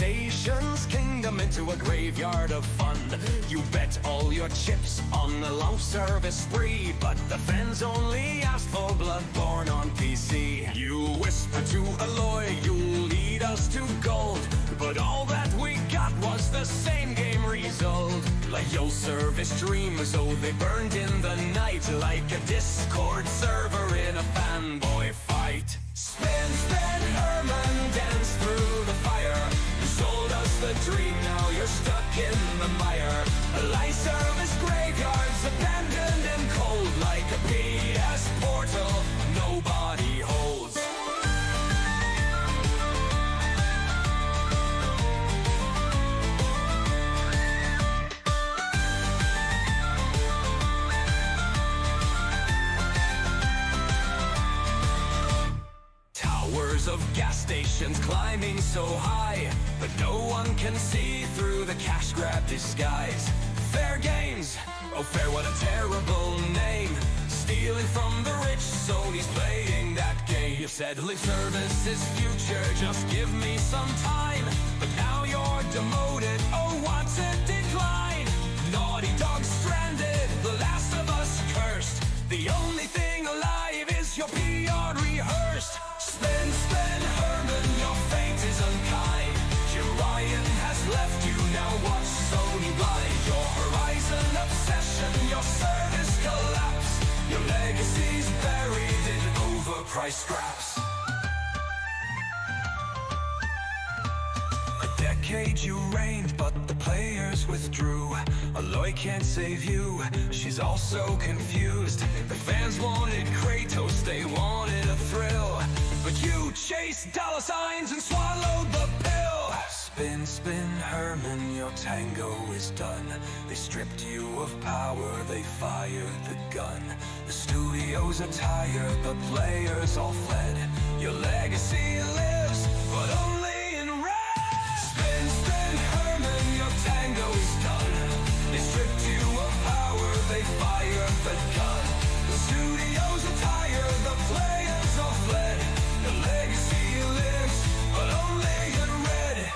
Devastation kingdom into a graveyard of fun. You bet all your chips on a long service spree, but the fans only asked for Bloodborne on PC. You whisper to Aloy, you'll lead us to gold, but all that we got was the same game result. Like your service dreams, oh they burned in the night, like a Discord server in a fanboy fight. Spin, spin, Herman, dance through the fire. You sold us the dream, now you're stuck in the mire. Light service graveyards, abandoned and cold, like a PS portal nobody holds. Towers of gas stations climbing so high, but no one can see through the cash grab disguise. Fair games, oh fair, what a terrible name. Stealing from the rich, Sony's playing that game. You said lip service is future, just give me some time. But now you're demoted, oh what a decline. Naughty Dog stranded, the last of us cursed. The only thing alive is your PR rehearsed. Spin, spin, Herman, your fate is unkind. Ryan has left you, now watch Sony blind. Your horizon obsession, your service collapse. Your legacy's buried in overpriced scraps. A decade you reigned, but the players withdrew. Aloy can't save you, she's also confused. The fans wanted Kratos, they wanted a thrill, but you chased dollar signs and swallowed the pill. Spin, spin, Herman, your tango is done. They stripped you of power, they fired the gun. The studios are tired, the players all fled. Your legacy lives, but only in red. Spin, spin, Herman, your tango is done. They stripped you of power, they fired the gun. The studios are tired, the players all fled. Your legacy lives, but only in red.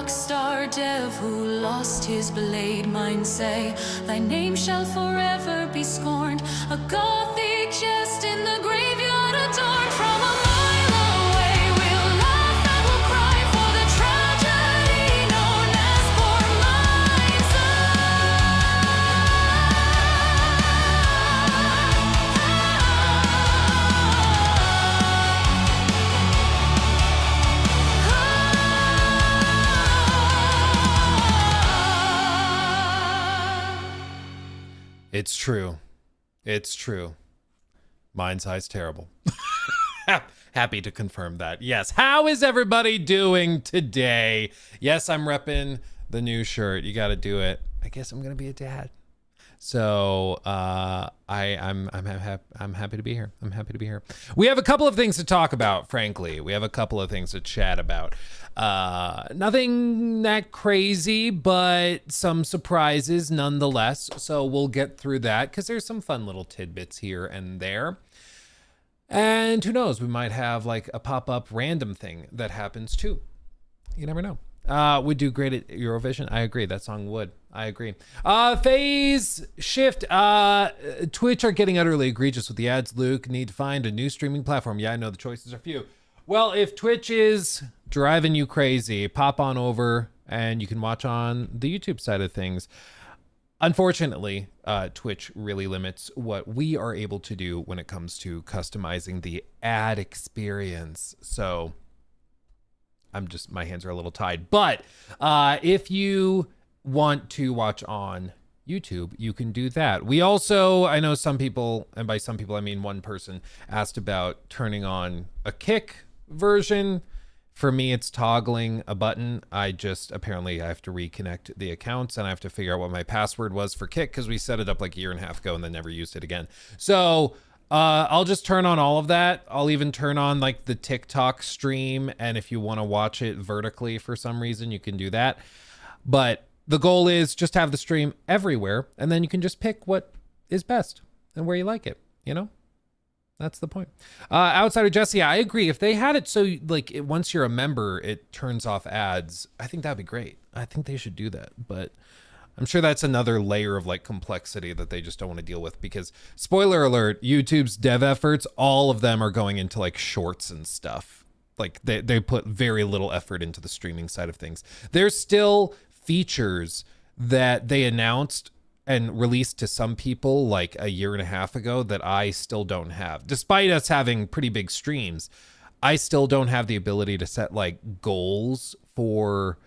rock star dev who lost his blade. Mine say, thy name shall forever be scorned. A gothic jest in the graveyard adorned. From a mile away we'll laugh and we'll cry for the tragedy known as poor mind's It's true. It's true. Mind's Eye's terrible. Happy to confirm that. Yes. How is everybody doing today? Yes, I'm repping the new shirt. You got to do it. I guess I'm gonna be a dad. So I'm happy to be here. I'm happy to be here. We have a couple of things to talk about, frankly. We have a couple of things to chat about. Nothing that crazy, but some surprises nonetheless. So we'll get through that because there's some fun little tidbits here and there. And who knows, we might have like a pop-up random thing that happens too. You never know. Would do great at Eurovision. I agree. That song would. I agree. Phase shift. Twitch are getting utterly egregious with the ads, Luke. Need to find a new streaming platform. Yeah, I know the choices are few. Well, if Twitch is driving you crazy, pop on over and you can watch on the YouTube side of things. Unfortunately, Twitch really limits what we are able to do when it comes to customizing the ad experience. So my hands are a little tied. But if you want to watch on YouTube, you can do that. We also, I know some people, and by some people I mean one person, asked about turning on a Kick version. For me, it's toggling a button. Apparently I have to reconnect the accounts and I have to figure out what my password was for Kick because we set it up like a year and a half ago and then never used it again. So I'll just turn on all of that. I'll even turn on like the TikTok stream. And if you want to watch it vertically for some reason, you can do that. But the goal is just have the stream everywhere. And then you can just pick what is best and where you like it, you know? That's the point. Outsider Jesse, I agree. If they had it so like once you're a member, it turns off ads, I think that'd be great. I think they should do that. But I'm sure that's another layer of like complexity that they just don't want to deal with because spoiler alert, YouTube's dev efforts, all of them are going into like shorts and stuff. Like they put very little effort into the streaming side of things. There's still features that they announced and released to some people like a year and a half ago that I still don't have. Despite us having pretty big streams, I still don't have the ability to set like goals for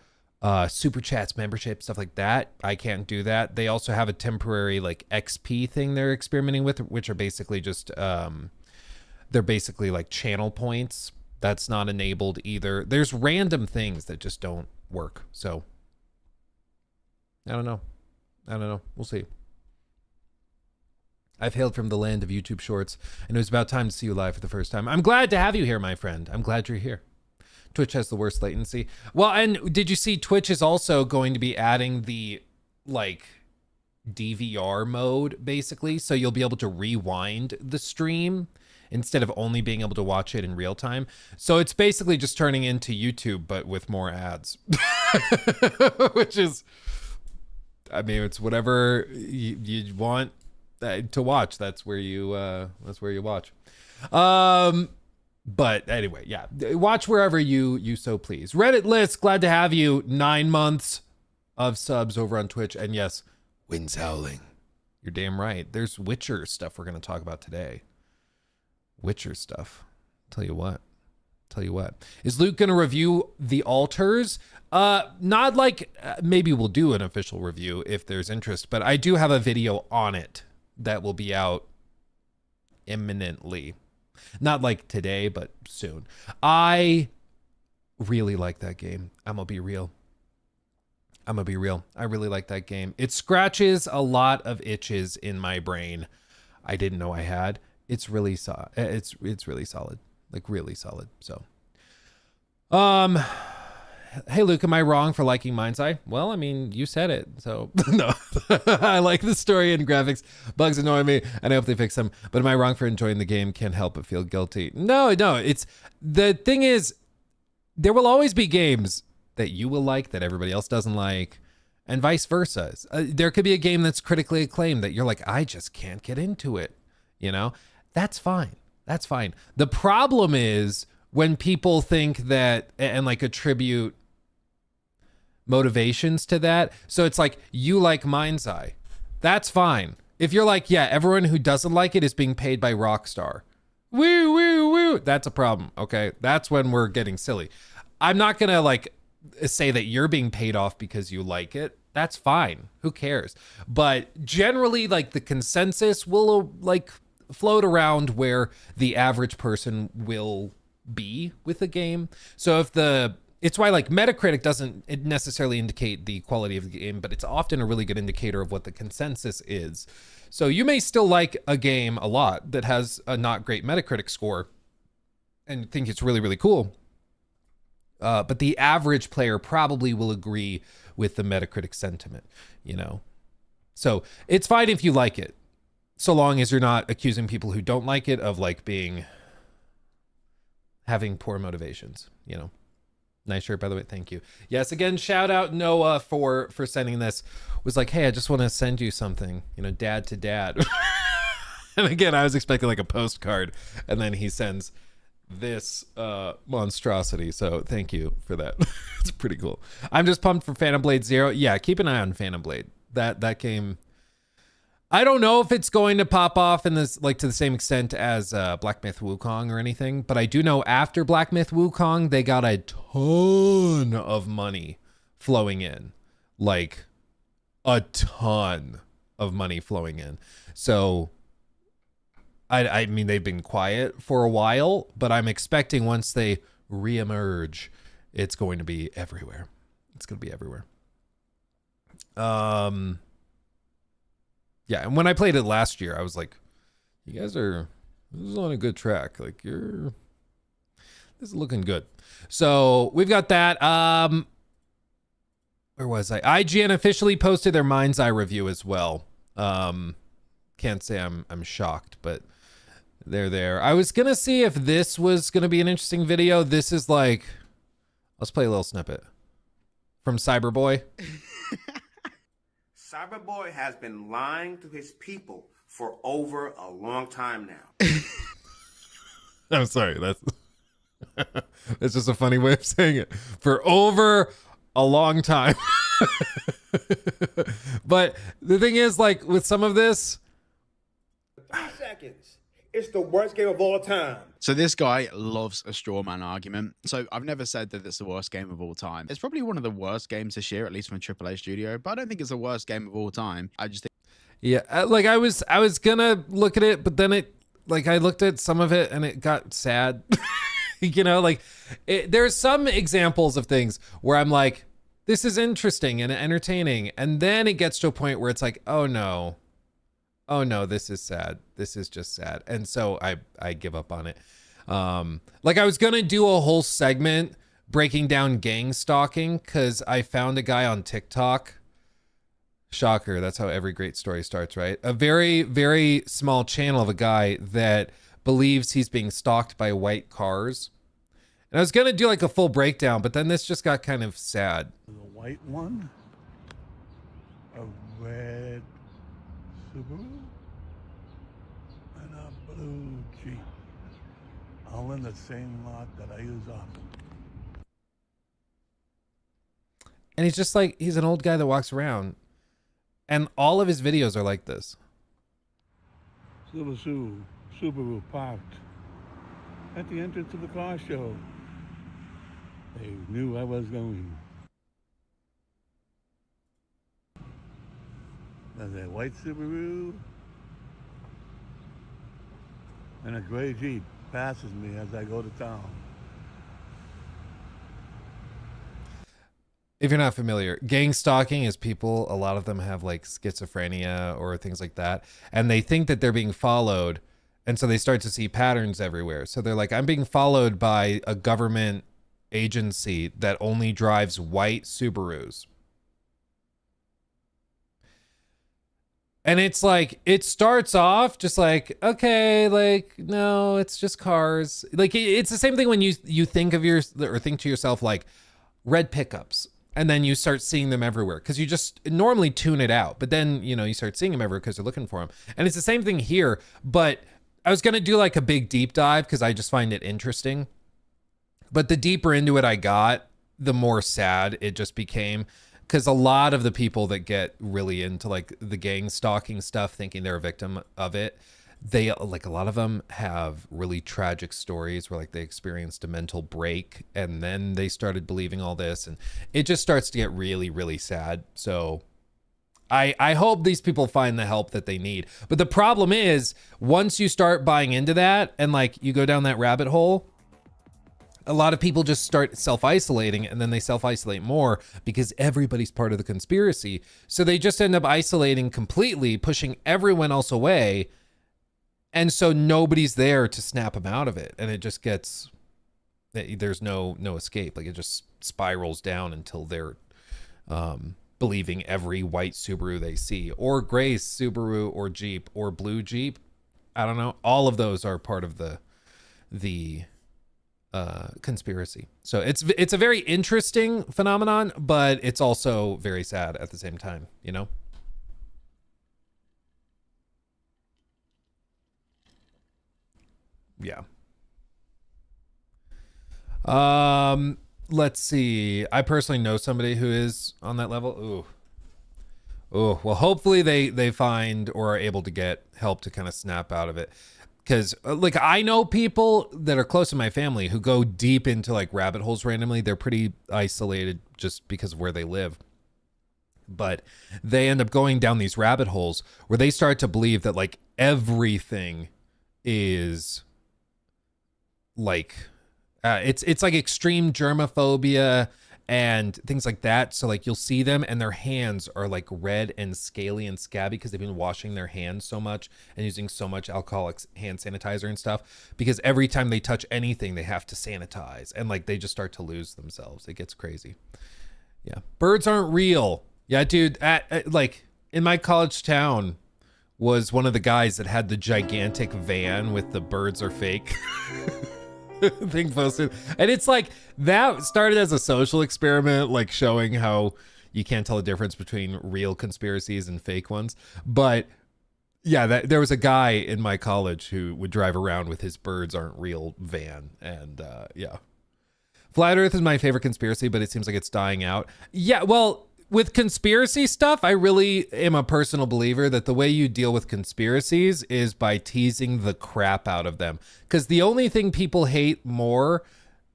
super chats, membership, stuff like that. I can't do that. They also have a temporary like XP thing they're experimenting with, which are basically just, they're basically like channel points. That's not enabled either. There's random things that just don't work. So I don't know. We'll see. I've hailed from the land of YouTube Shorts, and it was about time to see you live for the first time. I'm glad to have you here, my friend. I'm glad you're here. Twitch has the worst latency. Well, and did you see Twitch is also going to be adding the, like, DVR mode, basically, so you'll be able to rewind the stream instead of only being able to watch it in real time. So it's basically just turning into YouTube, but with more ads, which is... I mean, it's whatever you want to watch. That's where you watch. But anyway, yeah, watch wherever you so please. Reddit list, glad to have you. 9 months of subs over on Twitch, and yes, winds howling. You're damn right. There's Witcher stuff we're gonna talk about today. Witcher stuff. Tell you what. Is Luke gonna review The Altars? Not like maybe we'll do an official review if there's interest, but I do have a video on it that will be out imminently. Not like today, but soon. I really like that game. I'm gonna be real. I really like that game. It scratches a lot of itches in my brain I didn't know I had. It's really it's really solid. Like really solid. So hey Luke, am I wrong for liking Mind's Eye? Well, I mean, you said it, so no. I like the story and graphics. Bugs annoy me, and I hope they fix them. But am I wrong for enjoying the game? Can't help but feel guilty. No. It's the thing is, there will always be games that you will like that everybody else doesn't like, and vice versa. There could be a game that's critically acclaimed that you're like, I just can't get into it. You know, that's fine. That's fine. The problem is when people think that and like attribute motivations to that. So it's like, you like Mind's Eye. That's fine. If you're like, yeah, everyone who doesn't like it is being paid by Rockstar. Woo, woo, woo. That's a problem. Okay. That's when we're getting silly. I'm not going to like say that you're being paid off because you like it. That's fine. Who cares? But generally, like, the consensus will like float around where the average person will be with a game. So it's why like Metacritic doesn't necessarily indicate the quality of the game, but it's often a really good indicator of what the consensus is. So you may still like a game a lot that has a not great Metacritic score and think it's really, really cool. But the average player probably will agree with the Metacritic sentiment, you know? So it's fine if you like it, so long as you're not accusing people who don't like it of like having poor motivations, you know? Nice shirt, by the way. Thank you. Yes, again, shout out Noah for sending this. Was like, hey, I just want to send you something, you know, dad to dad. And again, I was expecting like a postcard, and then he sends this monstrosity. So thank you for that. It's pretty cool. I'm just pumped for Phantom Blade Zero. Yeah, keep an eye on Phantom Blade. That game, I don't know if it's going to pop off in this like to the same extent as Black Myth Wukong or anything, but I do know after Black Myth Wukong they got a ton of money flowing in, like a ton of money flowing in. So I mean, they've been quiet for a while, but I'm expecting once they reemerge, it's going to be everywhere. It's going to be everywhere. Yeah, and when I played it last year, I was like, you guys this is on a good track. Like, this is looking good. So we've got that. Where was I? IGN officially posted their Mind's Eye review as well. Can't say I'm shocked, but they're there. I was gonna see if this was gonna be an interesting video. This is like, let's play a little snippet from Cyberboy. Cyberboy has been lying to his people for over a long time now. I'm sorry, that's just a funny way of saying it. For over a long time. But the thing is, like, with some of this, 3 seconds. It's the worst game of all time. So this guy loves a straw man argument. So I've never said that it's the worst game of all time. It's probably one of the worst games this year, at least from a AAA studio, but I don't think it's the worst game of all time. I just think, yeah, like I was gonna look at it, but then I looked at some of it and it got sad. You know, like there's some examples of things where I'm like, this is interesting and entertaining, and then it gets to a point where it's like, oh no, this is sad. This is just sad. And so I give up on it. Like I was going to do a whole segment breaking down gang stalking because I found a guy on TikTok. Shocker. That's how every great story starts, right? A very, very small channel of a guy that believes he's being stalked by white cars. And I was going to do like a full breakdown, but then this just got kind of sad. The white one, a red Subaru, and a blue Jeep, all in the same lot that I use often. And he's just like, he's an old guy that walks around, and all of his videos are like this. Subaru parked at the entrance of the car show. They knew I was going. There's a white Subaru and a gray Jeep passes me as I go to town. If you're not familiar, gang stalking is people, a lot of them have like schizophrenia or things like that, and they think that they're being followed, and so they start to see patterns everywhere. So they're like, I'm being followed by a government agency that only drives white Subarus. And it's like, it starts off just like, okay, like, no, it's just cars. Like, it's the same thing when you think of think to yourself, like, red pickups. And then you start seeing them everywhere because you just normally tune it out. But then, you know, you start seeing them everywhere because they're looking for them. And it's the same thing here. But I was going to do like a big deep dive because I just find it interesting. But the deeper into it I got, the more sad it just became. Because a lot of the people that get really into like the gang stalking stuff, thinking they're a victim of it, they like a lot of them have really tragic stories where like they experienced a mental break and then they started believing all this, and it just starts to get really, really sad. So I hope these people find the help that they need. But the problem is once you start buying into that and like you go down that rabbit hole, a lot of people just start self-isolating, and then they self-isolate more because everybody's part of the conspiracy. So they just end up isolating completely, pushing everyone else away. And so nobody's there to snap them out of it. And it just gets, there's no escape. Like it just spirals down until they're believing every white Subaru they see, or gray Subaru, or Jeep, or blue Jeep. I don't know. All of those are part of the conspiracy. So it's a very interesting phenomenon, but it's also very sad at the same time, you know? Yeah. Let's see. I personally know somebody who is on that level. Ooh. Well, hopefully they find or are able to get help to kind of snap out of it. Because like I know people that are close to my family who go deep into like rabbit holes randomly. They're pretty isolated just because of where they live. But they end up going down these rabbit holes where they start to believe that like everything is like it's like extreme germophobia and things like that. So like you'll see them and their hands are like red and scaly and scabby because they've been washing their hands so much and using so much alcoholic hand sanitizer and stuff, because every time they touch anything they have to sanitize, and like they just start to lose themselves. It gets crazy. Yeah, birds aren't real. Yeah, dude, like in my college town was one of the guys that had the gigantic van with the birds are fake thing posted. And it's like that started as a social experiment, like showing how you can't tell the difference between real conspiracies and fake ones. But yeah, there was a guy in my college who would drive around with his birds aren't real van. And yeah. Flat Earth is my favorite conspiracy, but it seems like it's dying out. Yeah, well, with conspiracy stuff, I really am a personal believer that the way you deal with conspiracies is by teasing the crap out of them. Because the only thing people hate more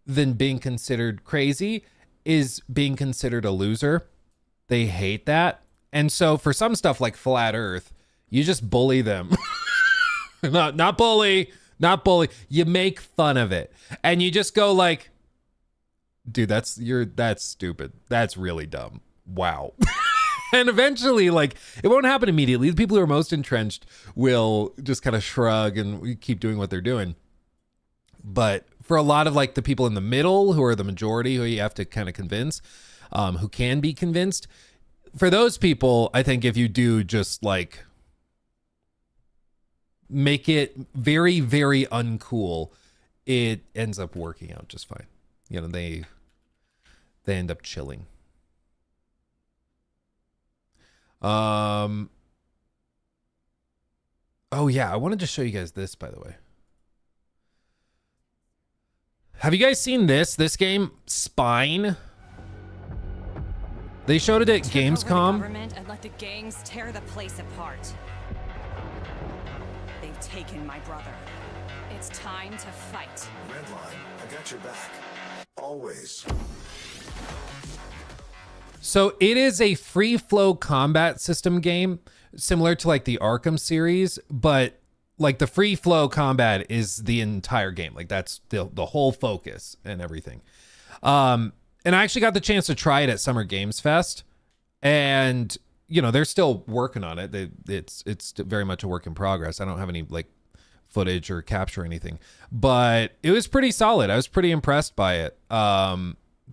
than being considered crazy is being considered a loser. They hate that. And so for some stuff like Flat Earth, you just bully them. Not bully. You make fun of it. And you just go like, dude, that's stupid. That's really dumb. Wow. And eventually, like, it won't happen immediately. The people who are most entrenched will just kind of shrug and keep doing what they're doing. But for a lot of like the people in the middle, who are the majority, who you have to kind of convince, who can be convinced, for those people, I think if you do just like make it very, very uncool, it ends up working out just fine. You know, they end up chilling. Oh yeah, I wanted to show you guys this, by the way. Have you guys seen this game, Spine? They showed it at Gamescom. Government and let the gangs tear the place apart. They've taken my brother. It's time to fight. Redline, I got your back. Always. So it is a free flow combat system game, similar to like the Arkham series, but like the free flow combat is the entire game. Like that's the whole focus and everything. And I actually got the chance to try it at Summer Games Fest, and you know, they're still working on it. It's very much a work in progress. I don't have any like footage or capture or anything, but it was pretty solid. I was pretty impressed by it.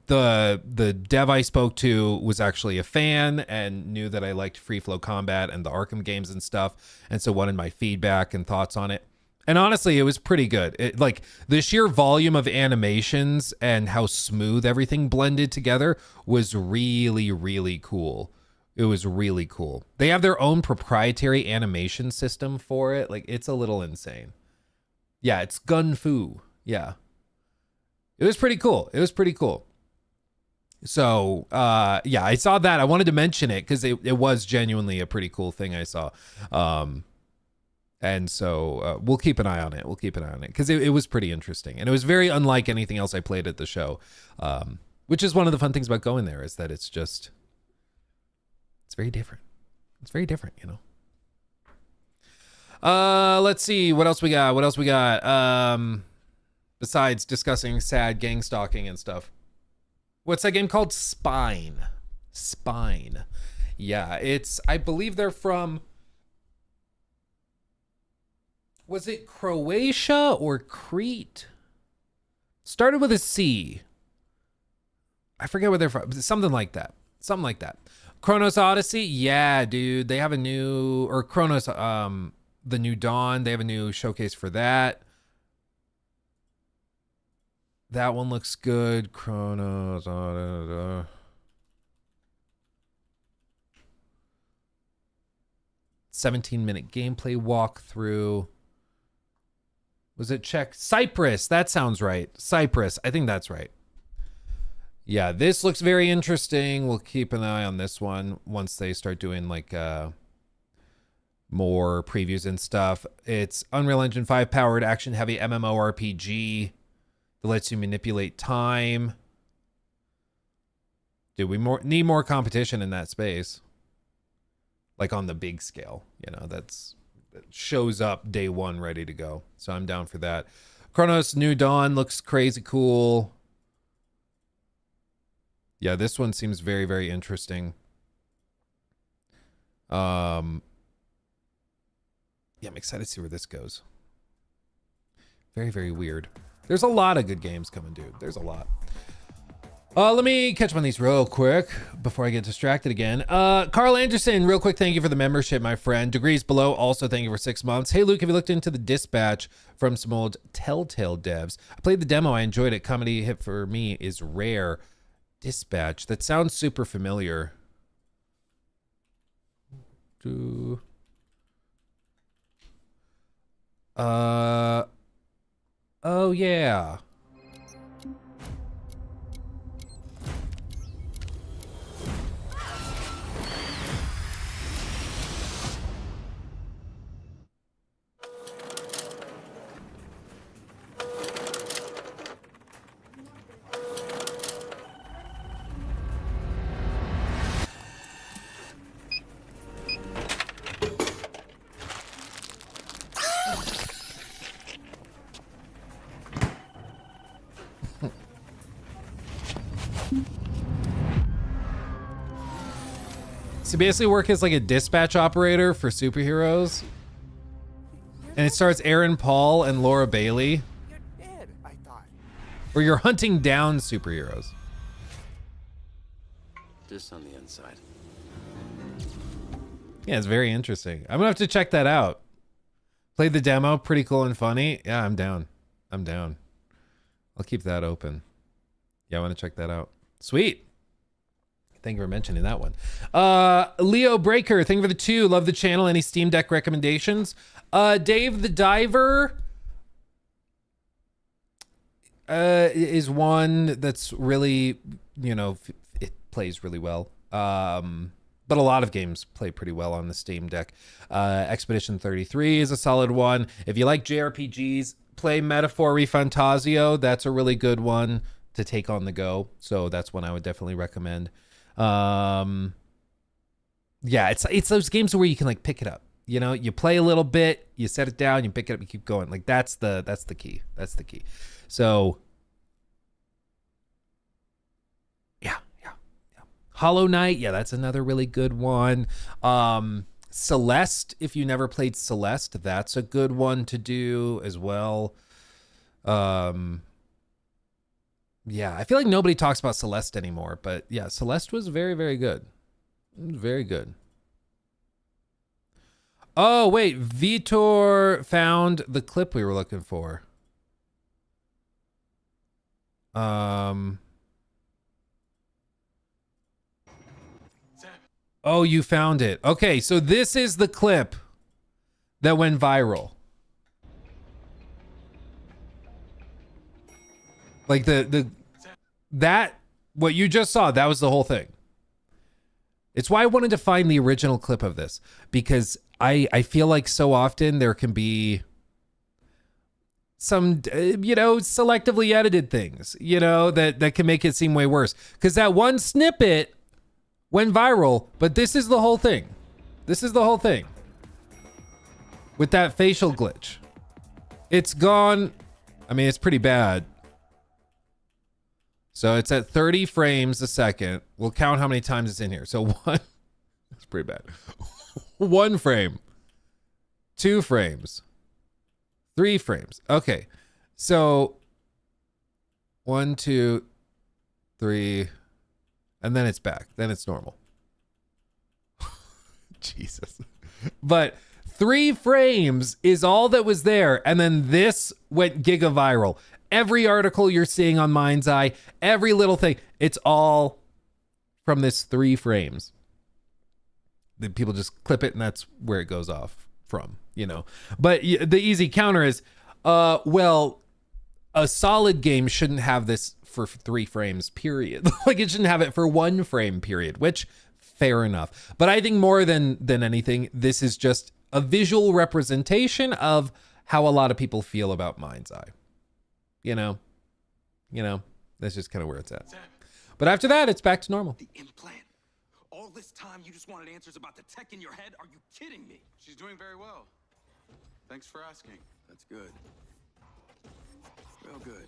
The dev I spoke to was actually a fan and knew that I liked free flow combat and the Arkham games and stuff, and so wanted my feedback and thoughts on it. And honestly, it was pretty good. Like the sheer volume of animations and how smooth everything blended together was really, really cool. It was really cool. They have their own proprietary animation system for it. Like it's a little insane. Yeah, it's Gun Fu. Yeah. It was pretty cool. It was pretty cool. So, yeah, I saw that. I wanted to mention it because it was genuinely a pretty cool thing I saw. And so we'll keep an eye on it. We'll keep an eye on it because it was pretty interesting. And it was very unlike anything else I played at the show, which is one of the fun things about going there is that it's very different. It's very different, you know. Let's see. What else we got? Besides discussing sad gang stalking and stuff. What's that game called? Spine. Yeah, I believe they're from, was it Croatia or Crete? Started with a C. I forget where they're from. Something like that. Chronos Odyssey. Yeah, dude. They have a new, or Chronos, the New Dawn. They have a new showcase for that. That one looks good. Chronos. 17-minute gameplay walkthrough. Was it Czech? Cyprus. That sounds right. Cyprus. I think that's right. Yeah, this looks very interesting. We'll keep an eye on this one once they start doing like more previews and stuff. It's Unreal Engine 5 powered action heavy MMORPG. That lets you manipulate time. Dude, we need more competition in that space. Like on the big scale, you know, that shows up day one ready to go. So I'm down for that. Chronos New Dawn looks crazy cool. Yeah, this one seems very, very interesting. Yeah, I'm excited to see where this goes. Very, very weird. There's a lot of good games coming, dude. There's a lot. Let me catch up on these real quick before I get distracted again. Carl Anderson, real quick, thank you for the membership, my friend. Degrees Below, also thank you for 6 months. Hey, Luke, have you looked into the Dispatch from some old Telltale devs? I played the demo. I enjoyed it. Comedy hit for me is rare. Dispatch. That sounds super familiar. Oh, yeah. So basically work as like a dispatch operator for superheroes. And it stars Aaron Paul and Laura Bailey. You're dead, I thought. Or you're hunting down superheroes. This on the inside. Yeah, it's very interesting. I'm gonna have to check that out. Played the demo, pretty cool and funny. Yeah, I'm down. I'll keep that open. Yeah, I want to check that out. Sweet. Thank you for mentioning that one. Leo Breaker, thank you for the 2. Love the channel. Any Steam Deck recommendations? Dave the Diver is one that's really, you know, it plays really well. But a lot of games play pretty well on the Steam Deck. Expedition 33 is a solid one. If you like JRPGs, play Metaphor Refantasio. That's a really good one to take on the go. So that's one I would definitely recommend. Yeah, it's those games where you can like pick it up. You know, you play a little bit, you set it down, you pick it up, you keep going. Like that's the key. That's the key. So yeah. Hollow Knight, yeah, that's another really good one. Celeste, if you never played Celeste, that's a good one to do as well. Yeah, I feel like nobody talks about Celeste anymore, but yeah, Celeste was very, very good. Very good. Oh, wait. Vitor found the clip we were looking for. Oh, you found it. Okay, so this is the clip that went viral. Like that what you just saw, that was the whole thing. It's why I wanted to find the original clip of this, because I feel like so often there can be some, selectively edited things, that can make it seem way worse. Because that one snippet went viral, but this is the whole thing. This is the whole thing. With that facial glitch. It's gone. I mean, it's pretty bad. So it's at 30 frames a second. We'll count how many times it's in here. So one, it's pretty bad. 1 frame, 2 frames, 3 frames. Okay. So 1, 2, 3, and then it's back. Then it's normal. Jesus. But 3 frames is all that was there. And then this went giga viral. Every article you're seeing on Mind's Eye, every little thing, it's all from this 3 frames. The people just clip it and that's where it goes off from, But the easy counter is, well, a solid game shouldn't have this for 3 frames, period. Like it shouldn't have it for 1 frame, period, which fair enough. But I think more than anything, this is just a visual representation of how a lot of people feel about Mind's Eye. That's just kind of where it's at. But after that, it's back to normal. The implant. All this time you just wanted answers about the tech in your head? Are you kidding me? She's doing very well. Thanks for asking. That's good. Real good.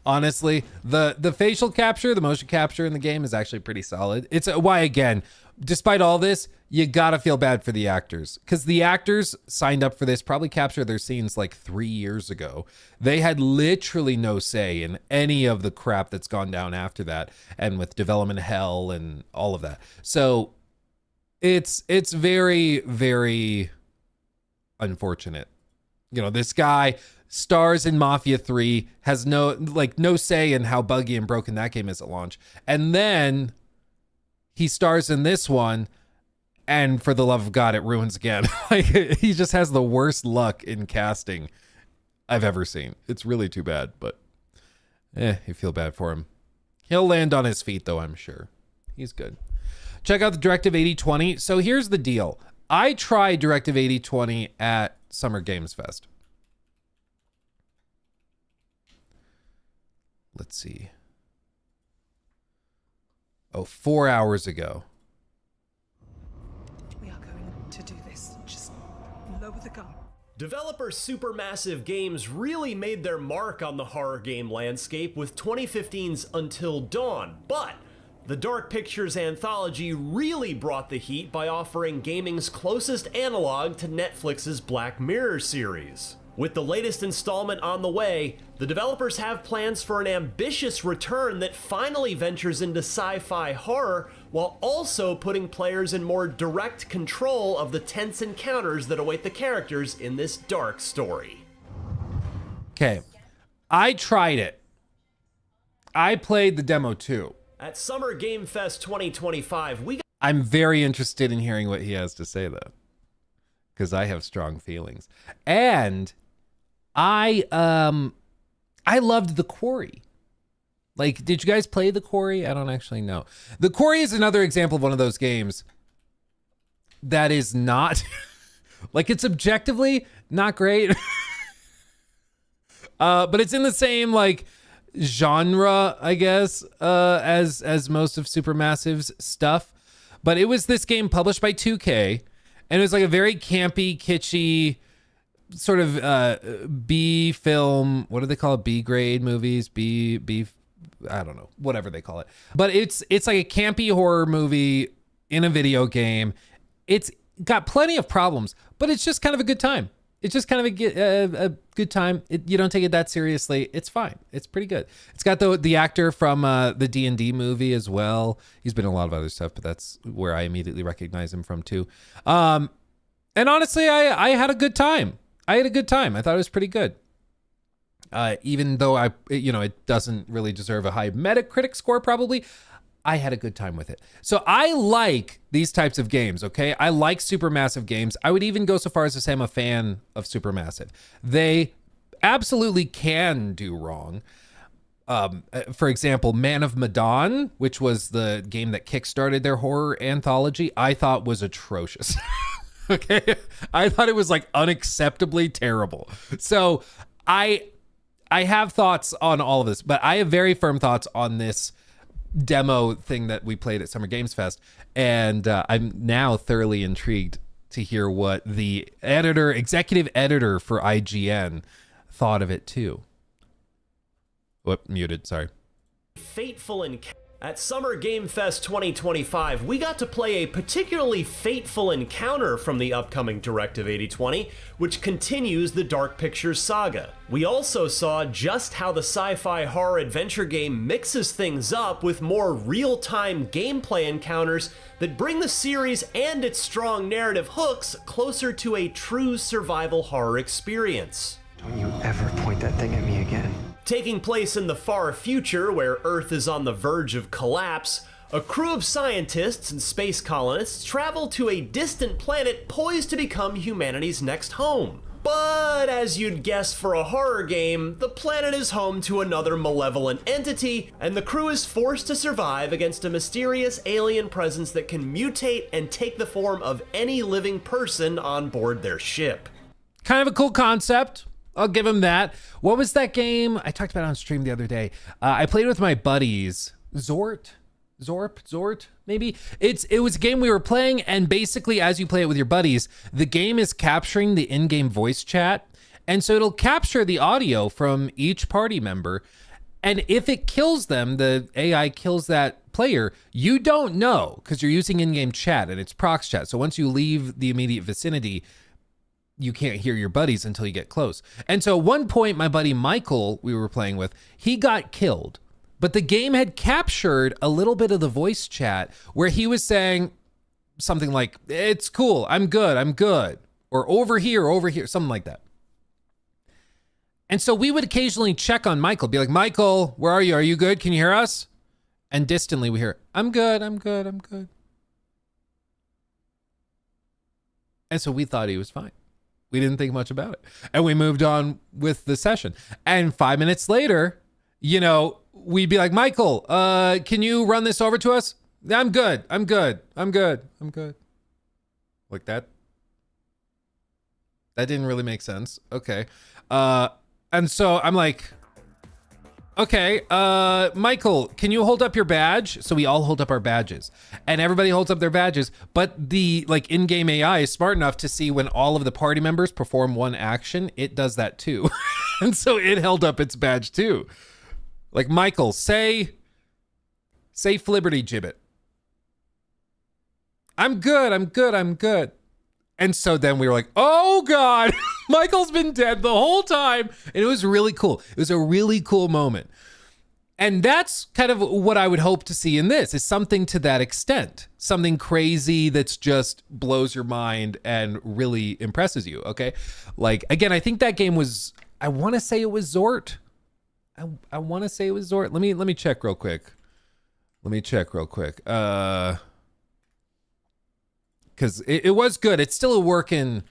Honestly, the facial capture, the motion capture in the game is actually pretty solid. It's why, again, despite all this, you gotta feel bad for the actors, because the actors signed up for this, probably captured their scenes like 3 years ago. They had literally no say in any of the crap that's gone down after that, and with development hell and all of that. So it's very, very unfortunate. This guy stars in Mafia 3, has no say in how buggy and broken that game is at launch, and then he stars in this one, and for the love of God, it ruins again. Like he just has the worst luck in casting I've ever seen. It's really too bad, but you feel bad for him. He'll land on his feet though, I'm sure. He's good. Check out the Directive 8020. So here's the deal. I tried Directive 8020 at Summer Games Fest. Let's see. 4 hours ago. We are going to do this. Just lower the gun. Developer Supermassive Games really made their mark on the horror game landscape with 2015's Until Dawn, but the Dark Pictures anthology really brought the heat by offering gaming's closest analog to Netflix's Black Mirror series. With the latest installment on the way, the developers have plans for an ambitious return that finally ventures into sci-fi horror while also putting players in more direct control of the tense encounters that await the characters in this dark story. Okay, I tried it. I played the demo too. At Summer Game Fest 2025, I'm very interested in hearing what he has to say though, because I have strong feelings. And I loved The Quarry. Like, did you guys play The Quarry? I don't actually know. The Quarry is another example of one of those games that is not like, it's objectively not great. But it's in the same like genre, I guess, as most of Supermassive's stuff. But it was this game published by 2K, and it was like a very campy, kitschy sort of B film. What do they call it? B grade movies? B I don't know, whatever they call it. But it's like a campy horror movie in a video game. It's got plenty of problems, but it's just kind of a good time. It's just kind of a good time. You don't take it that seriously. It's fine. It's pretty good. It's got the actor from the D&D movie as well. He's been in a lot of other stuff, but that's where I immediately recognize him from too. And honestly, I had a good time. I thought it was pretty good. Even though it doesn't really deserve a high Metacritic score probably, I had a good time with it. So I like these types of games, okay? I like Supermassive Games. I would even go so far as to say I'm a fan of Supermassive. They absolutely can do wrong. For example, Man of Medan, which was the game that kickstarted their horror anthology, I thought was atrocious. Okay? I thought it was like unacceptably terrible. So I have thoughts on all of this, but I have very firm thoughts on this demo thing that we played at Summer Games Fest, and I'm now thoroughly intrigued to hear what the executive editor for IGN thought of it too. Whoop, muted, sorry. Fateful At Summer Game Fest 2025, we got to play a particularly fateful encounter from the upcoming Directive 8020, which continues the Dark Pictures saga. We also saw just how the sci-fi horror adventure game mixes things up with more real-time gameplay encounters that bring the series and its strong narrative hooks closer to a true survival horror experience. Don't you ever point that thing at me again. Taking place in the far future, where Earth is on the verge of collapse, a crew of scientists and space colonists travel to a distant planet poised to become humanity's next home. But as you'd guess for a horror game, the planet is home to another malevolent entity, and the crew is forced to survive against a mysterious alien presence that can mutate and take the form of any living person on board their ship. Kind of a cool concept. I'll give him that. What was that game? I talked about it on stream the other day. I played with my buddies. Zort, maybe? It was a game we were playing, and basically as you play it with your buddies, the game is capturing the in-game voice chat. And so it'll capture the audio from each party member. And if it kills them, the AI kills that player, you don't know because you're using in-game chat and it's prox chat. So once you leave the immediate vicinity, you can't hear your buddies until you get close. And so at one point, my buddy Michael, we were playing with, he got killed. But the game had captured a little bit of the voice chat where he was saying something like, "It's cool, I'm good. Or over here, something like that. And so we would occasionally check on Michael, be like, "Michael, where are you? Are you good? Can you hear us?" And distantly we hear, I'm good. And so we thought he was fine. We didn't think much about it. And we moved on with the session. And 5 minutes later, we'd be like, "Michael, can you run this over to us?" I'm good. Like that. That didn't really make sense. Okay. And so I'm like, "Okay, Michael, can you hold up your badge?" So we all hold up our badges, and everybody holds up their badges. But the in-game AI is smart enough to see when all of the party members perform one action, it does that too. And so it held up its badge too. Like, "Michael, say Flibberty Gibbet." I'm good. And so then we were like, "Oh God, Michael's been dead the whole time." And it was really cool. It was a really cool moment. And that's kind of what I would hope to see in this, is something to that extent. Something crazy that's just blows your mind and really impresses you, okay? Like, again, I think that game was, I want to say it was Zort. I want to say it was Zort. Let me check real quick. Because it was good. It's still a work in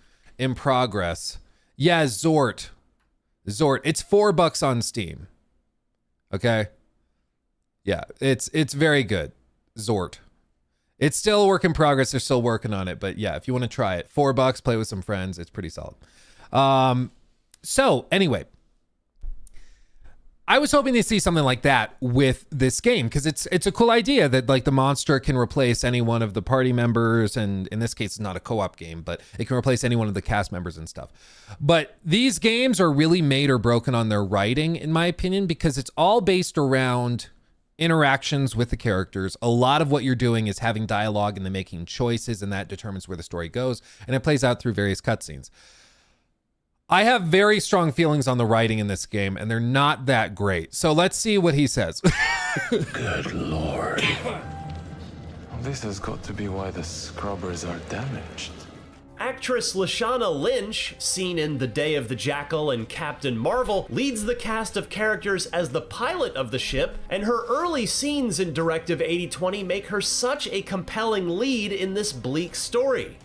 progress. Yeah, Zort. It's $4 on Steam. Okay. Yeah, it's very good. Zort. It's still a work in progress. They're still working on it, but yeah, if you want to try it, $4, play with some friends. It's pretty solid. So anyway, I was hoping to see something like that with this game, because it's a cool idea that the monster can replace any one of the party members, and in this case it's not a co-op game, but it can replace any one of the cast members and stuff. But these games are really made or broken on their writing, in my opinion, because it's all based around interactions with the characters. A lot of what you're doing is having dialogue and then making choices, and that determines where the story goes, and it plays out through various cutscenes. I have very strong feelings on the writing in this game, and they're not that great. So let's see what he says. Good lord. This has got to be why the scrubbers are damaged. Actress Lashana Lynch, seen in The Day of the Jackal and Captain Marvel, leads the cast of characters as the pilot of the ship, and her early scenes in Directive 8020 make her such a compelling lead in this bleak story.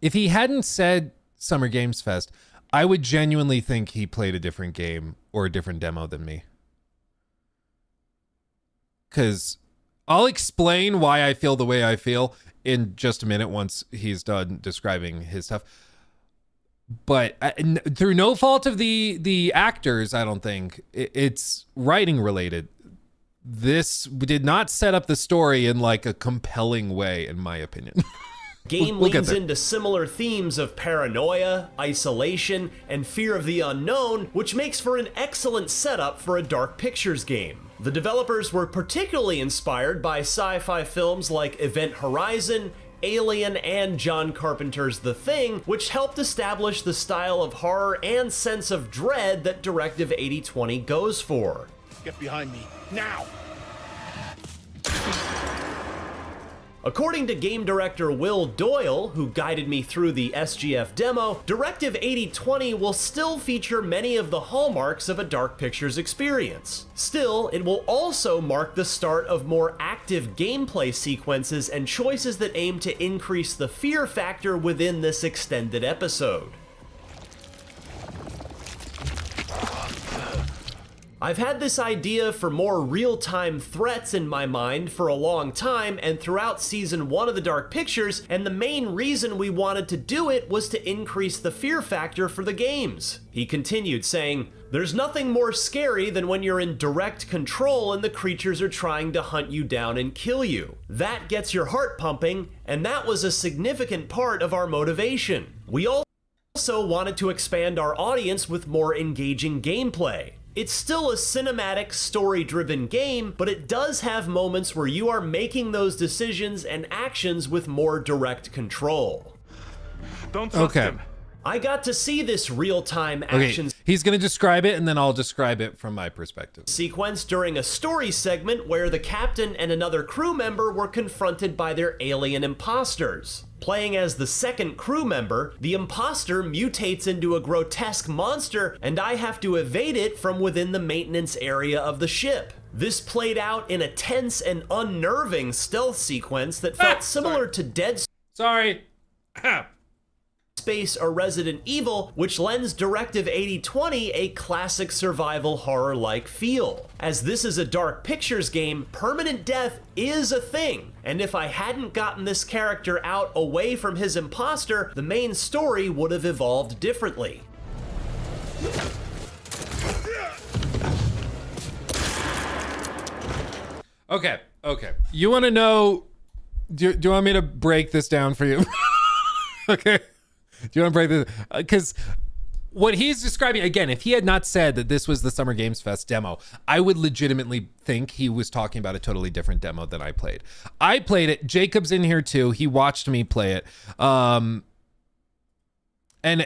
If he hadn't said Summer Games Fest, I would genuinely think he played a different game or a different demo than me. Because I'll explain why I feel the way I feel in just a minute once he's done describing his stuff. But through no fault of the actors, I don't think, it's writing related. This did not set up the story in like a compelling way, in my opinion. Game leans into similar themes of paranoia, isolation, and fear of the unknown, which makes for an excellent setup for a Dark Pictures game. The developers were particularly inspired by sci-fi films like Event Horizon, Alien, and John Carpenter's The Thing, which helped establish the style of horror and sense of dread that Directive 8020 goes for. Get behind me, now! According to game director Will Doyle, who guided me through the SGF demo, Directive 8020 will still feature many of the hallmarks of a Dark Pictures experience. Still, it will also mark the start of more active gameplay sequences and choices that aim to increase the fear factor within this extended episode. I've had this idea for more real-time threats in my mind for a long time and throughout Season 1 of the Dark Pictures, and the main reason we wanted to do it was to increase the fear factor for the games. He continued, saying, "There's nothing more scary than when you're in direct control and the creatures are trying to hunt you down and kill you. That gets your heart pumping, and that was a significant part of our motivation. We also wanted to expand our audience with more engaging gameplay. It's still a cinematic, story-driven game, but it does have moments where you are making those decisions and actions with more direct control." Don't trust him. I got to see this real-time action He's going to describe it, and then I'll describe it from my perspective. Sequence during a story segment where the captain and another crew member were confronted by their alien imposters. Playing as the second crew member, the imposter mutates into a grotesque monster, and I have to evade it from within the maintenance area of the ship. This played out in a tense and unnerving stealth sequence that felt similar to Dead Space or Resident Evil, which lends Directive 8020 a classic survival horror-like feel. As this is a Dark Pictures game, permanent death is a thing, and if I hadn't gotten this character out away from his imposter, the main story would have evolved differently. Okay. You want to know, do you want me to break this down for you? Okay. Do you want to break this? Because what he's describing, again, if he had not said that this was the Summer Games Fest demo, I would legitimately think he was talking about a totally different demo than I played. I played it. Jacob's in here too. He watched me play it. And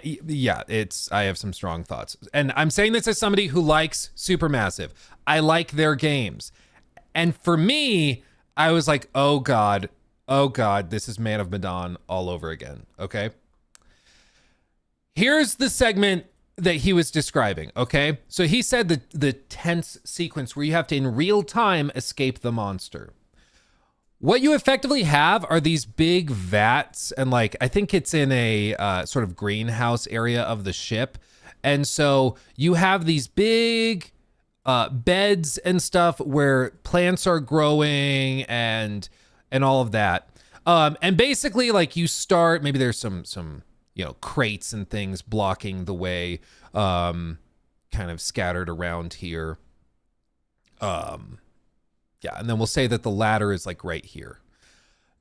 yeah, I have some strong thoughts. And I'm saying this as somebody who likes Supermassive. I like their games. And for me, I was like, oh God, this is Man of Medan all over again. Okay. Here's the segment that he was describing, okay? So he said the tense sequence where you have to, in real time, escape the monster. What you effectively have are these big vats, and like, I think it's in a sort of greenhouse area of the ship. And so you have these big beds and stuff where plants are growing and all of that. And basically, like, you start, maybe there's some crates and things blocking the way, kind of scattered around here. Yeah, and then we'll say that the ladder is like right here.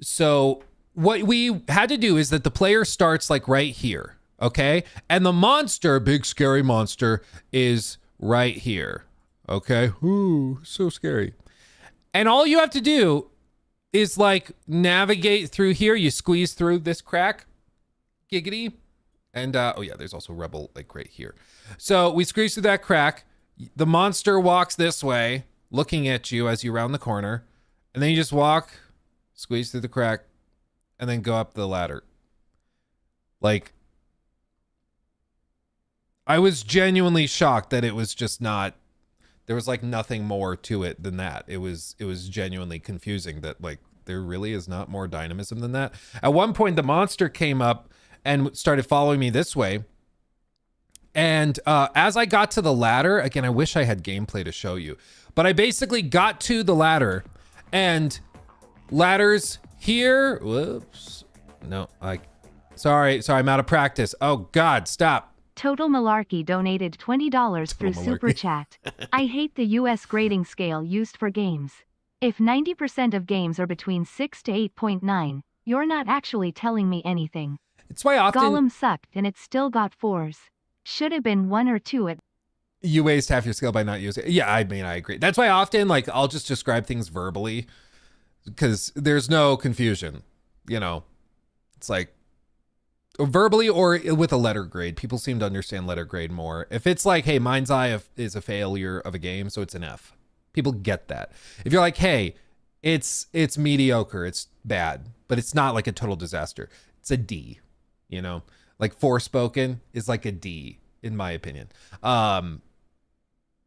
So what we had to do is that the player starts like right here, okay? And the monster, big scary monster, is right here, okay? Ooh, so scary. And all you have to do is like navigate through here. You squeeze through this crack. Giggity. And, oh yeah, there's also Rebel like right here. So we squeeze through that crack. The monster walks this way, looking at you as you round the corner. And then you just walk, squeeze through the crack, and then go up the ladder. Like, I was genuinely shocked that it was just not, there was like nothing more to it than that. It was genuinely confusing that like there really is not more dynamism than that. At one point, the monster came up and started following me this way. And as I got to the ladder, again, I wish I had gameplay to show you, but I basically got to the ladder and ladders here. Whoops. No, sorry, I'm out of practice. Oh God, stop. Total Malarkey donated $20 through Super Chat. I hate the US grading scale used for games. If 90% of games are between 6 to 8.9, you're not actually telling me anything. It's why often Gollum sucked and it still got 4s. Should have been 1 or 2 at you waste half your skill by not using it. Yeah, I mean, I agree. That's why often like I'll just describe things verbally because there's no confusion, you know. It's like verbally or with a letter grade. People seem to understand letter grade more. If it's like, hey, Mind's Eye is a failure of a game, so it's an F. People get that. If you're like, hey, it's mediocre, it's bad, but it's not like a total disaster. It's a D, you know? Like Forspoken is like a D, in my opinion.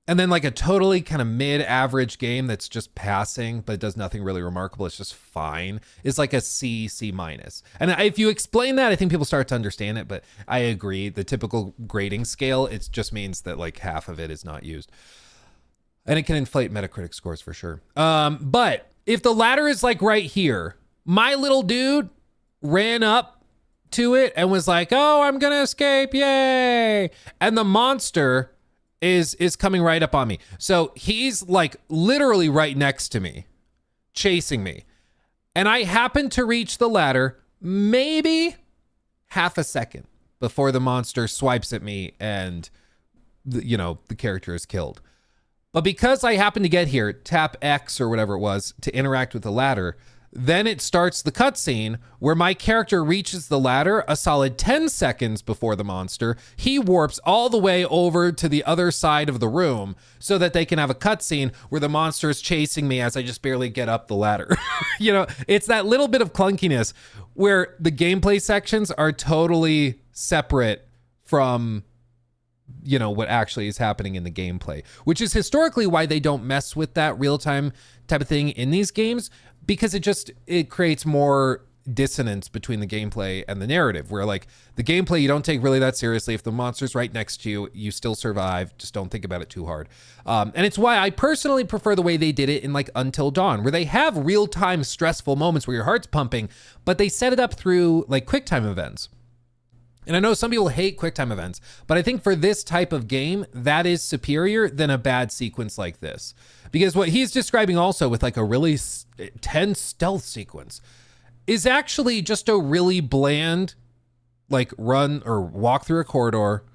And then like a totally kind of mid-average game that's just passing, but does nothing really remarkable, it's just fine, is like a C, C minus. And if you explain that, I think people start to understand it, but I agree. The typical grading scale, it just means that like half of it is not used. And it can inflate Metacritic scores for sure. But if the ladder is like right here, my little dude ran up to it and was like, oh, I'm gonna escape, yay. And the monster is coming right up on me. So he's like literally right next to me, chasing me. And I happen to reach the ladder maybe half a second before the monster swipes at me and the character is killed. But because I happen to get here, tap X or whatever it was to interact with the ladder, then it starts the cutscene where my character reaches the ladder a solid 10 seconds before the monster. He warps all the way over to the other side of the room so that they can have a cutscene where the monster is chasing me as I just barely get up the ladder. It's that little bit of clunkiness where the gameplay sections are totally separate from what actually is happening in the gameplay, which is historically why they don't mess with that real-time type of thing in these games, because it creates more dissonance between the gameplay and the narrative, where like the gameplay you don't take really that seriously. If the monster's right next to you, you still survive. Just don't think about it too hard. And it's why I personally prefer the way they did it in like Until Dawn, where they have real-time stressful moments where your heart's pumping, but they set it up through like QuickTime events. And I know some people hate QuickTime events, but I think for this type of game, that is superior than a bad sequence like this. Because what he's describing also with like a really tense stealth sequence is actually just a really bland, like run or walk through a corridor,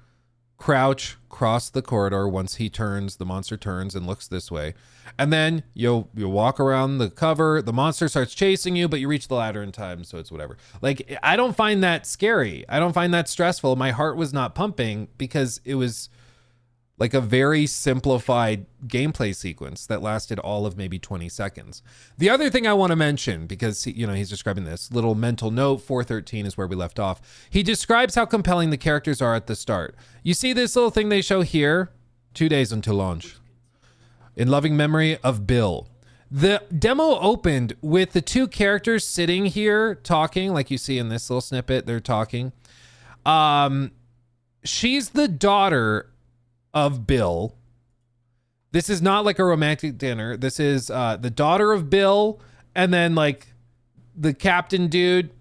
crouch, cross the corridor. Once he turns, the monster turns and looks this way. And then you walk around the cover, the monster starts chasing you, but you reach the ladder in time, so it's whatever. Like, I don't find that scary. I don't find that stressful. My heart was not pumping because it was like a very simplified gameplay sequence that lasted all of maybe 20 seconds. The other thing I want to mention, because he's describing this little mental note, 413 is where we left off. He describes how compelling the characters are at the start. You see this little thing they show here? 2 days until launch. In loving memory of Bill. The demo opened with the two characters sitting here talking, like you see in this little snippet, they're talking. She's the daughter of Bill. This is not like a romantic dinner. This is the daughter of Bill, and then like the captain dude,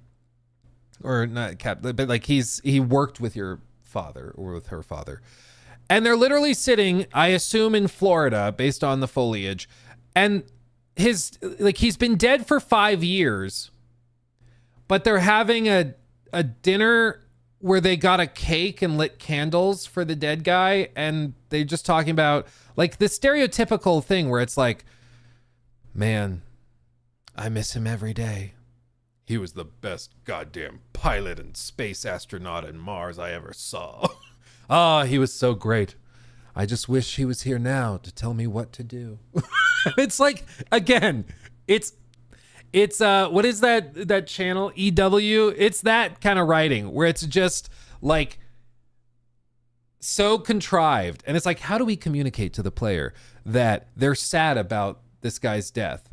or not captain, but like he worked with your father or with her father. And they're literally sitting, I assume, in Florida based on the foliage. And he's been dead for 5 years, but they're having a dinner where they got a cake and lit candles for the dead guy. And they're just talking about like the stereotypical thing where it's like, man, I miss him every day. He was the best goddamn pilot and space astronaut in Mars I ever saw. Ah, he was so great. I just wish he was here now to tell me what to do. It's like, again, it's what is that channel, EW? It's that kind of writing where it's just like so contrived. And it's like, how do we communicate to the player that they're sad about this guy's death?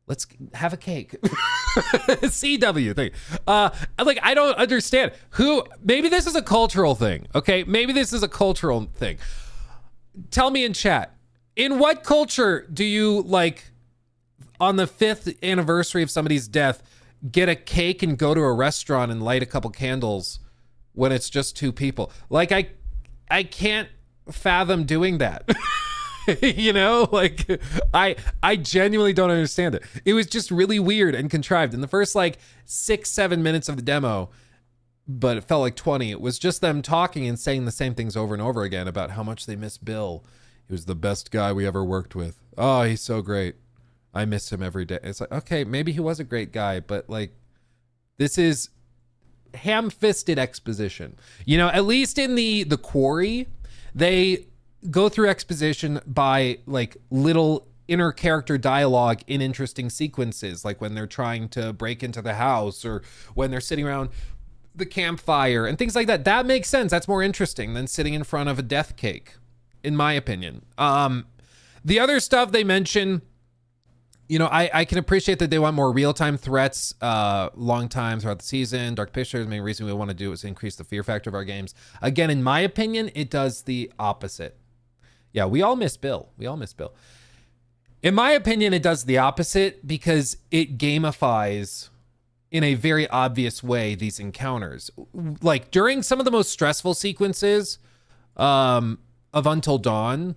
Let's have a cake. CW thing. Like, I don't understand maybe this is a cultural thing. Okay. Maybe this is a cultural thing. Tell me in chat, in what culture do you, like, on the 5th anniversary of somebody's death, get a cake and go to a restaurant and light a couple candles when it's just 2 people? Like, I can't fathom doing that. You know, like, I genuinely don't understand it. It was just really weird and contrived. In the first, like, 6-7 minutes of the demo, but it felt like 20, it was just them talking and saying the same things over and over again about how much they miss Bill. He was the best guy we ever worked with. Oh, he's so great. I miss him every day. It's like, okay, maybe he was a great guy, but, like, this is ham-fisted exposition. You know, at least in the Quarry, they go through exposition by, like, little inner character dialogue in interesting sequences, like when they're trying to break into the house or when they're sitting around the campfire and things like that. That makes sense. That's more interesting than sitting in front of a death cake, in my opinion. The other stuff they mention, you know, I can appreciate that they want more real-time threats, long time throughout the season. Dark Pictures, the main reason we want to do is increase the fear factor of our games. Again, in my opinion, it does the opposite. Yeah, we all miss Bill. We all miss Bill. In my opinion, it does the opposite because it gamifies in a very obvious way these encounters. Like during some of the most stressful sequences of Until Dawn.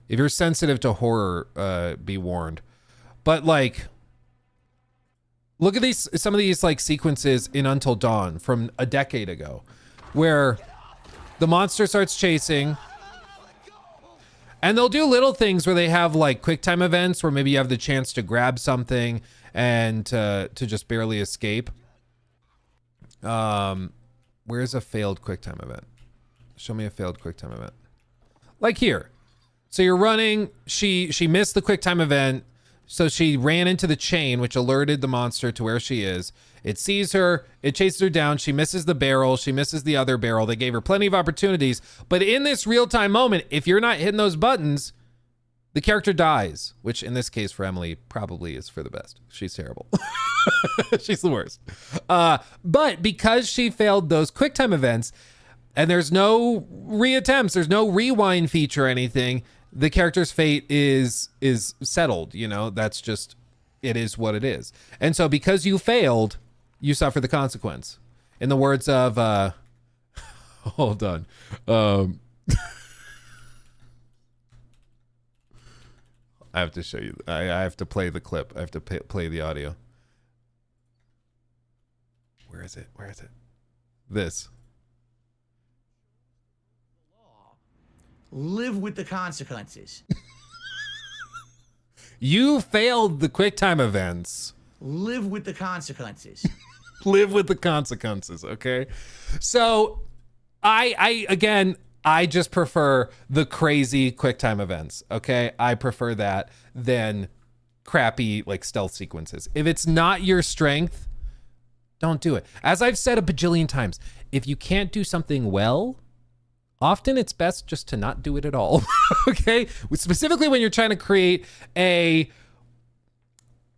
If you're sensitive to horror, be warned. But like, look at some of these like sequences in Until Dawn from a decade ago, where the monster starts chasing, and they'll do little things where they have like quick time events where maybe you have the chance to grab something and to just barely escape. Where's a failed quick time event? Show me a failed quick time event. Like here. So you're running, she missed the quick time event, so she ran into the chain, which alerted the monster to where she is. It sees her, it chases her down, she misses the barrel, she misses the other barrel. They gave her plenty of opportunities, but in this real-time moment, if you're not hitting those buttons, the character dies, which in this case for Emily probably is for the best. She's terrible. She's the worst. But because she failed those quick time events, and there's no reattempts, there's no rewind feature or anything, the character's fate is settled. You know, that's just, it is what it is. And so because you failed, you suffer the consequence. In the words of, hold on. I have to show you. I have to play the clip. I have to play the audio. Where is it? Where is it? This. Live with the consequences. You failed the QuickTime events. Live with the consequences. Live with the consequences, okay? So, I just prefer the crazy QuickTime events, okay? I prefer that than crappy, like, stealth sequences. If it's not your strength, don't do it. As I've said a bajillion times, if you can't do something well, often it's best just to not do it at all. Okay? Specifically when you're trying to create a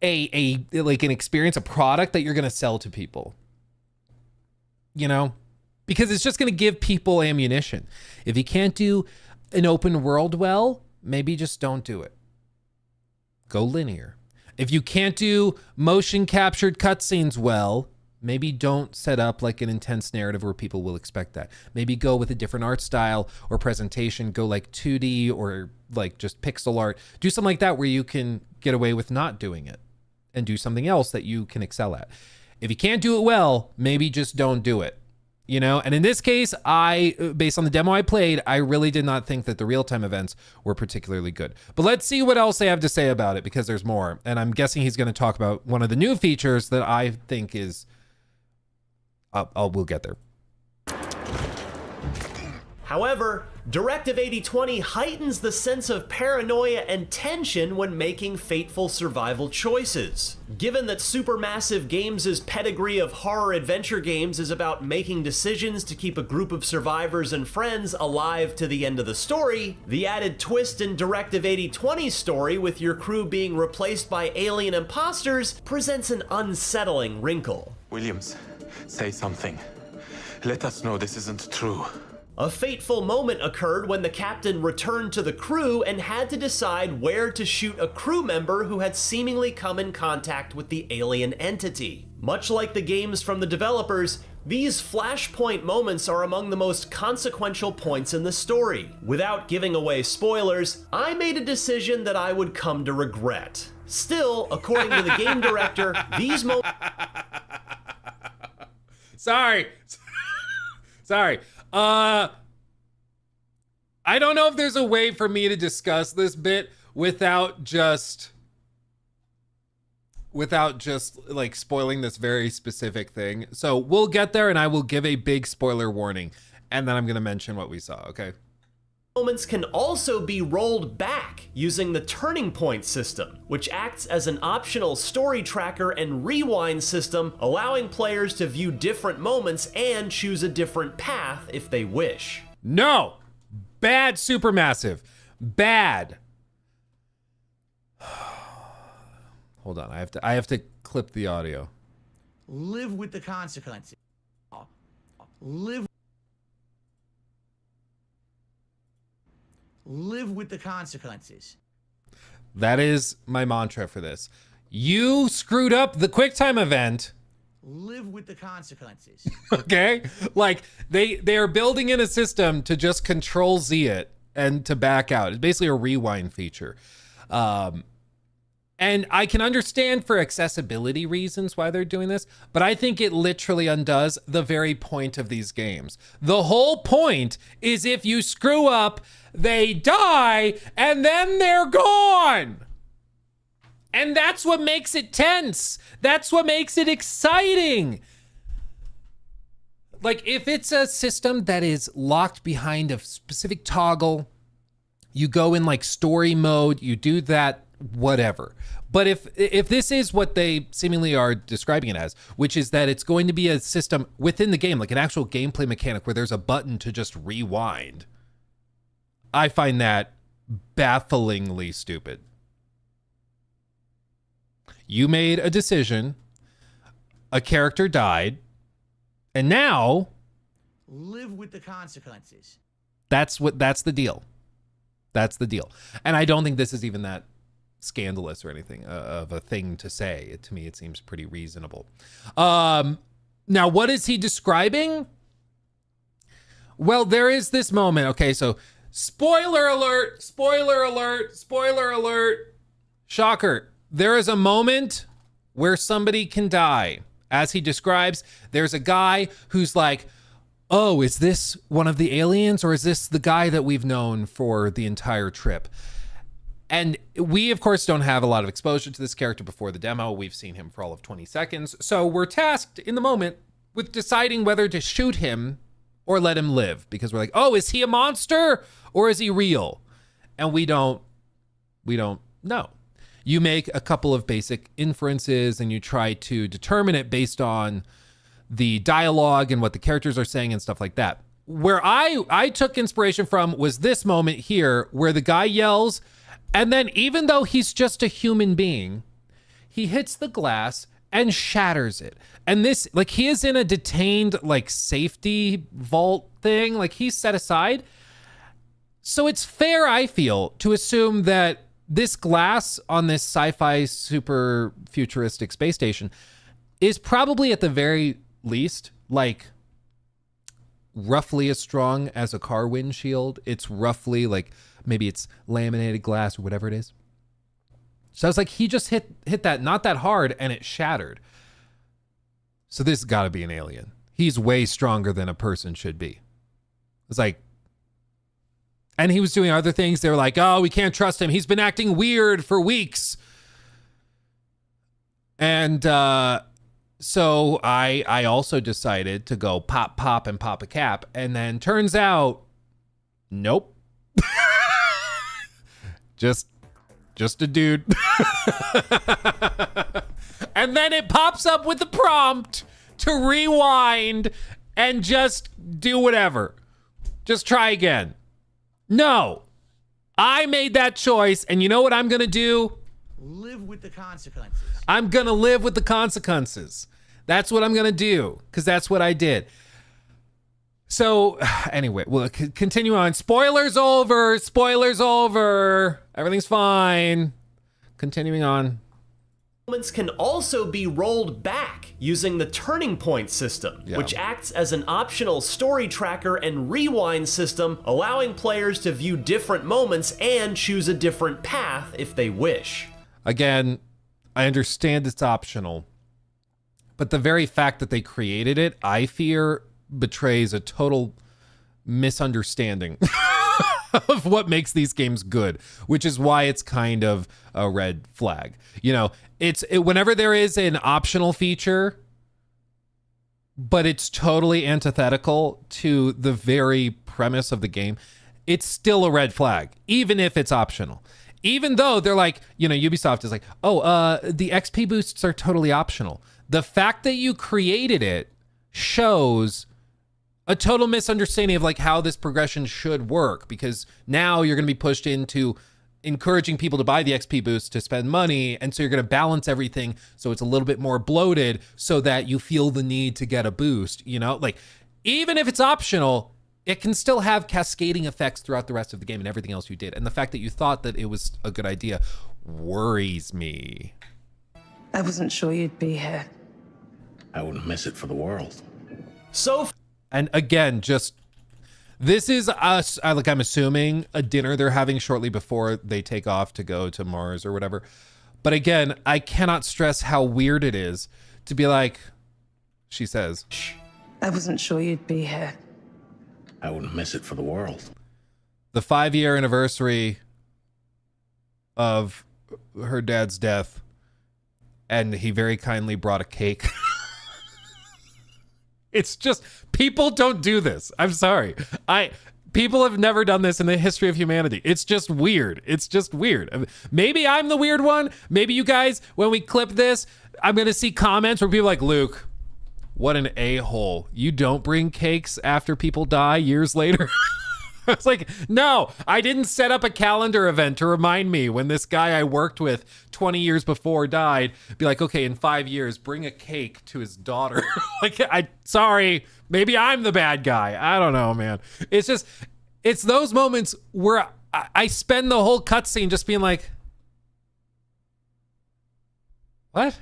like an experience, a product that you're going to sell to people. You know? Because it's just going to give people ammunition. If you can't do an open world well, maybe just don't do it. Go linear. If you can't do motion captured cutscenes well, maybe don't set up like an intense narrative where people will expect that. Maybe go with a different art style or presentation. Go like 2D or like just pixel art. Do something like that where you can get away with not doing it and do something else that you can excel at. If you can't do it well, maybe just don't do it. you know? And in this case, based on the demo I played, I really did not think that the real-time events were particularly good. But let's see what else they have to say about it, because there's more. And I'm guessing he's going to talk about one of the new features that I think is... we'll get there. However, Directive 8020 heightens the sense of paranoia and tension when making fateful survival choices. Given that Supermassive Games' pedigree of horror adventure games is about making decisions to keep a group of survivors and friends alive to the end of the story, the added twist in Directive 8020's story with your crew being replaced by alien imposters presents an unsettling wrinkle. Williams, say something. Let us know this isn't true. A fateful moment occurred when the captain returned to the crew and had to decide where to shoot a crew member who had seemingly come in contact with the alien entity. Much like the games from the developers, these flashpoint moments are among the most consequential points in the story. Without giving away spoilers, I made a decision that I would come to regret. Still, according to the game director, these moments... Sorry. I don't know if there's a way for me to discuss this bit without just like spoiling this very specific thing. So we'll get there and I will give a big spoiler warning and then I'm going to mention what we saw, okay? Moments can also be rolled back using the turning point system, which acts as an optional story tracker and rewind system, allowing players to view different moments and choose a different path if they wish. No! Bad Supermassive. Bad. Hold on, I have to clip the audio. Live with the consequences. Live with the consequences. That is my mantra for this. You screwed up the QuickTime event. Live with the consequences. Okay? Like they are building in a system to just control Z it and to back out. It's basically a rewind feature. And I can understand for accessibility reasons why they're doing this, but I think it literally undoes the very point of these games. The whole point is if you screw up, they die, and then they're gone. And that's what makes it tense. That's what makes it exciting. Like, if it's a system that is locked behind a specific toggle, you go in like story mode, you do that, whatever. But if this is what they seemingly are describing it as, which is that it's going to be a system within the game, like an actual gameplay mechanic where there's a button to just rewind, I find that bafflingly stupid. You made a decision, a character died, and now live with the consequences. That's the deal. That's the deal. And I don't think this is even that scandalous or anything of a thing to say. To me, it seems pretty reasonable. Now, what is he describing? Well, there is this moment. Okay, so spoiler alert, spoiler alert, spoiler alert. Shocker. There is a moment where somebody can die. As he describes, there's a guy who's like, oh, is this one of the aliens or is this the guy that we've known for the entire trip? And we, of course, don't have a lot of exposure to this character before the demo. We've seen him for all of 20 seconds. So we're tasked in the moment with deciding whether to shoot him or let him live. Because we're like, oh, is he a monster or is he real? And we don't know. You make a couple of basic inferences and you try to determine it based on the dialogue and what the characters are saying and stuff like that. Where I took inspiration from was this moment here where the guy yells, and then even though he's just a human being, he hits the glass and shatters it. And this, like, he is in a detained, like, safety vault thing, like he's set aside. So it's fair, I feel, to assume that this glass on this sci-fi super futuristic space station is probably at the very least like roughly as strong as a car windshield. It's roughly like, maybe it's laminated glass or whatever it is. So I was like, he just hit that, not that hard, and it shattered. So this has got to be an alien. he's way stronger than a person should be. It's like, and he was doing other things. They were like, oh, we can't trust him. He's been acting weird for weeks. And so I also decided to go pop and pop a cap. And then turns out, nope. just a dude. And then it pops up with the prompt to rewind and just do whatever. Just try again. No, I made that choice, and you know what I'm gonna do? Live with the consequences. I'm gonna live with the consequences. That's what I'm gonna do, because that's what I did. So anyway, we'll continue on. Spoilers over. Everything's fine. Continuing on. Moments can also be rolled back using the turning point system, which acts as an optional story tracker and rewind system, allowing players to view different moments and choose a different path if they wish. Again, I understand it's optional, but the very fact that they created it, I fear, betrays a total misunderstanding of what makes these games good, which is why it's kind of a red flag. You know, whenever there is an optional feature, but it's totally antithetical to the very premise of the game, it's still a red flag, even if it's optional. Even though they're like, you know, Ubisoft is like, oh, the XP boosts are totally optional. The fact that you created it shows a total misunderstanding of like how this progression should work, because now you're going to be pushed into encouraging people to buy the XP boost to spend money, and so you're going to balance everything so it's a little bit more bloated so that you feel the need to get a boost, you know? Like, even if it's optional, it can still have cascading effects throughout the rest of the game and everything else you did. And the fact that you thought that it was a good idea worries me. I wasn't sure you'd be here. I wouldn't miss it for the world. And again, just this is us, like I'm assuming a dinner they're having shortly before they take off to go to Mars or whatever. But again, I cannot stress how weird it is to be like, she says, I wasn't sure you'd be here. I wouldn't miss it for the world. The 5-year anniversary of her dad's death, and he very kindly brought a cake. It's just, people don't do this. I'm sorry. People have never done this in the history of humanity. It's just weird. It's just weird. Maybe I'm the weird one. Maybe you guys, when we clip this, I'm going to see comments where people are like, Luke, what an a-hole. You don't bring cakes after people die years later. I was like, no, I didn't set up a calendar event to remind me when this guy I worked with 20 years before died, be like, okay, in 5 years, bring a cake to his daughter. Like, sorry, maybe I'm the bad guy. I don't know, man. It's just, it's those moments where I spend the whole cutscene just being like, what?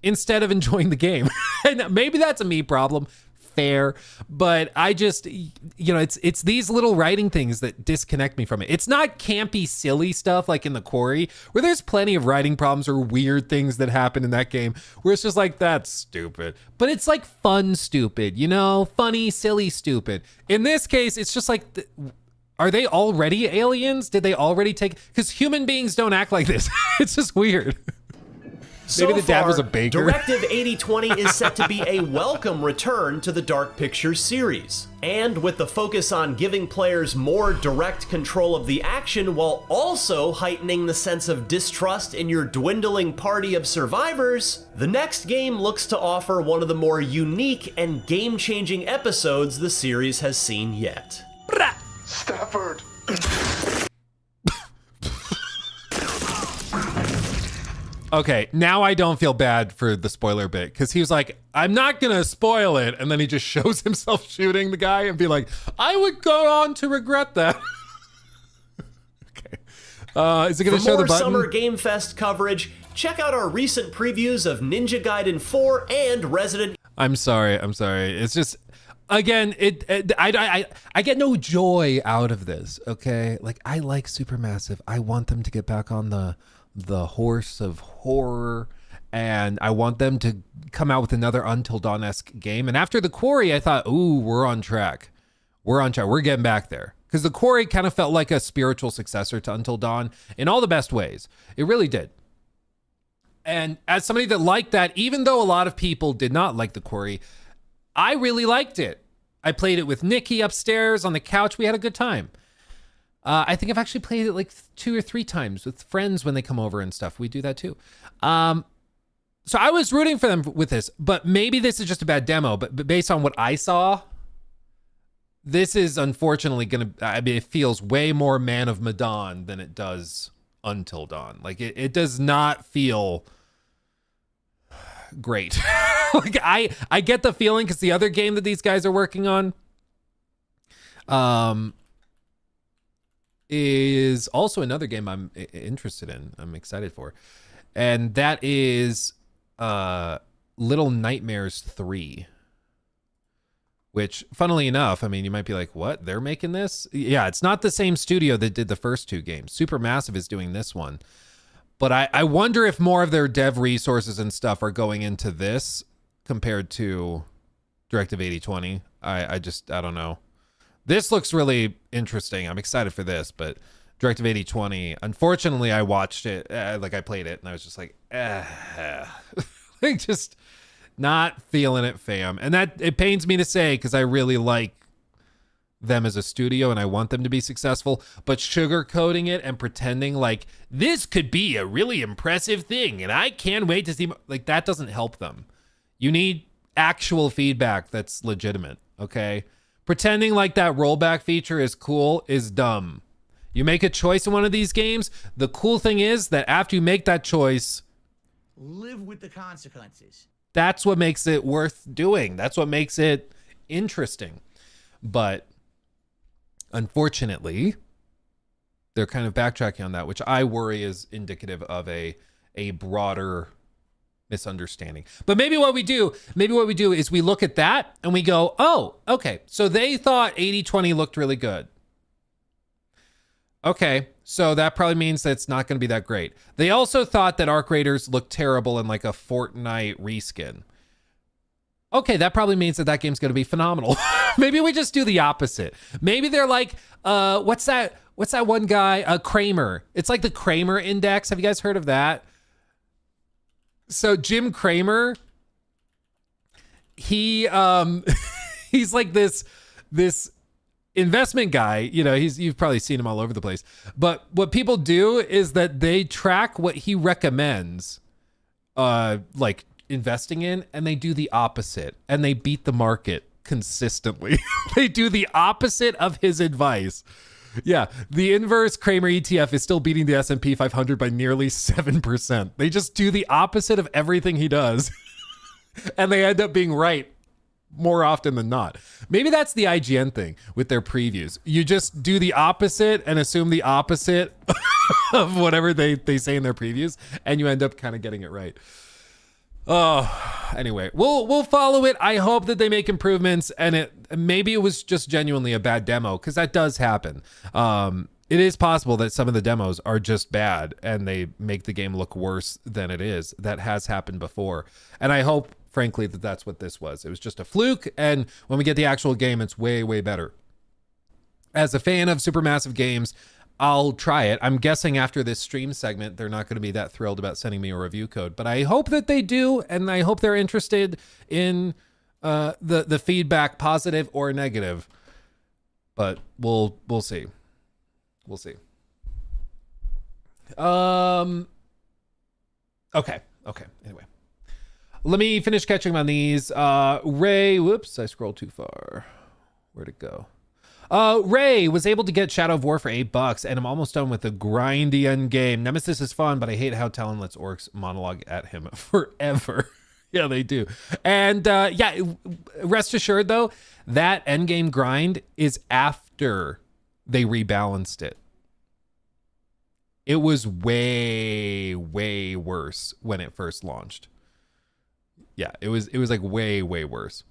Instead of enjoying the game. And maybe that's a me problem. Fair, but I just, you know, it's these little writing things that disconnect me from it. It's not campy, silly stuff like in The Quarry, where there's plenty of writing problems or weird things that happen in that game where it's just like, that's stupid. But it's like fun stupid, you know, funny, silly stupid. In this case, it's just like, are they already aliens? Did they already take, because human beings don't act like this. It's just weird. Maybe the dad was a baker. Directive 8020 is set to be a welcome return to the Dark Pictures series. And with the focus on giving players more direct control of the action while also heightening the sense of distrust in your dwindling party of survivors, the next game looks to offer one of the more unique and game-changing episodes the series has seen yet. Stafford! Okay, now I don't feel bad for the spoiler bit, because he was like, I'm not going to spoil it. And then he just shows himself shooting the guy and be like, I would go on to regret that. Okay. Is it going to show the button? For more Summer Game Fest coverage, check out our recent previews of Ninja Gaiden 4 and Resident... I'm sorry. It's just, again, I get no joy out of this, okay? Like, I like Supermassive. I want them to get back on the horse of horror and I want them to come out with another Until Dawn-esque game. And after The Quarry, I thought, ooh, we're on track. We're on track. We're getting back there. Because The Quarry kind of felt like a spiritual successor to Until Dawn in all the best ways. It really did. And as somebody that liked that, even though a lot of people did not like The Quarry, I really liked it. I played it with Nikki upstairs on the couch. We had a good time. I think I've actually played it like 2 or 3 times with friends when they come over and stuff. We do that too. So I was rooting for them with this, but maybe this is just a bad demo. But based on what I saw, this is unfortunately going to, I mean, it feels way more Man of Medan than it does Until Dawn. Like it does not feel great. Like I get the feeling because the other game that these guys are working on is also another game I'm interested in. I'm excited for. And that is Little Nightmares 3. Which, funnily enough, I mean, you might be like, what? They're making this? Yeah, it's not the same studio that did the first 2 games. Supermassive is doing this one. But I wonder if more of their dev resources and stuff are going into this compared to Directive 8020. I don't know. This looks really interesting. I'm excited for this, but Directive 8020, unfortunately, I watched it, like I played it, and I was just like, like just not feeling it, fam. And that, it pains me to say, because I really like them as a studio and I want them to be successful, but sugarcoating it and pretending like this could be a really impressive thing and I can't wait to see, like that doesn't help them. You need actual feedback that's legitimate, okay? Pretending like that rollback feature is cool is dumb. You make a choice in one of these games, the cool thing is that after you make that choice, live with the consequences. That's what makes it worth doing. That's what makes it interesting. But unfortunately, they're kind of backtracking on that, which I worry is indicative of a broader misunderstanding. But maybe what we do is we look at that and we go, oh, okay, so they thought 80/20 looked really good. Okay, so that probably means that it's not going to be that great. They also thought that Arc Raiders looked terrible in like a Fortnite reskin. Okay, that probably means that that game's going to be phenomenal. Maybe we just do the opposite. Maybe they're like, what's that one guy? Kramer. It's like the Kramer Index. Have you guys heard of that? So Jim Kramer, he's like this investment guy, you know, you've probably seen him all over the place. But what people do is that they track what he recommends, like investing in, and they do the opposite, and they beat the market consistently. They do the opposite of his advice. Yeah, the inverse Kramer ETF is still beating the S&P 500 by nearly 7%. They just do the opposite of everything he does, and they end up being right more often than not. Maybe that's the IGN thing with their previews. You just do the opposite and assume the opposite of whatever they say in their previews, and you end up kind of getting it right. Oh, anyway, we'll follow it. I hope that they make improvements, and maybe it was just genuinely a bad demo, because that does happen. It is possible that some of the demos are just bad and they make the game look worse than it is. That has happened before, and I hope, frankly, that that's what this was. It was just a fluke, and when we get the actual game, it's way, way better. As a fan of Supermassive Games, I'll try it. I'm guessing after this stream segment, they're not going to be that thrilled about sending me a review code, but I hope that they do, and I hope they're interested in the feedback, positive or negative. But we'll see. We'll see. Okay. Anyway, let me finish catching up on these. Ray, whoops, I scrolled too far. Where'd it go? Ray was able to get Shadow of War for $8, and I'm almost done with the grindy end game. Nemesis is fun, but I hate how Talon lets orcs monologue at him forever. Yeah, they do. And yeah, rest assured though, that end game grind is after they rebalanced it. It was way, way worse when it first launched. Yeah, it was like way, way worse.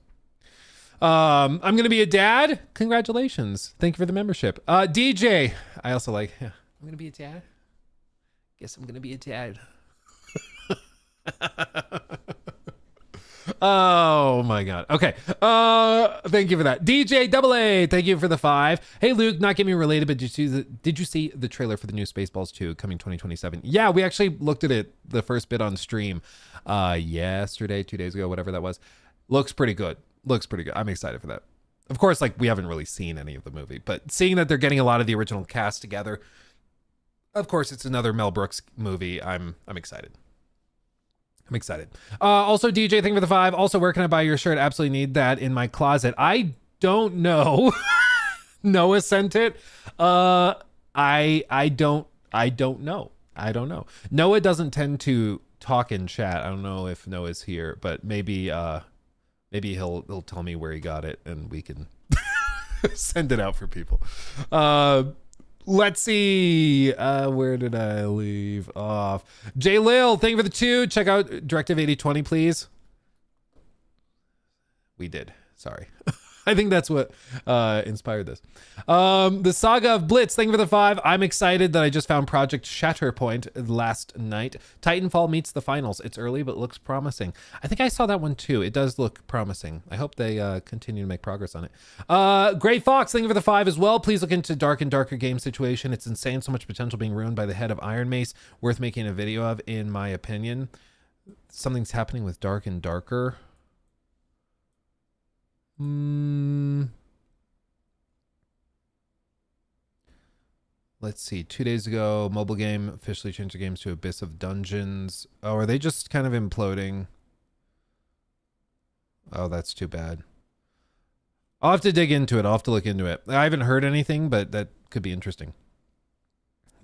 I'm gonna be a dad. Congratulations. Thank you for the membership. DJ, I also like, yeah, I'm gonna be a dad. Guess I'm gonna be a dad. Oh my God. Okay. Thank you for that. DJ Double A, thank you for the 5. Hey Luke, not gaming related, but did you see the trailer for the new Spaceballs 2 coming 2027? Yeah, we actually looked at it the first bit on stream yesterday, 2 days ago, whatever that was. Looks pretty good. Looks pretty good. I'm excited for that. Of course, like we haven't really seen any of the movie, but seeing that they're getting a lot of the original cast together, of course, it's another Mel Brooks movie. I'm excited. I'm excited. Also, DJ, thank you for the 5. Also, where can I buy your shirt? Absolutely need that in my closet. I don't know. Noah sent it. I don't know. I don't know. Noah doesn't tend to talk in chat. I don't know if Noah's here, but maybe he'll tell me where he got it and we can send it out for people. Let's see. Where did I leave off? Jay Lil, thank you for the 2. Check out Directive 8020, please. We did. Sorry. I think that's what inspired this. The Saga of Blitz, thank you for the 5. I'm excited that I just found Project Shatterpoint last night. Titanfall meets the finals. It's early, but looks promising. I think I saw that one too. It does look promising. I hope they continue to make progress on it. Gray Fox, thank you for the 5 as well. Please look into Dark and Darker game situation. It's insane. So much potential being ruined by the head of Iron Mace. Worth making a video of, in my opinion. Something's happening with Dark and Darker. Let's see. 2 days ago, mobile game officially changed the games to Abyss of Dungeons. Oh, are they just kind of imploding? Oh, that's too bad. I'll have to dig into it. I'll have to look into it. I haven't heard anything, but that could be interesting.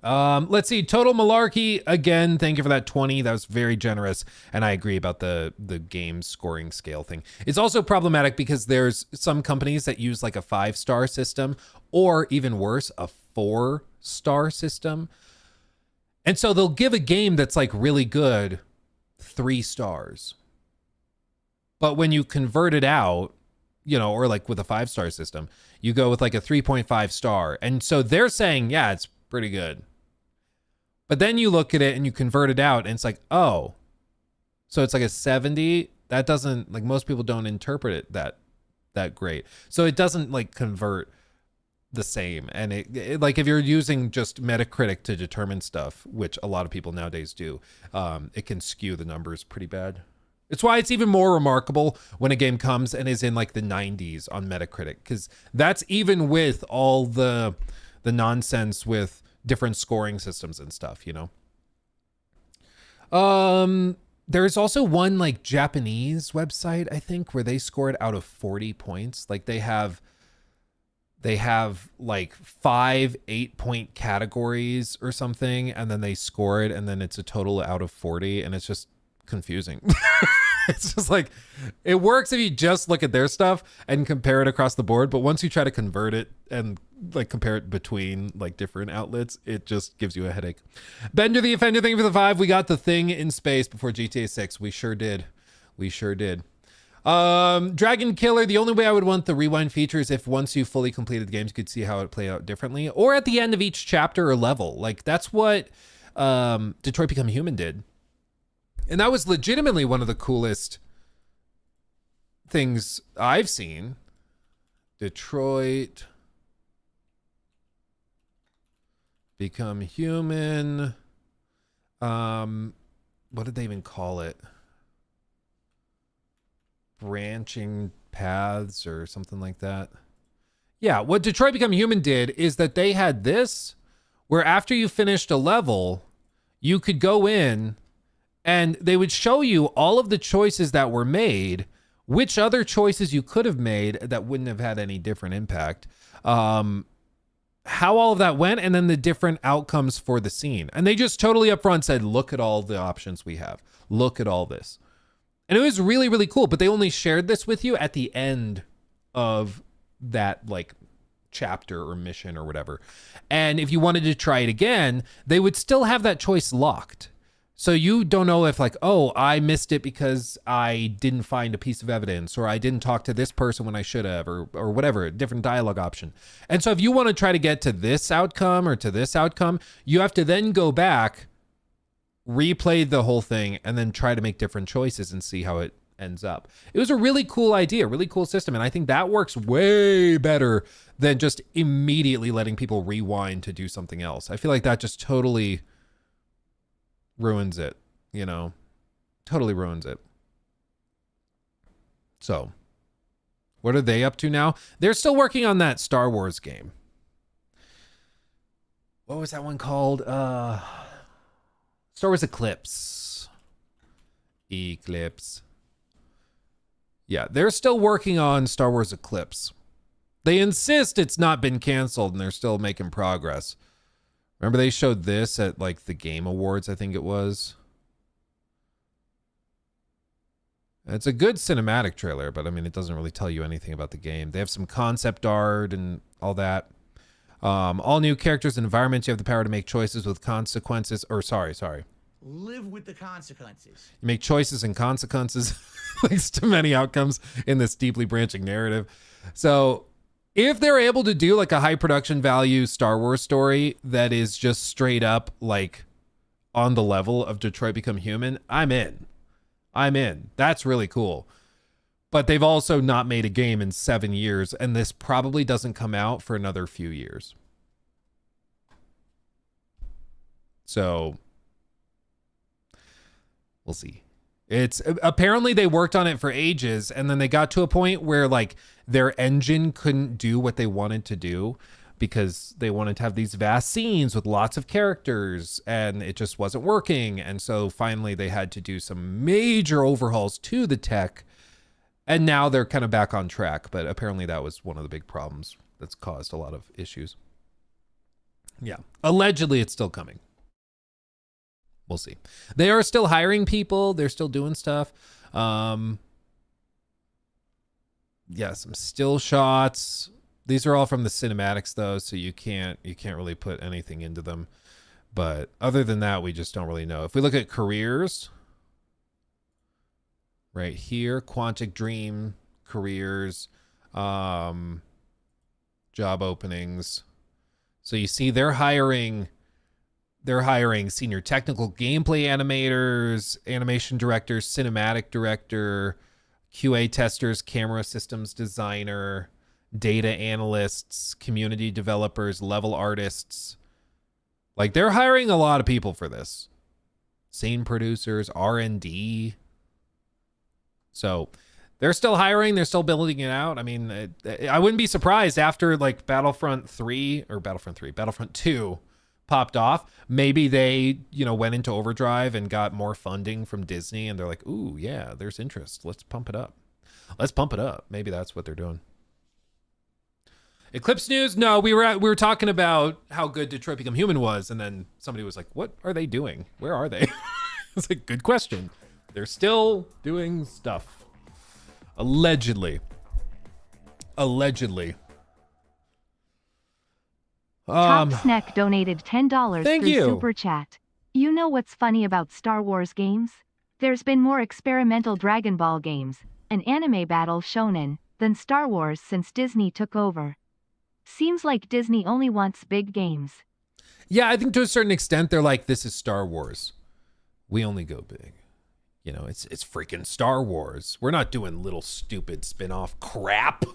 Let's see. Total Malarkey, again, thank you for that 20. That was very generous. And I agree about the game scoring scale thing. It's also problematic because there's some companies that use like a 5-star system, or even worse, a 4-star system. And so they'll give a game that's like really good 3 stars. But when you convert it out, you know, or like with a 5-star system, you go with like a 3.5 star. And so they're saying, yeah, it's pretty good. But then you look at it and you convert it out and it's like, oh, so it's like a 70. That doesn't, like, most people don't interpret it that great. So it doesn't like convert the same. And it like if you're using just Metacritic to determine stuff, which a lot of people nowadays do, it can skew the numbers pretty bad. It's why it's even more remarkable when a game comes and is in like the 90s on Metacritic, because that's even with all the nonsense with different scoring systems and stuff, you know. There's also one like Japanese website, I think, where they scored out of 40 points. Like they have like 5 8-point categories or something, and then they score it, and then it's a total out of 40, and it's just confusing. It's just like, it works if you just look at their stuff and compare it across the board, but once you try to convert it and like compare it between like different outlets, it just gives you a headache. Bender the Offender, thank you for the 5. We got the thing in space before GTA 6. We sure did. Dragon Killer, the only way I would want the rewind feature is if once you fully completed the games, you could see how it play out differently, or at the end of each chapter or level. Like that's what Detroit Become Human did. And that was legitimately one of the coolest things I've seen. Detroit Become Human. What did they even call it? Branching Paths or something like that. Yeah, what Detroit Become Human did is that they had this, where after you finished a level, you could go in and they would show you all of the choices that were made, which other choices you could have made that wouldn't have had any different impact, how all of that went, and then the different outcomes for the scene. And they just totally upfront said, look at all the options we have. Look at all this. And it was really, really cool, but they only shared this with you at the end of that like chapter or mission or whatever. And if you wanted to try it again, they would still have that choice locked. So you don't know if like, oh, I missed it because I didn't find a piece of evidence, or I didn't talk to this person when I should have, or whatever, different dialogue option. And so if you want to try to get to this outcome or to this outcome, you have to then go back replay the whole thing, and then try to make different choices and see how it ends up. It was a really cool idea, really cool system, and I think that works way better than just immediately letting people rewind to do something else. I feel like that just totally ruins it, you know? Totally ruins it. So, what are they up to now? They're still working on that Star Wars game. What was that one called? Star Wars Eclipse. Yeah, they're still working on Star Wars Eclipse. They insist it's not been canceled and they're still making progress. Remember they showed this at like the Game Awards, I think it was. It's a good cinematic trailer, but I mean, it doesn't really tell you anything about the game. They have some concept art and all that. All new characters and environments. You have the power to make choices with consequences. Or sorry. Live with the consequences. You make choices and consequences leads to many outcomes in this deeply branching narrative. So if they're able to do like a high production value Star Wars story that is just straight up like on the level of Detroit Become Human, I'm in. That's really cool. But they've also not made a game in 7 years, and this probably doesn't come out for another few years. So we'll see. It's apparently they worked on it for ages, and then they got to a point where like their engine couldn't do what they wanted to do because they wanted to have these vast scenes with lots of characters, and it just wasn't working. And so finally they had to do some major overhauls to the tech, and now they're kind of back on track. But apparently that was one of the big problems that's caused a lot of issues. Yeah, allegedly it's still coming. We'll see. They are still hiring people. They're still doing stuff. Yeah, some still shots. These are all from the cinematics though, so you can't really put anything into them. But other than that, we just don't really know. If we look at careers, right here, Quantic Dream careers, job openings. So you see they're hiring senior technical gameplay animators, animation directors, cinematic director, QA testers, camera systems designer, data analysts, community developers, level artists. Like they're hiring a lot of people for this. Scene producers, R&D. So they're still hiring. They're still building it out. I mean, I wouldn't be surprised after like Battlefront 2 popped off. Maybe they, went into overdrive and got more funding from Disney, and they're like, ooh, yeah, there's interest. Let's pump it up. Maybe that's what they're doing. Eclipse news? No, we were talking about how good Detroit Become Human was, and then somebody was like, what are they doing? Where are they? It's like, good question. They're still doing stuff. Allegedly. Top Snack donated $10 thank through you. Super Chat. You know what's funny about Star Wars games? There's been more experimental Dragon Ball games, an anime battle shonen, than Star Wars since Disney took over. Seems like Disney only wants big games. Yeah, I think to a certain extent, they're like, this is Star Wars. We only go big. It's freaking Star Wars. We're not doing little stupid spin-off crap.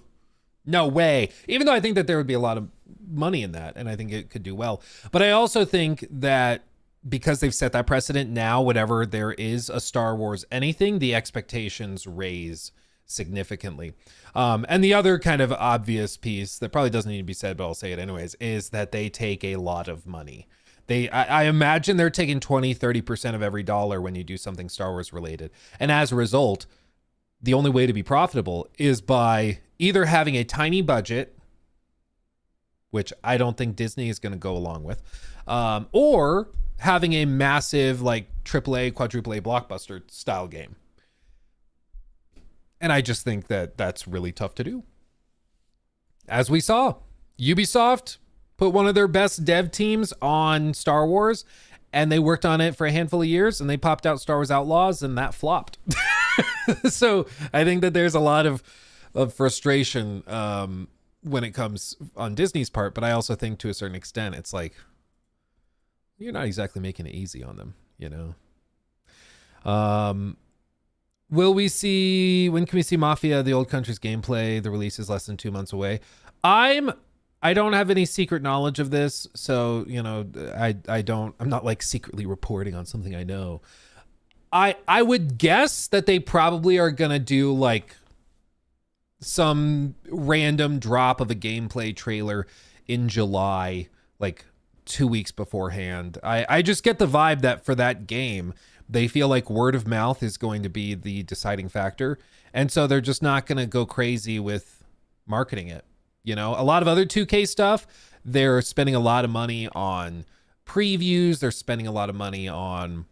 No way. Even though I think that there would be a lot of money in that, and I think it could do well. But I also think that because they've set that precedent now, whenever there is a Star Wars anything, the expectations raise significantly. And the other kind of obvious piece that probably doesn't need to be said, but I'll say it anyways, is that they take a lot of money. I imagine they're taking 20-30% of every dollar when you do something Star Wars related. And as a result, the only way to be profitable is by either having a tiny budget, which I don't think Disney is going to go along with, or having a massive like AAA, quadruple A blockbuster style game. And I just think that that's really tough to do. As we saw, Ubisoft put one of their best dev teams on Star Wars, and they worked on it for a handful of years, and they popped out Star Wars Outlaws, and that flopped. So I think that there's a lot of frustration when it comes on Disney's part, but I also think to a certain extent, it's like, you're not exactly making it easy on them. you know. When can we see Mafia, the Old Country's gameplay? The release is less than 2 months away. I don't have any secret knowledge of this, so, you know, I'm not like secretly reporting on something I know. I would guess that they probably are going to do like some random drop of a gameplay trailer in July, like 2 weeks beforehand. I just get the vibe that for that game, they feel like word of mouth is going to be the deciding factor. And so they're just not going to go crazy with marketing it. You know, a lot of other 2K stuff, they're spending a lot of money on previews. They're spending a lot of money on,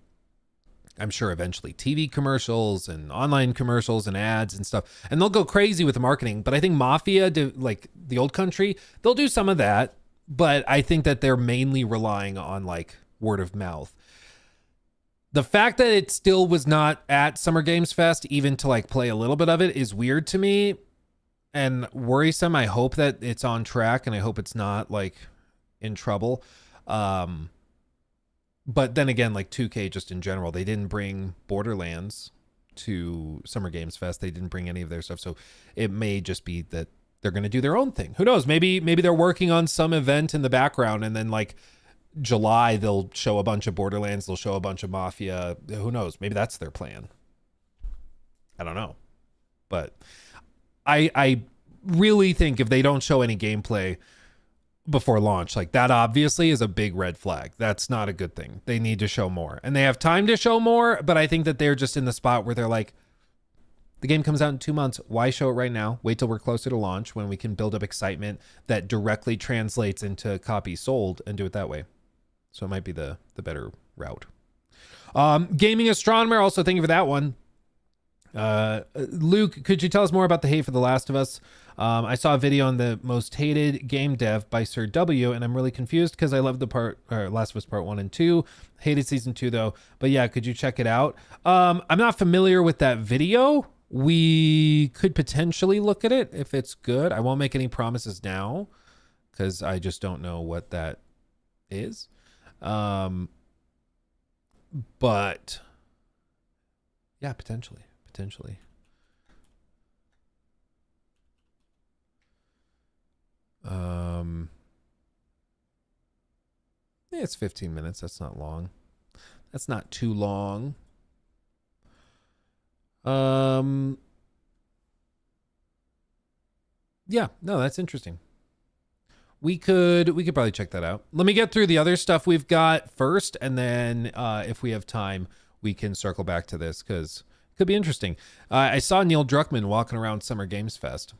I'm sure, eventually TV commercials and online commercials and ads and stuff. And they'll go crazy with the marketing. But I think Mafia, like the Old Country, they'll do some of that. But I think that they're mainly relying on like word of mouth. The fact that it still was not at Summer Games Fest, even to like play a little bit of it, is weird to me and worrisome. I hope that it's on track and I hope it's not like in trouble. But then again, like 2K just in general, they didn't bring Borderlands to Summer Games Fest. They didn't bring any of their stuff. So it may just be that they're going to do their own thing. Who knows? Maybe they're working on some event in the background and then like July, they'll show a bunch of Borderlands. They'll show a bunch of Mafia. Who knows? Maybe that's their plan. I don't know. But I really think if they don't show any gameplay before launch, like that obviously is a big red flag. That's not a good thing. They need to show more. And they have time to show more, but I think that they're just in the spot where they're like, the game comes out in 2 months. Why show it right now? Wait till we're closer to launch when we can build up excitement that directly translates into copies sold and do it that way. So it might be the better route. Gaming Astronomer, also thank you for that one. Luke, could you tell us more about the hate for The Last of Us? I saw a video on the most hated game dev by Sir W, and I'm really confused because I love Last of Us Part 1 and 2. Hated Season 2 though. But yeah, could you check it out? I'm not familiar with that video. We could potentially look at it if it's good. I won't make any promises now because I just don't know what that is. But yeah, potentially. Yeah, it's 15 minutes. That's not long. That's not too long. Yeah, no, that's interesting. We could probably check that out. Let me get through the other stuff we've got first, and then if we have time, we can circle back to this because it could be interesting. I saw Neil Druckmann walking around Summer Games Fest.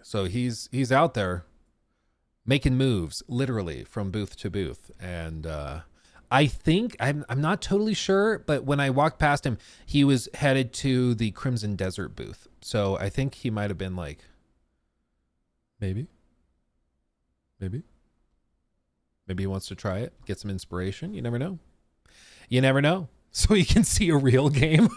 So he's out there making moves, literally from booth to booth. And I think, I'm not totally sure, but when I walked past him, he was headed to the Crimson Desert booth. So I think he might have been like, maybe he wants to try it, get some inspiration. You never know. So you can see a real game.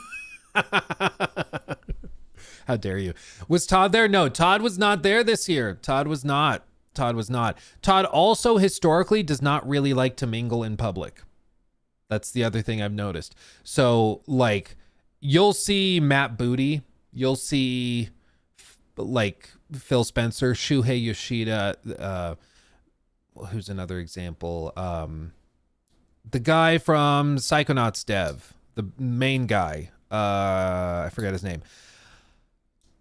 How dare you? Was Todd there? No, Todd was not there this year. Todd was not. Todd also historically does not really like to mingle in public. That's the other thing I've noticed. So like you'll see Matt Booty, you'll see like Phil Spencer, Shuhei Yoshida, who's another example? The guy from Psychonauts Dev, the main guy. I forget his name.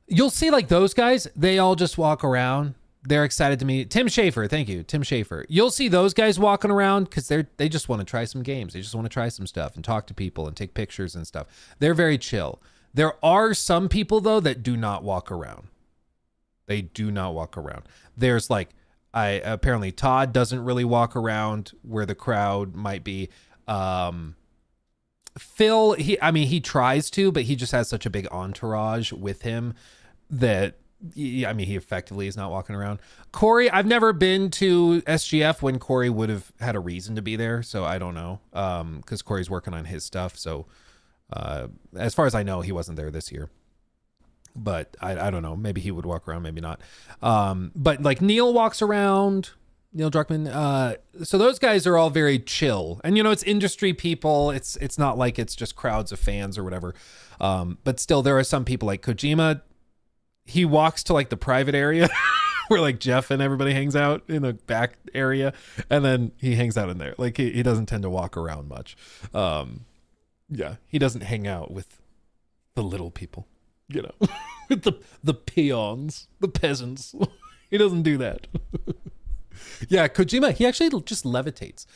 You'll see like those guys, they all just walk around. They're excited to meet Tim Schafer. Thank you, Tim Schafer. You'll see those guys walking around because they just want to try some games. They just want to try some stuff and talk to people and take pictures and stuff. They're very chill. There are some people though that do not walk around. They do not walk around. There's like, apparently Todd doesn't really walk around where the crowd might be. Phil, he tries to, but he just has such a big entourage with him that, he effectively is not walking around. Corey, I've never been to SGF when Corey would have had a reason to be there, so I don't know, because Corey's working on his stuff. So as far as I know, he wasn't there this year. But I don't know. Maybe he would walk around, maybe not. But like Neil walks around. Neil Druckmann. So those guys are all very chill, and it's industry people. It's not like it's just crowds of fans or whatever. But still, there are some people like Kojima. He walks to like the private area where like Jeff and everybody hangs out in the back area, and then he hangs out in there. Like he doesn't tend to walk around much. Yeah, he doesn't hang out with the little people, with the peons, the peasants. He doesn't do that. Yeah, Kojima, he actually just levitates.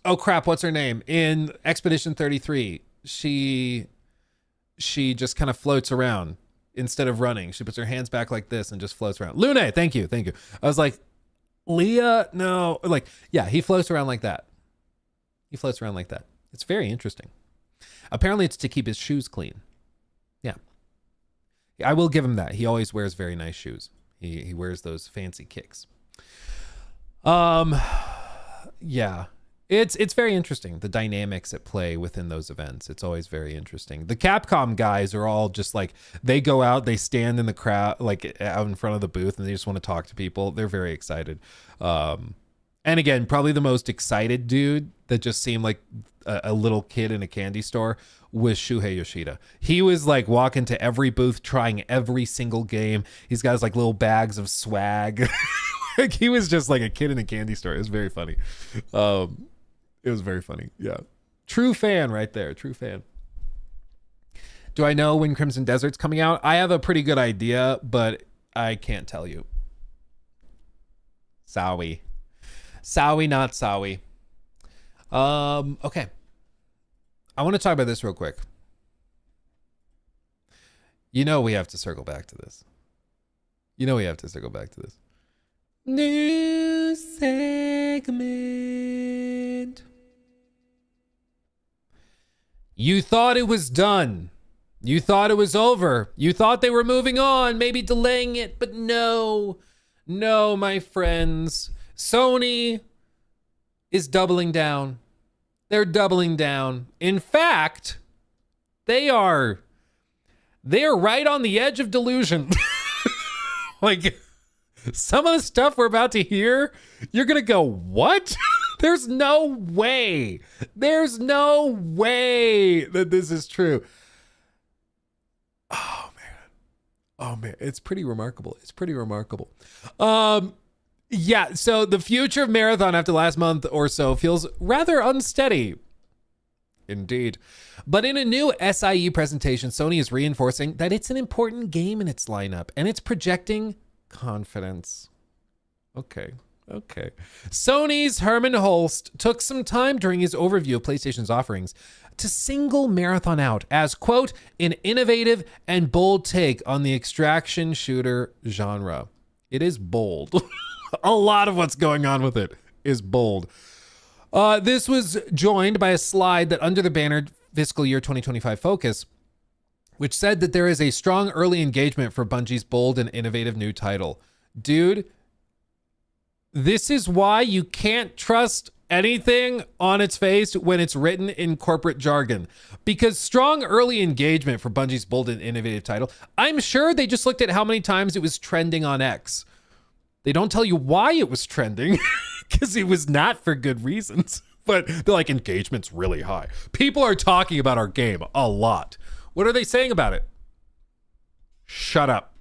Oh crap, what's her name? In Expedition 33, she just kind of floats around instead of running. She puts her hands back like this and just floats around. Lune, thank you. I was like, Leah, no. Like, yeah, he floats around like that. It's very interesting. Apparently it's to keep his shoes clean. Yeah. I will give him that. He always wears very nice shoes. He wears those fancy kicks. Yeah. It's very interesting, the dynamics at play within those events. It's always very interesting. The Capcom guys are all just like, they go out, they stand in the crowd, like out in front of the booth, and they just want to talk to people. They're very excited. And again, probably the most excited dude that just seemed like a little kid in a candy store was Shuhei Yoshida. He was like walking to every booth, trying every single game. He's got his like little bags of swag. Like he was just like a kid in a candy store. It was very funny. It was very funny. Yeah. True fan right there. True fan. Do I know when Crimson Desert's coming out? I have a pretty good idea, but I can't tell you. Sorry, not sorry. Okay. I want to talk about this real quick. We have to circle back to this. New segment. You thought it was done. You thought it was over. You thought they were moving on, maybe delaying it, but no. No, my friends. Sony is doubling down. They're doubling down. In fact, they are right on the edge of delusion. Like, some of the stuff we're about to hear, you're going to go, what? There's no way that this is true. Oh man, it's pretty remarkable. Yeah, so the future of Marathon after last month or so feels rather unsteady. Indeed. But in a new SIE presentation, Sony is reinforcing that it's an important game in its lineup, and it's projecting confidence. Okay. Sony's Herman Holst took some time during his overview of PlayStation's offerings to single Marathon out as, quote, an innovative and bold take on the extraction shooter genre. It is bold. A lot of what's going on with it is bold. This was joined by a slide that under the banner fiscal year 2025 focus, which said that there is a strong early engagement for Bungie's bold and innovative new title. Dude, this is why you can't trust anything on its face when it's written in corporate jargon. Because strong early engagement for Bungie's bold and innovative title, I'm sure they just looked at how many times it was trending on X. They don't tell you why it was trending, because it was not for good reasons. But they're like, engagement's really high. People are talking about our game a lot. What are they saying about it? Shut up.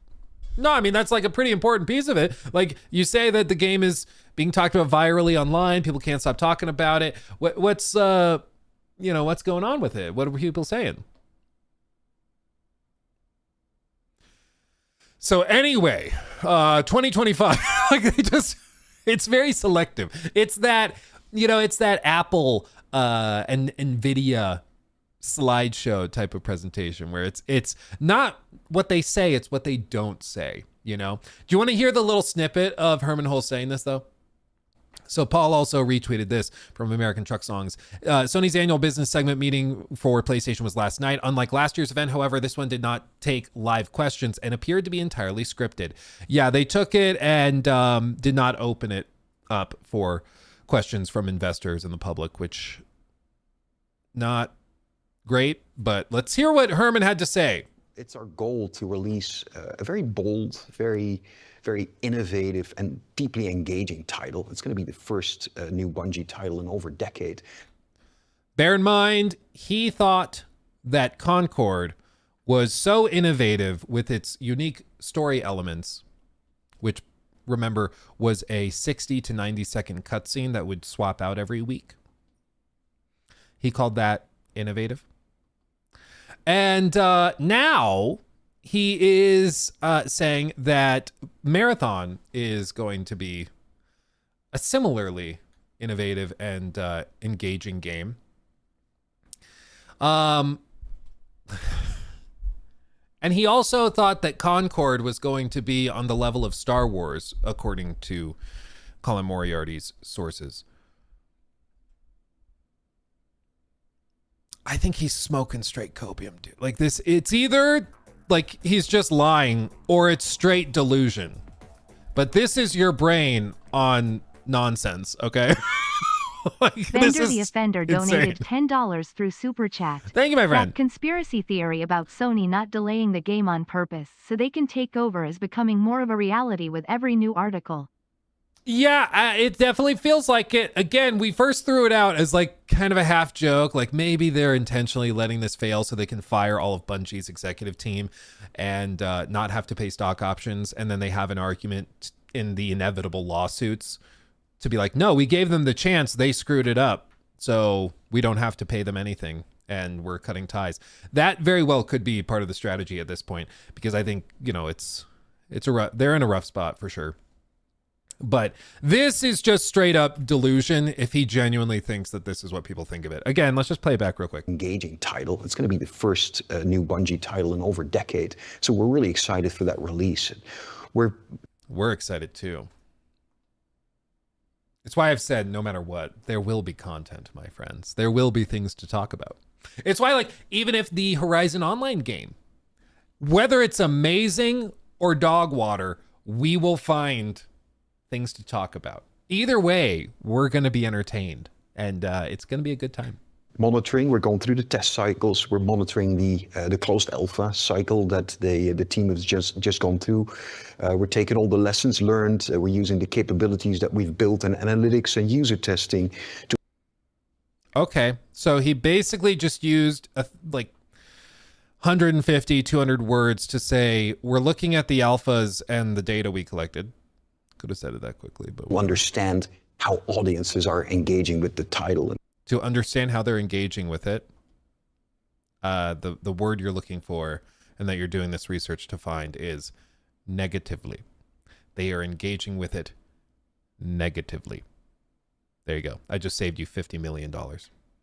No, I mean, that's like a pretty important piece of it. Like, you say that the game is being talked about virally online. People can't stop talking about it. What's going on with it? What are people saying? So anyway, 2025, like it's very selective. It's that Apple and NVIDIA slideshow type of presentation where it's not what they say, it's what they don't say, Do you want to hear the little snippet of Herman Holst saying this though? So Paul also retweeted this from American Truck Songs. Sony's annual business segment meeting for PlayStation was last night. Unlike last year's event, however, this one did not take live questions and appeared to be entirely scripted. Yeah, they took it and did not open it up for questions from investors and the public, which not great, but let's hear what Herman had to say. It's our goal to release a very bold, very innovative and deeply engaging title. It's going to be the first new Bungie title in over a decade. Bear in mind, he thought that Concord was so innovative with its unique story elements, which, remember, was a 60 to 90 second cutscene that would swap out every week. He called that innovative. And now he is saying that Marathon is going to be a similarly innovative and engaging game. And he also thought that Concord was going to be on the level of Star Wars, according to Colin Moriarty's sources. I think he's smoking straight copium, dude. Like this, it's either like he's just lying or it's straight delusion. But this is your brain on nonsense, okay? Like, Bender the Offender donated $10 through Super Chat. Thank you, my friend. That conspiracy theory about Sony not delaying the game on purpose so they can take over is becoming more of a reality with every new article. Yeah, it definitely feels like it. Again, we first threw it out as like kind of a half joke, like maybe they're intentionally letting this fail so they can fire all of Bungie's executive team and not have to pay stock options. And then they have an argument in the inevitable lawsuits to be like, no, we gave them the chance. They screwed it up. So we don't have to pay them anything. And we're cutting ties. That very well could be part of the strategy at this point, because I think, you know, they're in a rough spot for sure. But this is just straight up delusion if he genuinely thinks that this is what people think of it. Again, let's just play it back real quick. Engaging title. It's going to be the first new Bungie title in over a decade. So we're really excited for that release. We're excited too. It's why I've said no matter what, there will be content, my friends. There will be things to talk about. It's why, like, even if the Horizon Online game, whether it's amazing or dog water, we will find things to talk about. Either way, we're going to be entertained, and it's going to be a good time. Monitoring, we're going through the test cycles. We're monitoring the closed alpha cycle that the team has just gone through. We're taking all the lessons learned. We're using the capabilities that we've built in analytics and user testing. Okay, so he basically just used like 150, 200 words to say, we're looking at the alphas and the data we collected. Could have said it that quickly, but we'll understand how audiences are engaging with the title. To understand how they're engaging with it, the word you're looking for and that you're doing this research to find is negatively. They are engaging with it negatively. There you go. I just saved you $50 million.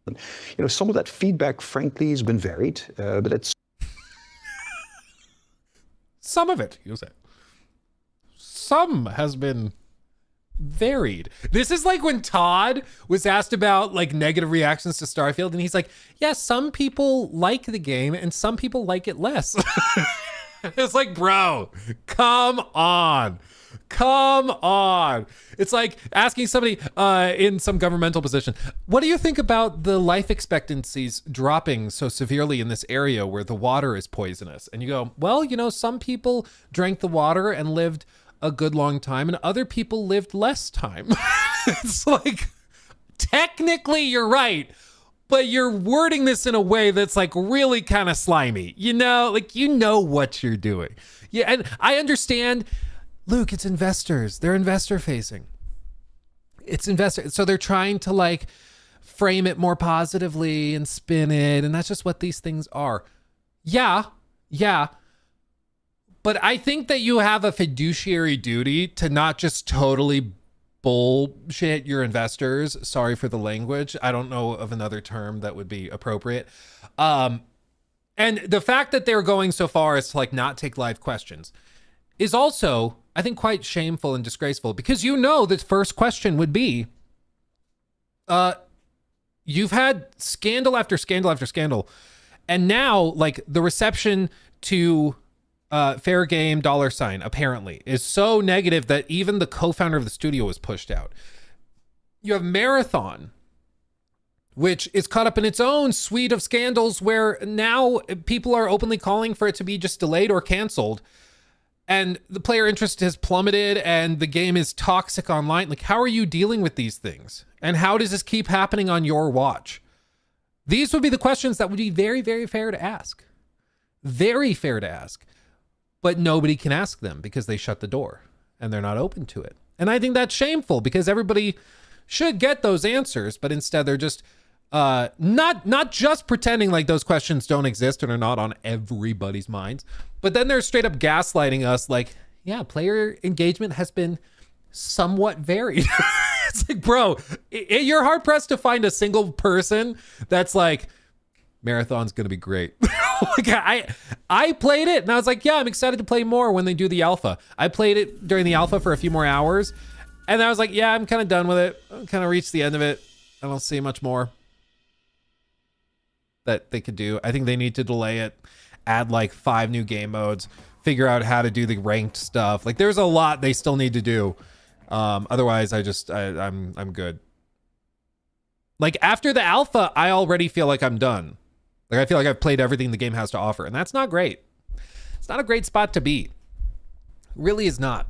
You know, some of that feedback, frankly, has been varied, but it's some of it, you say. Some has been varied. This is like when Todd was asked about like negative reactions to Starfield, and he's like, yeah, some people like the game and some people like it less. It's like, bro, come on. It's like asking somebody in some governmental position, what do you think about the life expectancies dropping so severely in this area where the water is poisonous? And you go, well, you know, some people drank the water and lived a good long time and other people lived less time. It's like, technically you're right, but you're wording this in a way that's like really kind of slimy, you know, like, you know what you're doing. Yeah. And I understand, Luke, it's investors. They're investor facing. It's investor. So they're trying to like frame it more positively and spin it. And that's just what these things are. Yeah. But I think that you have a fiduciary duty to not just totally bullshit your investors. Sorry for the language. I don't know of another term that would be appropriate. And the fact that they're going so far as to like not take live questions is also, I think, quite shameful and disgraceful, because you know the first question would be, you've had scandal after scandal after scandal, and now like the reception to fair game $, apparently, is so negative that even the co-founder of the studio was pushed out. You have Marathon, which is caught up in its own suite of scandals where now people are openly calling for it to be just delayed or canceled. And the player interest has plummeted and the game is toxic online. Like, how are you dealing with these things? And how does this keep happening on your watch? These would be the questions that would be very, very fair to ask. Very fair to ask. But nobody can ask them because they shut the door and they're not open to it. And I think that's shameful because everybody should get those answers, but instead they're just not just pretending like those questions don't exist and are not on everybody's minds, but then they're straight up gaslighting us like, yeah, player engagement has been somewhat varied. It's like, bro, you're hard pressed to find a single person that's like, Marathon's gonna be great. Like I played it and I was like, yeah, I'm excited to play more when they do the alpha. I played it during the alpha for a few more hours and I was like, yeah, I'm kind of done with it. I kind of reached the end of it. I don't see much more that they could do. I think they need to delay it, add like 5 new game modes, figure out how to do the ranked stuff. Like there's a lot they still need to do. Otherwise I'm good. Like after the alpha, I already feel like I'm done. Like I feel like I've played everything the game has to offer and that's not great. It's not a great spot to be. It really is not.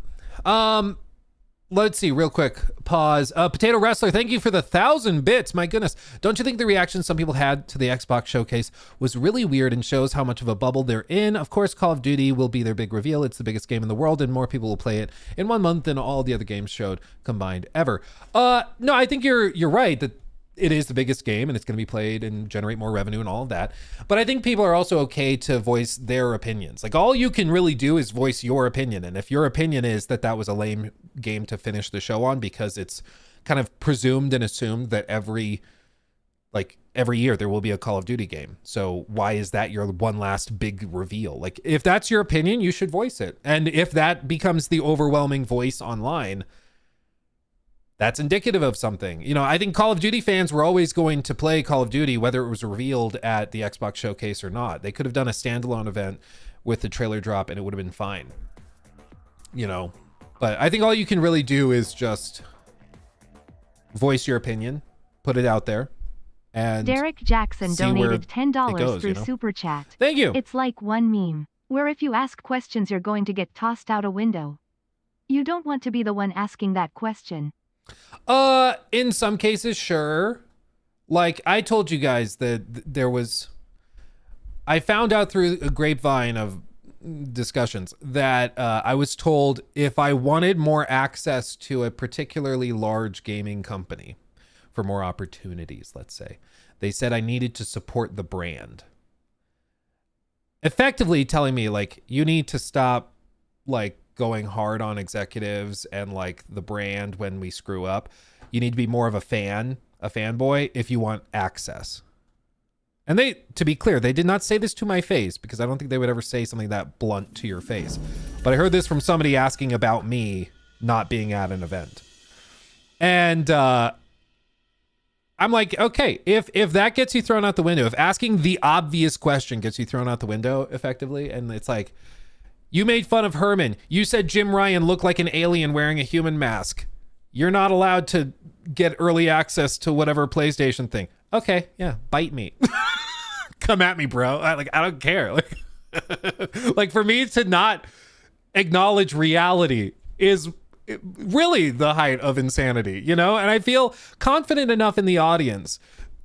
Let's see, real quick, pause. Potato Wrestler, thank you for the 1,000 bits. My goodness. Don't you think the reaction some people had to the Xbox showcase was really weird and shows how much of a bubble they're in? Of course, Call of Duty will be their big reveal. It's the biggest game in the world and more people will play it in 1 month than all the other games showed combined ever. No, I think you're right that it is the biggest game and it's going to be played and generate more revenue and all of that. But I think people are also okay to voice their opinions. Like all you can really do is voice your opinion. And if your opinion is that that was a lame game to finish the show on because it's kind of presumed and assumed that every year there will be a Call of Duty game. So why is that your one last big reveal? Like if that's your opinion, you should voice it. And if that becomes the overwhelming voice online, that's indicative of something. You know, I think Call of Duty fans were always going to play Call of Duty, whether it was revealed at the Xbox showcase or not. They could have done a standalone event with the trailer drop and it would have been fine. You know, but I think all you can really do is just voice your opinion, put it out there. And Derek Jackson donated $10 through Super Chat. Thank you. It's like one meme, where if you ask questions you're going to get tossed out a window. You don't want to be the one asking that question. In some cases, sure. Like I told you guys that I found out through a grapevine of discussions that I was told if I wanted more access to a particularly large gaming company for more opportunities, let's say, they said I needed to support the brand. Effectively telling me like, you need to stop like going hard on executives and like the brand when we screw up. You need to be more of a fanboy if you want access. And they, to be clear, they did not say this to my face because I don't think they would ever say something that blunt to your face. But I heard this from somebody asking about me not being at an event. And I'm like, okay, if that gets you thrown out the window, if asking the obvious question gets you thrown out the window effectively, and it's like, you made fun of Herman. You said Jim Ryan looked like an alien wearing a human mask. You're not allowed to get early access to whatever PlayStation thing. Okay, yeah, bite me. Come at me, bro. I don't care. Like for me to not acknowledge reality is really the height of insanity, you know? And I feel confident enough in the audience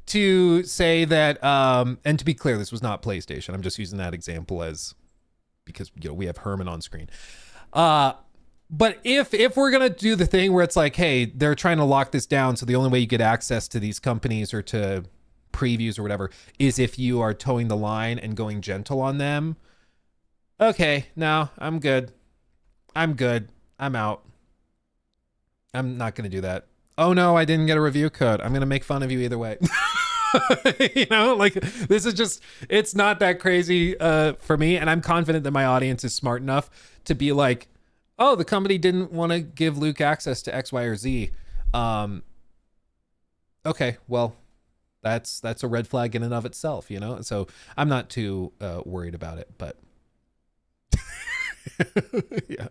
to say that, and to be clear, this was not PlayStation. I'm just using that example because you know we have Herman on screen. But if we're gonna do the thing where it's like, hey, they're trying to lock this down, so the only way you get access to these companies or to previews or whatever is if you are towing the line and going gentle on them. Okay, no, I'm good. I'm out. I'm not gonna do that. Oh no, I didn't get a review code. I'm gonna make fun of you either way. You know, like this is just, it's not that crazy for me, and I'm confident that my audience is smart enough to be like, oh, the company didn't want to give Luke access to X, Y, or Z. Okay, well, that's a red flag in and of itself, you know. So I'm not too worried about it, but Yeah.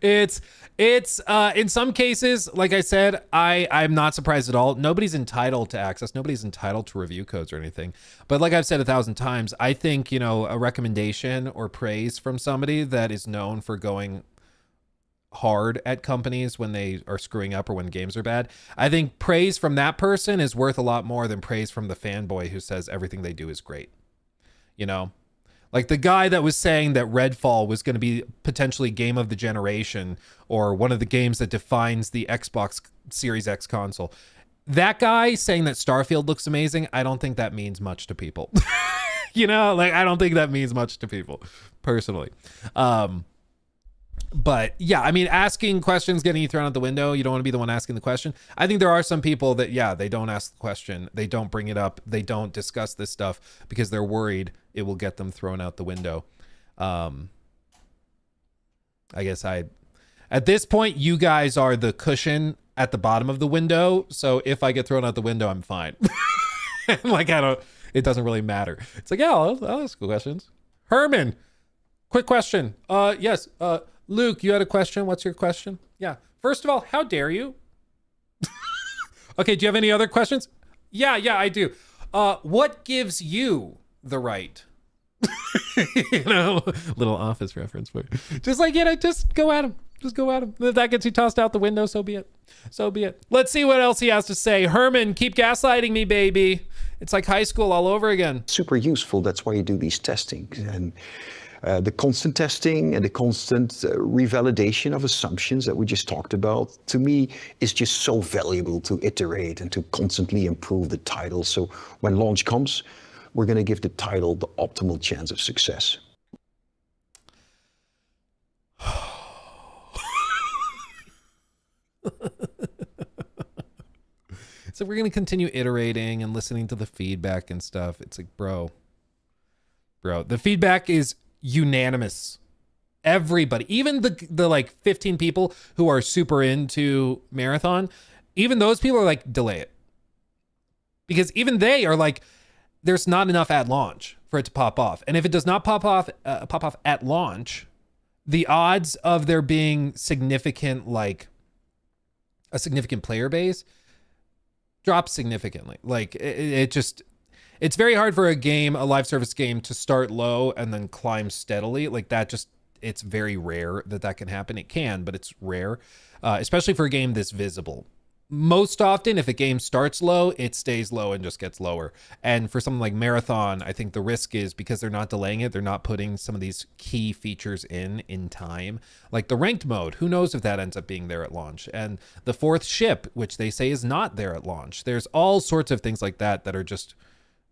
It's in some cases, like I said, I'm not surprised at all. Nobody's entitled to access. Nobody's entitled to review codes or anything. But like I've said 1,000 times, I think, you know, a recommendation or praise from somebody that is known for going hard at companies when they are screwing up or when games are bad, I think praise from that person is worth a lot more than praise from the fanboy who says everything they do is great. You know? Like the guy that was saying that Redfall was going to be potentially game of the generation or one of the games that defines the Xbox Series X console. That guy saying that Starfield looks amazing, I don't think that means much to people. You know, like I don't think that means much to people personally. But yeah, I mean, asking questions, getting you thrown out the window, you don't want to be the one asking the question. I think there are some people that, yeah, they don't ask the question. They don't bring it up. They don't discuss this stuff because they're worried it will get them thrown out the window. I guess at this point, you guys are the cushion at the bottom of the window. So if I get thrown out the window, I'm fine. Like, it doesn't really matter. It's like, yeah, I'll ask questions. Herman, quick question. Yes. Luke, you had a question. What's your question? Yeah. First of all, how dare you? Okay. Do you have any other questions? Yeah, I do. What gives you the right? You know, little Office reference for you. Just like, you know, just go at him. Just go at him. If that gets you tossed out the window, so be it. So be it. Let's see what else he has to say. Herman, keep gaslighting me, baby. It's like high school all over again. Super useful. That's why you do these testings. And the constant testing and the constant revalidation of assumptions that we just talked about, to me, is just so valuable to iterate and to constantly improve the title. So when launch comes, we're going to give the title the optimal chance of success. So we're going to continue iterating and listening to the feedback and stuff. It's like, bro, the feedback is unanimous. Everybody, even the like 15 people who are super into Marathon, even those people are like, delay it. Because even they are like, there's not enough at launch for it to pop off. And if it does not pop off at launch, the odds of there being significant, like a significant player base drops significantly. Like it's very hard for a game, a live service game, to start low and then climb steadily. Like that just, it's very rare that can happen. It can, but it's rare, especially for a game this visible. Most often, if a game starts low, it stays low and just gets lower. And for something like Marathon, I think the risk is because they're not delaying it, they're not putting some of these key features in time. Like the ranked mode, who knows if that ends up being there at launch. And the fourth ship, which they say is not there at launch. There's all sorts of things like that are just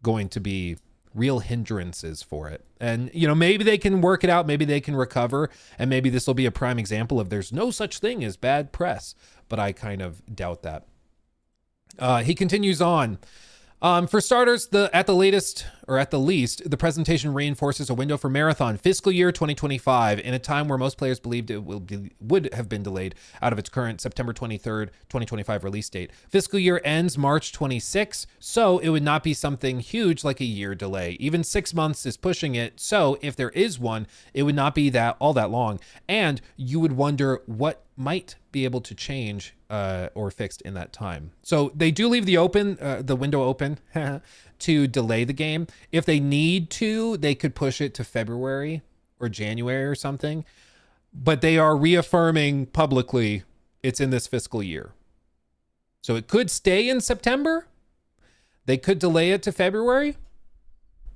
going to be real hindrances for it. And, you know, maybe they can work it out, maybe they can recover, and maybe this will be a prime example of there's no such thing as bad press, but I kind of doubt that. He continues on. For starters, at the least, the presentation reinforces a window for Marathon fiscal year 2025 in a time where most players believed it would have been delayed out of its current September 23rd, 2025 release date. Fiscal year ends March 26, so it would not be something huge like a year delay. Even 6 months is pushing it, so if there is one, it would not be all that long. And you would wonder what might be able to change or fixed in that time. So they do leave the window open to delay the game. If they need to, they could push it to February or January or something. But they are reaffirming publicly it's in this fiscal year. So it could stay in September. They could delay it to February.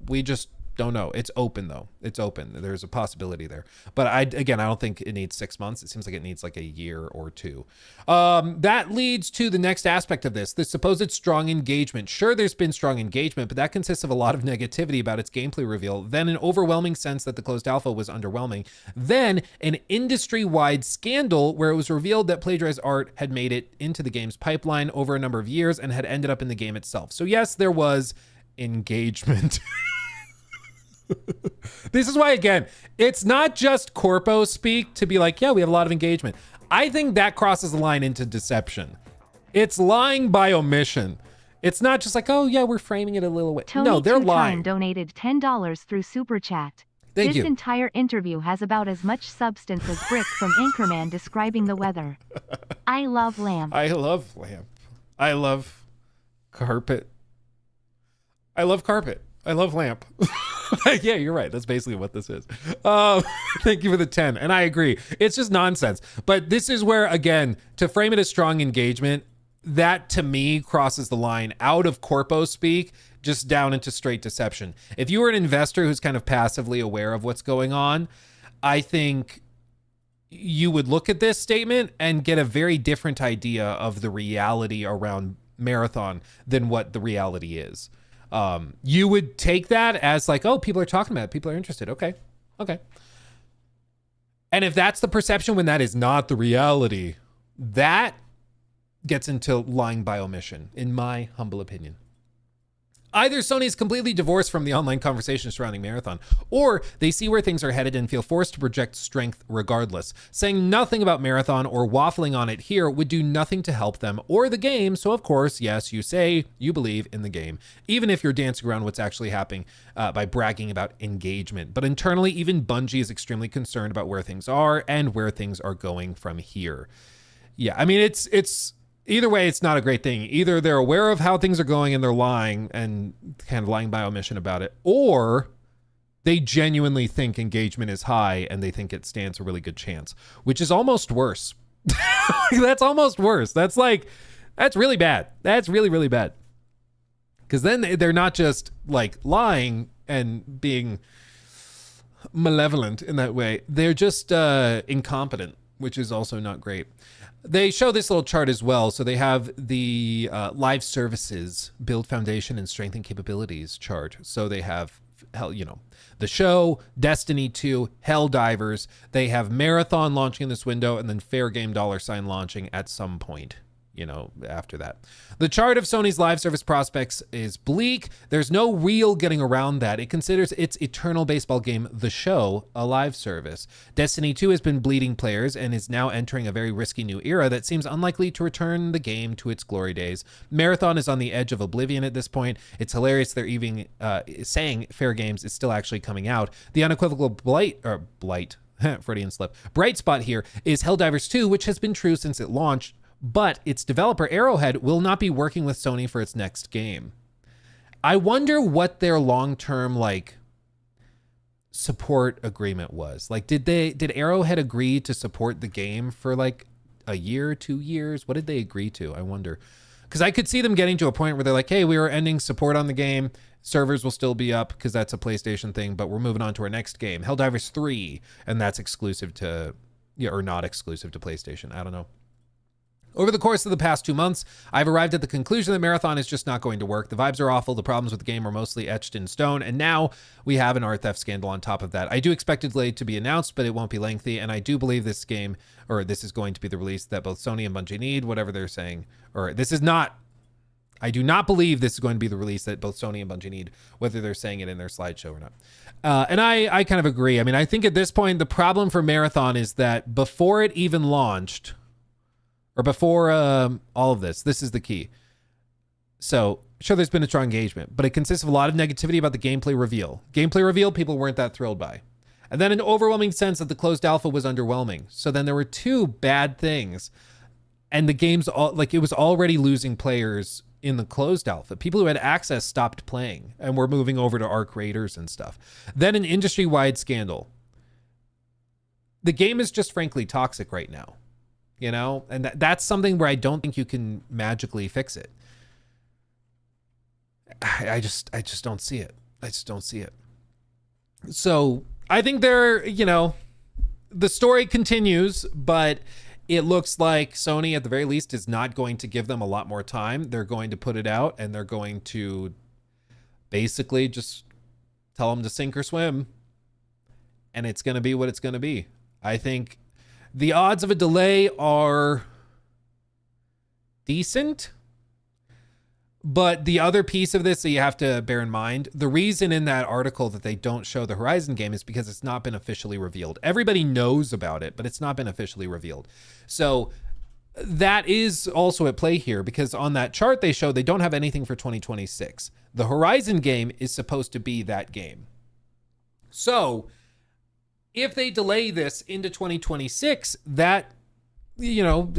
We just don't know. It's open though. It's open. There's a possibility there. But I don't think it needs 6 months. It seems like it needs like a year or two. That leads to the next aspect of this, the supposed strong engagement. Sure, there's been strong engagement, but that consists of a lot of negativity about its gameplay reveal, then an overwhelming sense that the closed alpha was underwhelming, then an industry-wide scandal where it was revealed that plagiarized art had made it into the game's pipeline over a number of years and had ended up in the game itself. So yes, there was engagement. This is why, again, it's not just corpo speak to be like, yeah, we have a lot of engagement. I think that crosses the line into deception. It's lying by omission. It's not just like, oh yeah, we're framing it a little way. Tony no, they're lying. Donated $10 through Super Chat. Thank you. This entire interview has about as much substance as Brick from Anchorman describing the weather. I love lamp. I love lamp. I love carpet. I love carpet. I love lamp. Yeah, you're right. That's basically what this is. Thank you for the 10. And I agree. It's just nonsense. But this is where, again, to frame it as strong engagement, that to me crosses the line out of corpo speak, just down into straight deception. If you were an investor who's kind of passively aware of what's going on, I think you would look at this statement and get a very different idea of the reality around Marathon than what the reality is. You would take that as like, oh, people are talking about it. People are interested. Okay. And if that's the perception when that is not the reality, that gets into lying by omission, in my humble opinion. Either Sony's completely divorced from the online conversation surrounding Marathon, or they see where things are headed and feel forced to project strength regardless. Saying nothing about Marathon or waffling on it here would do nothing to help them or the game, so of course, yes, you say you believe in the game, even if you're dancing around what's actually happening by bragging about engagement. But internally, even Bungie is extremely concerned about where things are and where things are going from here. Yeah, I mean, it's either way, it's not a great thing. Either they're aware of how things are going and they're lying and kind of lying by omission about it, or they genuinely think engagement is high and they think it stands a really good chance, which is almost worse. That's almost worse. That's really bad. That's really, really bad. Because then they're not just like lying and being malevolent in that way. They're just incompetent, which is also not great. They show this little chart as well. So they have the live services, build foundation and strengthen capabilities chart. So they have, the show, Destiny 2, Helldivers. They have Marathon launching in this window and then Fair Game $sign launching at some point, after that. The chart of Sony's live service prospects is bleak. There's no real getting around that. It considers its eternal baseball game, The Show, a live service. Destiny 2 has been bleeding players and is now entering a very risky new era that seems unlikely to return the game to its glory days. Marathon is on the edge of oblivion at this point. It's hilarious they're even saying Fair Games is still actually coming out. The unequivocal Freudian slip. Bright spot here is Helldivers 2, which has been true since it launched, but its developer Arrowhead will not be working with Sony for its next game. I wonder what their long-term support agreement was. Did Arrowhead agree to support the game for a year, 2 years? What did they agree to? I wonder. Because I could see them getting to a point where they're like, hey, we are ending support on the game. Servers will still be up because that's a PlayStation thing, but we're moving on to our next game, Helldivers 3, and that's exclusive to, or not exclusive to PlayStation. I don't know. Over the course of the past 2 months, I've arrived at the conclusion that Marathon is just not going to work. The vibes are awful, the problems with the game are mostly etched in stone, and now we have an art theft scandal on top of that. I do expect it delayed to be announced, but it won't be lengthy, and I do believe this game, or this is going to be the release that both Sony and Bungie need, whatever they're saying. I do not believe this is going to be the release that both Sony and Bungie need, whether they're saying it in their slideshow or not. And I kind of agree. I mean, I think at this point, the problem for Marathon is that before it even launched, or before all of this is the key. So, sure, there's been a strong engagement, but it consists of a lot of negativity about the gameplay reveal. Gameplay reveal, people weren't that thrilled by. And then an overwhelming sense that the closed alpha was underwhelming. So then there were two bad things. And the game's it was already losing players in the closed alpha. People who had access stopped playing and were moving over to Arc Raiders and stuff. Then an industry-wide scandal. The game is just frankly toxic right now. And that's something where I don't think you can magically fix it. I just don't see it. I just don't see it. So I think the story continues, but it looks like Sony at the very least is not going to give them a lot more time. They're going to put it out and they're going to basically just tell them to sink or swim. And it's going to be what it's going to be. I think the odds of a delay are decent, but the other piece of this that you have to bear in mind, the reason in that article that they don't show the Horizon game is because it's not been officially revealed. Everybody knows about it, but it's not been officially revealed. So that is also at play here, because on that chart they show they don't have anything for 2026. The Horizon game is supposed to be that game. So if they delay this into 2026, that, you know,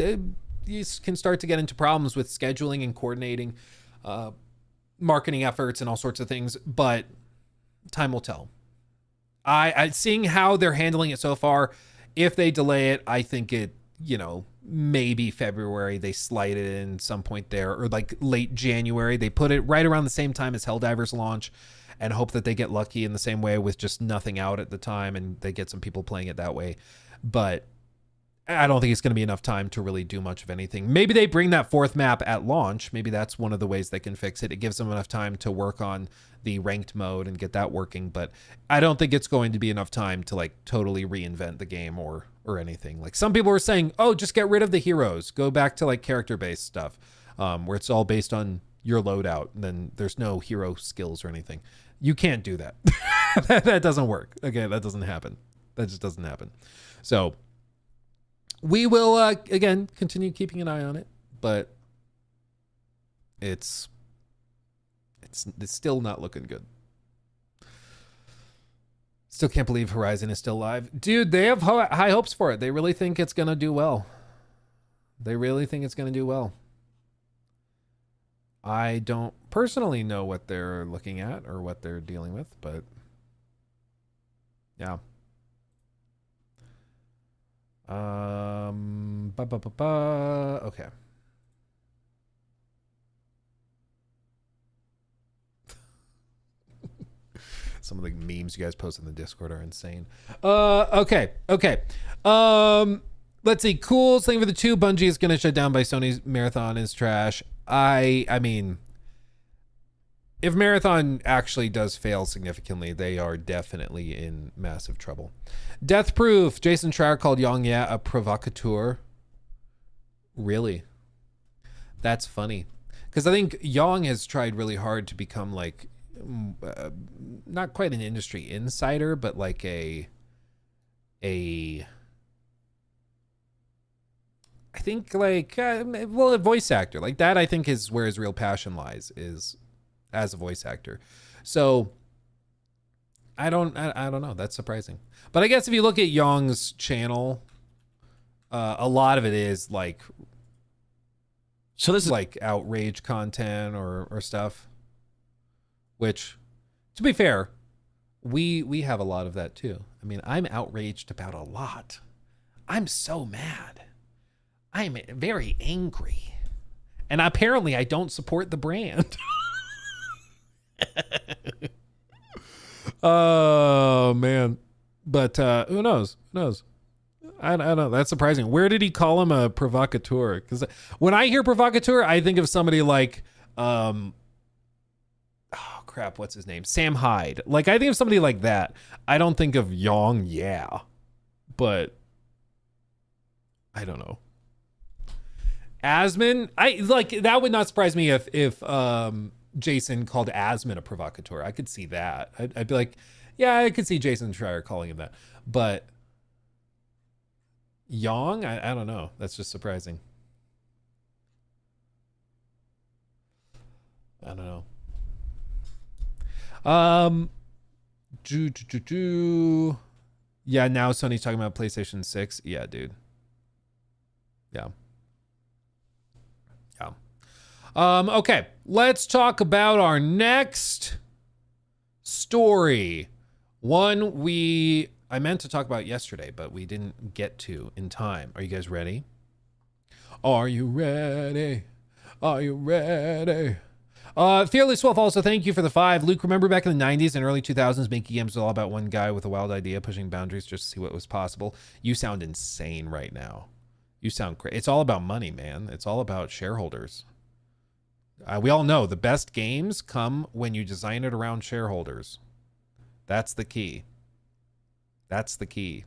you can start to get into problems with scheduling and coordinating marketing efforts and all sorts of things, but time will tell. I seeing how they're handling it so far, if they delay it, I think it, you know, maybe February, they slide it in some point there, or like late January, they put it right around the same time as Helldivers launch and hope that they get lucky in the same way with just nothing out at the time and they get some people playing it that way. But I don't think it's going to be enough time to really do much of anything. Maybe they bring that fourth map at launch. Maybe that's one of the ways they can fix it. It gives them enough time to work on the ranked mode and get that working. But I don't think it's going to be enough time to like totally reinvent the game or anything. Like some people were saying, oh, just get rid of the heroes. Go back to like character-based stuff where it's all based on your loadout. And then there's no hero skills or anything. You can't do that. That doesn't work. Okay, that doesn't happen. That just doesn't happen. So we will, again, continue keeping an eye on it, but it's still not looking good. Still can't believe Horizon is still live. Dude, they have high hopes for it. They really think it's going to do well. They really think it's going to do well. I don't personally know what they're looking at or what they're dealing with, but yeah. Okay. Some of the memes you guys post in the Discord are insane. Okay. Let's see. Cool. Thank you for the 2. Bungie is going to shut down by Sony's Marathon is trash. I mean, if Marathon actually does fail significantly, they are definitely in massive trouble. Death Proof. Jason Schreier called Yang Ya a provocateur. Really? That's funny. Because I think Yang has tried really hard to become like, not quite an industry insider, but like I think like, well, a voice actor. Like that I think is where his real passion lies, is as a voice actor. So I don't know. That's surprising. But I guess if you look at Yong's channel, a lot of it is like, so this is like outrage content or stuff, which, to be fair, we have a lot of that too. I mean, I'm outraged about a lot. I'm so mad. I'm very angry. And apparently I don't support the brand. Oh man. But who knows? I don't know. That's surprising. Where did he call him a provocateur? Because when I hear provocateur, I think of somebody like oh crap, what's his name? Sam Hyde. Like I think of somebody like that. I don't think of Yang Yeah. But I don't know. Asmon, I like that would not surprise me if Jason called Asmon a provocateur. I could see that. I'd be like, yeah, I could see Jason Schreier calling him that. But Yang, I don't know. That's just surprising. I don't know. Yeah, now Sony's talking about PlayStation 6. Yeah, dude. Yeah. Okay, let's talk about our next story. One I meant to talk about yesterday, but we didn't get to in time. Are you guys ready? Are you ready? Are you ready? Fearless Wolf also, thank you for the 5. Luke, remember back in the 90s and early 2000s, making games was all about one guy with a wild idea, pushing boundaries just to see what was possible. You sound insane right now. You sound crazy. It's all about money, man. It's all about shareholders. We all know the best games come when you design it around shareholders. That's the key. That's the key.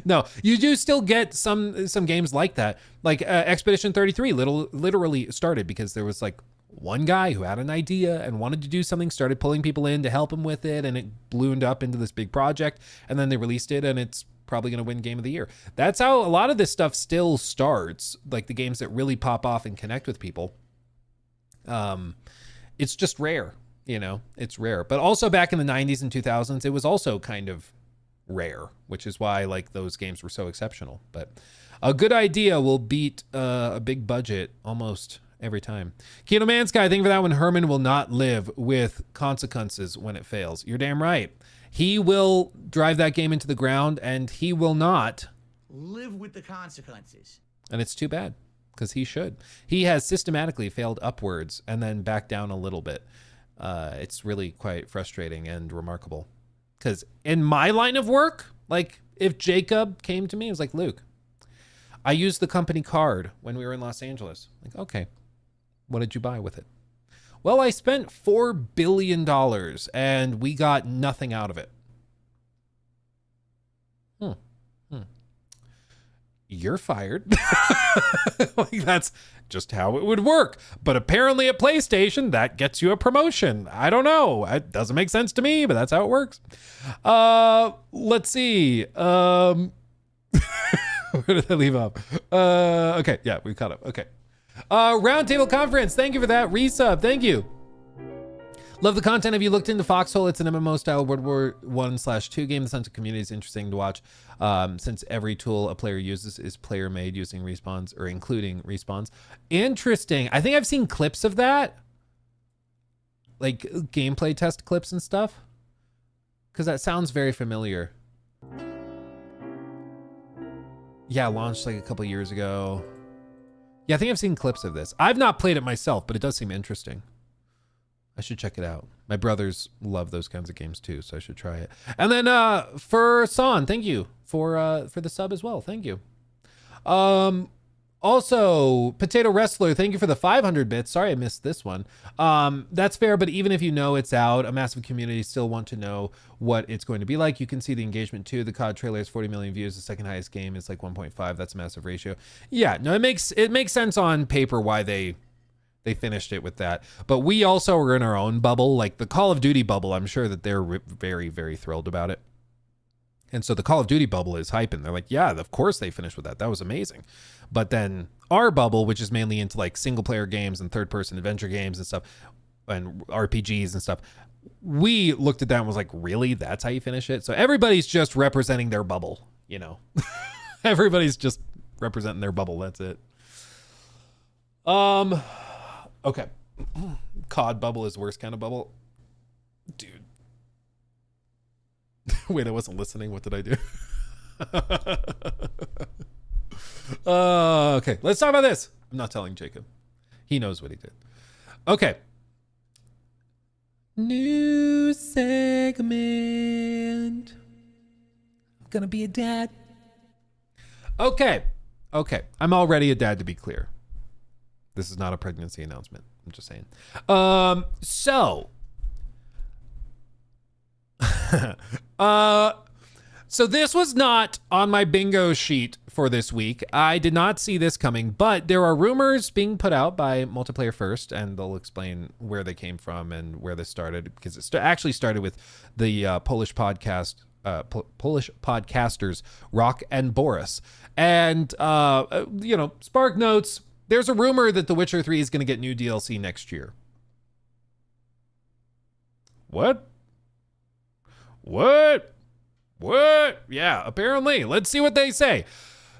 No, you do still get some games like that. Like Expedition 33 literally started because there was like one guy who had an idea and wanted to do something, started pulling people in to help him with it, and it ballooned up into this big project, and then they released it, and it's probably going to win Game of the Year. That's how a lot of this stuff still starts, like the games that really pop off and connect with people. It's just rare. You know, it's rare. But also back in the 90s and 2000s, it was also kind of rare, which is why like those games were so exceptional. But a good idea will beat a big budget almost every time. Kino Mansky, I think for that one, Herman will not live with consequences when it fails. You're damn right. He will drive that game into the ground, and he will not live with the consequences. And it's too bad, because he should. He has systematically failed upwards and then back down a little bit. It's really quite frustrating and remarkable. Because in my line of work, like if Jacob came to me and was like, Luke, I used the company card when we were in Los Angeles. Like, okay, what did you buy with it? Well, I spent $4 billion and we got nothing out of it. You're fired. Like, that's just how it would work. But apparently at PlayStation, that gets you a promotion. I don't know. It doesn't make sense to me, but that's how it works. Let's see. Where did I leave off? Okay, yeah, we caught up. Okay. Roundtable Conference. Thank you for that. Resub. Thank you. Love the content. Have you looked into Foxhole? It's an MMO style World War 1/2 game. The sense of community is interesting to watch. Since every tool a player uses is player made using respawns or including respawns. Interesting. I think I've seen clips of that. Like gameplay test clips and stuff. Because that sounds very familiar. Yeah, launched like a couple years ago. Yeah, I think I've seen clips of this. I've not played it myself, but it does seem interesting. I should check it out. My brothers love those kinds of games too, so I should try it. And then for San, thank you for the sub as well. Thank you. Also, Potato Wrestler, thank you for the 500 bits. Sorry I missed this one. That's fair, but even if you know it's out, a massive community still want to know what it's going to be like. You can see the engagement too. The COD trailer is 40 million views. The second highest game is like 1.5. That's a massive ratio. Yeah, no, it makes sense on paper why they finished it with that. But we also are in our own bubble, like the Call of Duty bubble. I'm sure that they're very, very thrilled about it. And so the Call of Duty bubble is hyping. They're like, yeah, of course they finished with that. That was amazing. But then our bubble, which is mainly into like single player games and third person adventure games and stuff and RPGs and stuff, we looked at that and was like, really? That's how you finish it? So everybody's just representing their bubble, you know. Everybody's just representing their bubble. That's it. Okay. COD bubble is the worst kind of bubble. Dude. Wait, I wasn't listening. What did I do? Okay, let's talk about this. I'm not telling Jacob. He knows what he did. Okay. New segment. I'm gonna be a dad. Okay. I'm already a dad, to be clear. This is not a pregnancy announcement. I'm just saying. So this was not on my bingo sheet for this week. I did not see this coming, but there are rumors being put out by Multiplayer First, and they'll explain where they came from and where this started, because it actually started with the Polish podcasters Rock and Boris. And, Spark notes, there's a rumor that The Witcher 3 is going to get new DLC next year. What? Yeah, apparently. Let's see what they say.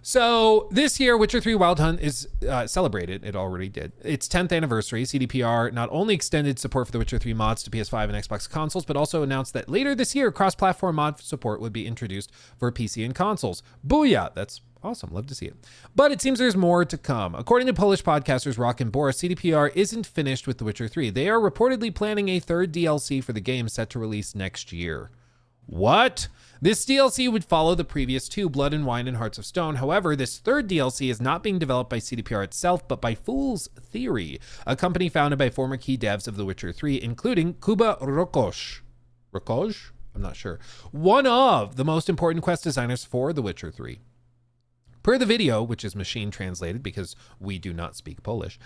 So this year, Witcher 3 Wild Hunt is celebrated. It already did. Its 10th anniversary. CDPR not only extended support for the Witcher 3 mods to PS5 and Xbox consoles, but also announced that later this year, cross-platform mod support would be introduced for PC and consoles. Booyah! That's awesome. Love to see it. But it seems there's more to come. According to Polish podcasters Rock and Boris, CDPR isn't finished with The Witcher 3. They are reportedly planning a third DLC for the game set to release next year. What? This DLC would follow the previous two, Blood and Wine and Hearts of Stone. However, this third DLC is not being developed by CDPR itself, but by Fool's Theory, a company founded by former key devs of The Witcher 3, including Kuba Rokosz. Rokosz? I'm not sure. One of the most important quest designers for The Witcher 3. Per the video, which is machine translated because we do not speak Polish,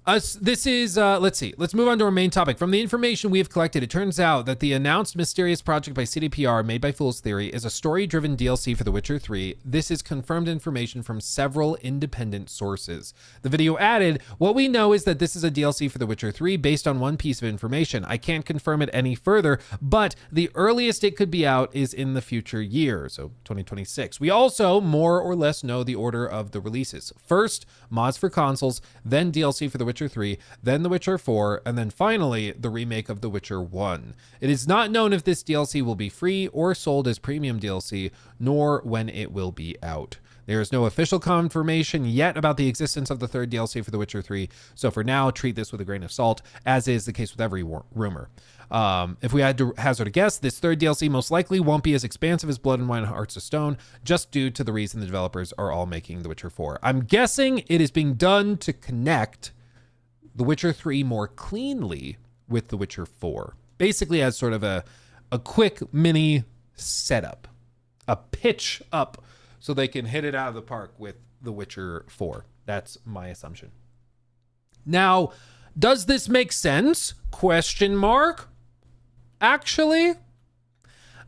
This is, let's see. Let's move on to our main topic. From the information we have collected, it turns out that the announced mysterious project by CDPR made by Fool's Theory is a story-driven DLC for The Witcher 3. This is confirmed information from several independent sources. The video added, what we know is that this is a DLC for The Witcher 3 based on one piece of information. I can't confirm it any further, but the earliest it could be out is in the future year, so 2026. We also more or less know the order of the releases. First, mods for consoles, then DLC for The Witcher 3, then The Witcher 4, and then finally the remake of The Witcher 1. It is not known if this DLC will be free or sold as premium DLC, nor when it will be out. There is no official confirmation yet about the existence of the third DLC for The Witcher 3, so for now, treat this with a grain of salt, as is the case with every rumor. If we had to hazard a guess, this third DLC most likely won't be as expansive as Blood and Wine and Hearts of Stone, just due to the reason the developers are all making The Witcher 4. I'm guessing it is being done to connect The Witcher 3 more cleanly with The Witcher 4. Basically as sort of a quick mini setup, a pitch up, so they can hit it out of the park with The Witcher 4. That's my assumption. Now, does this make sense? Question mark. Actually,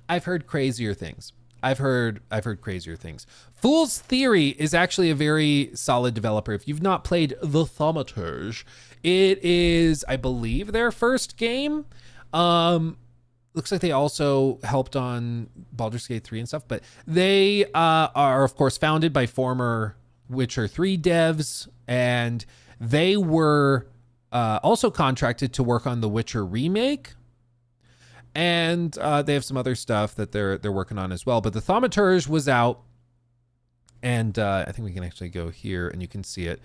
I've heard crazier things. I've heard crazier things. Fool's Theory is actually a very solid developer. If you've not played The Thaumaturge, it is, I believe, their first game. Looks like they also helped on Baldur's Gate 3 and stuff, but they are, of course, founded by former Witcher 3 devs, and they were also contracted to work on the Witcher remake. And they have some other stuff that they're working on as well. But the Thaumaturge was out, and I think we can actually go here and you can see it.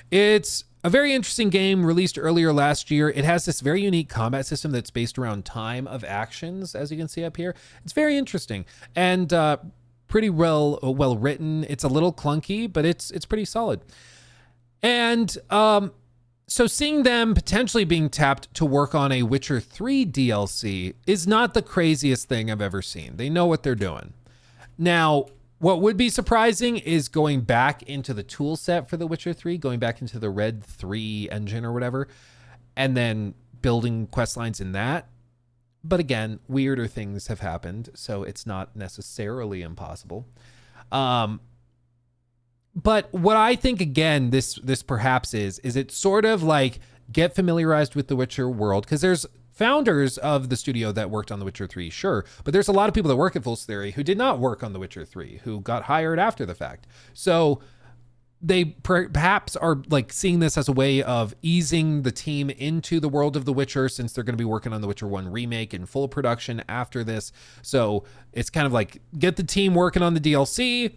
It's a very interesting game released earlier last year. It has this very unique combat system that's based around time of actions, as you can see up here. It's very interesting and pretty well written. It's a little clunky, but it's pretty solid. And so seeing them potentially being tapped to work on a Witcher 3 DLC is not the craziest thing I've ever seen. They know what they're doing. Now, what would be surprising is going back into the tool set for The Witcher 3, going back into the Red 3 engine or whatever, and then building quest lines in that. But again, weirder things have happened, so it's not necessarily impossible. But what I think, again, this perhaps is it's sort of like get familiarized with the Witcher world, because there's founders of the studio that worked on The Witcher 3, sure, but there's a lot of people that work at Fool's Theory who did not work on The Witcher 3, who got hired after the fact. So they perhaps are like seeing this as a way of easing the team into the world of The Witcher, since they're going to be working on The Witcher 1 remake in full production after this. So it's kind of like get the team working on the DLC,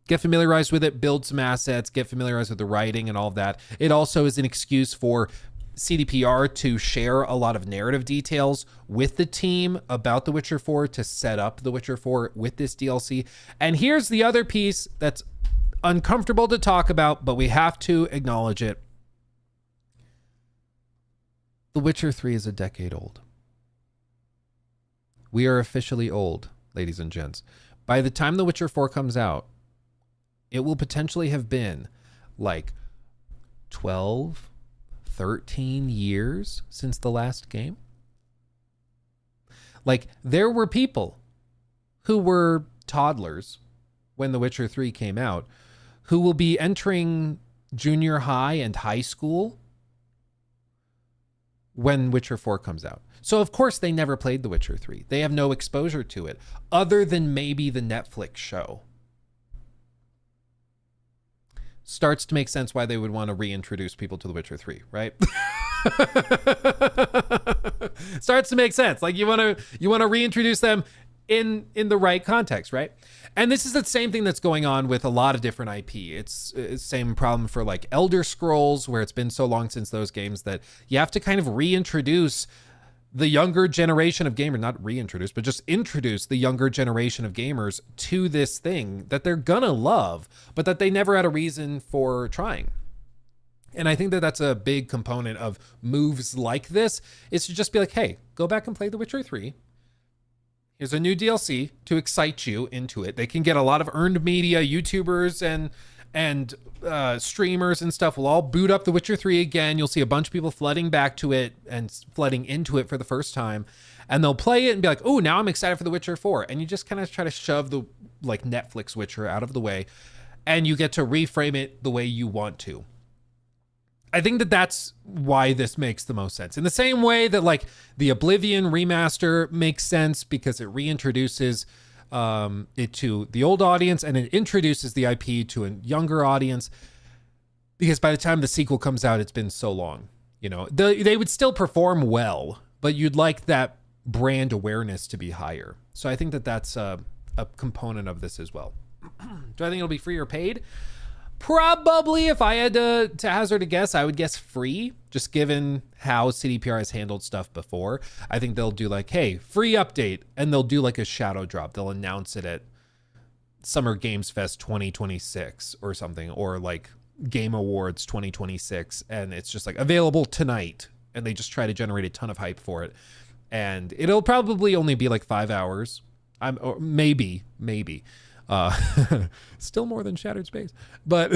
get familiarized with it, build some assets, get familiarized with the writing and all of that. It also is an excuse for CDPR to share a lot of narrative details with the team about The Witcher 4 to set up The Witcher 4 with this DLC. And here's the other piece that's uncomfortable to talk about, but we have to acknowledge it. The Witcher 3 is a decade old. We are officially old, ladies and gents. By the time The Witcher 4 comes out, it will potentially have been like 12, 13 years since the last game. Like, there were people who were toddlers when The Witcher 3 came out who will be entering junior high and high school when Witcher 4 comes out. So of course they never played The Witcher 3. They have no exposure to it other than maybe the Netflix show. Starts to make sense why they would want to reintroduce people to The Witcher 3, right? Starts to make sense. Like you want to reintroduce them in the right context, right? And this is the same thing that's going on with a lot of different IP. It's the same problem for like Elder Scrolls, where it's been so long since those games that you have to kind of reintroduce the younger generation of gamers, not reintroduce, but just introduce the younger generation of gamers to this thing that they're gonna love, but that they never had a reason for trying. And I think that that's a big component of moves like this, is to just be like, hey, go back and play The Witcher 3. Here's a new DLC to excite you into it. They can get a lot of earned media, YouTubers and streamers and stuff will all boot up The Witcher 3 again. You'll see a bunch of people flooding back to it and flooding into it for the first time. And they'll play it and be like, oh, now I'm excited for The Witcher 4. And you just kind of try to shove the like Netflix Witcher out of the way. And you get to reframe it the way you want to. I think that that's why this makes the most sense. In the same way that like the Oblivion remaster makes sense because it reintroduces it to the old audience and it introduces the IP to a younger audience, because by the time the sequel comes out, it's been so long. You know, they would still perform well, but you'd like that brand awareness to be higher. So I think that that's a component of this as well. Do I think it'll be free or paid? Probably, if I had to hazard a guess, I would guess free, just given how CDPR has handled stuff before. I think they'll do like, hey, free update, and they'll do like a shadow drop. They'll announce it at Summer Games Fest 2026 or something, or like Game Awards 2026, and it's just like available tonight, and they just try to generate a ton of hype for it. And it'll probably only be like 5 hours. Or maybe. Still more than Shattered Space, but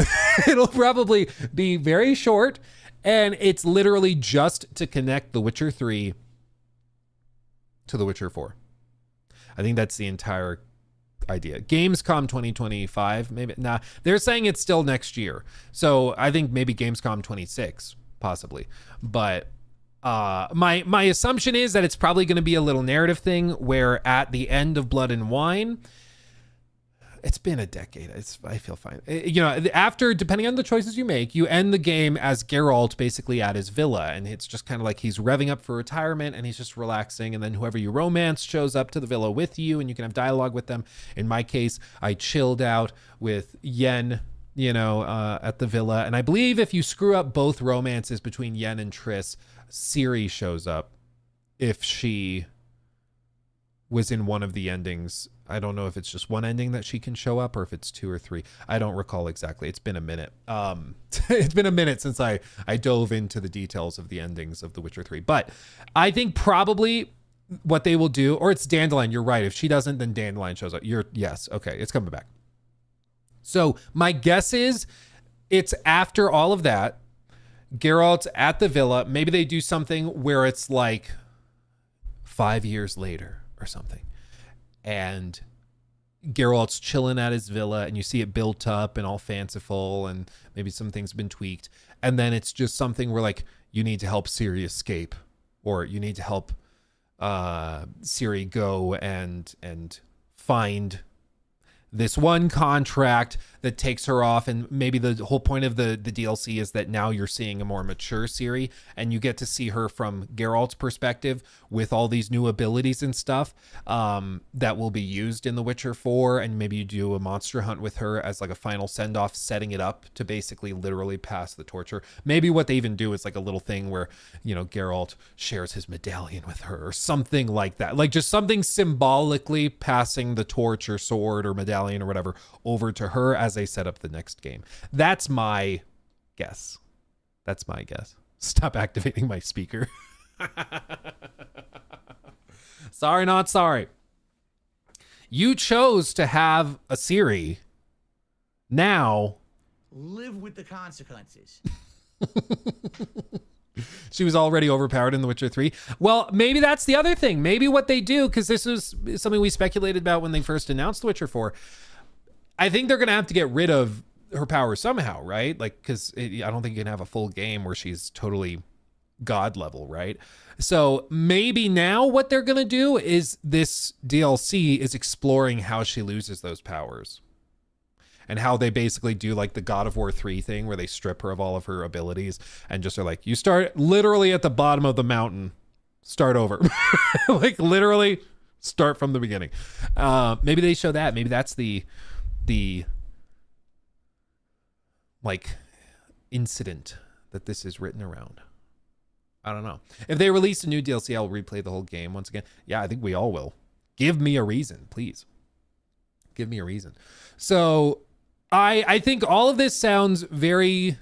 it'll probably be very short, and it's literally just to connect The Witcher 3 to The Witcher 4. I think that's the entire idea. Gamescom 2025, maybe. Nah, they're saying it's still next year. So I think maybe Gamescom 26, possibly. But my assumption is that it's probably going to be a little narrative thing where at the end of Blood and Wine, it's been a decade. I feel fine. You know, after, depending on the choices you make, you end the game as Geralt basically at his villa. And it's just kind of like he's revving up for retirement and he's just relaxing. And then whoever you romance shows up to the villa with you and you can have dialogue with them. In my case, I chilled out with Yen, you know, at the villa. And I believe if you screw up both romances between Yen and Triss, Ciri shows up if she was in one of the endings. I don't know if it's just one ending that she can show up or if it's 2 or 3. I don't recall exactly. It's been a minute. It's been a minute since I dove into the details of the endings of The Witcher 3. But I think probably what they will do, or it's Dandelion. You're right. If she doesn't, then Dandelion shows up. Yes. Okay. It's coming back. So my guess is it's after all of that. Geralt's at the villa. Maybe they do something where it's like 5 years later or something. And Geralt's chilling at his villa and you see it built up and all fanciful and maybe some things have been tweaked. And then it's just something where like you need to help Ciri escape, or you need to help Ciri go and find this one contract that takes her off. And maybe the whole point of the DLC is that now you're seeing a more mature Ciri and you get to see her from Geralt's perspective with all these new abilities and stuff that will be used in The Witcher 4. And maybe you do a monster hunt with her as like a final send off, setting it up to basically literally pass the torture. Maybe what they even do is like a little thing where, you know, Geralt shares his medallion with her or something like that. Like just something symbolically passing the torch or sword or medallion or whatever over to her as they set up the next game. That's my guess. Stop activating my speaker. Sorry, not sorry. You chose to have a Ciri. Now live with the consequences. She was already overpowered in The Witcher 3. Well, maybe that's the other thing. Maybe what they do, because this was something we speculated about when they first announced The Witcher 4. I think they're going to have to get rid of her power somehow, right? Like, because I don't think you can have a full game where she's totally god level, right? So maybe now what they're going to do is this DLC is exploring how she loses those powers. And how they basically do like the God of War 3 thing where they strip her of all of her abilities and just are like, you start literally at the bottom of the mountain, start over. Like literally start from the beginning. Maybe they show that. Maybe that's the like incident that this is written around. I don't know. If they release a new DLC, I'll replay the whole game once again. Yeah, I think we all will. Give me a reason, please. Give me a reason. So I think all of this sounds very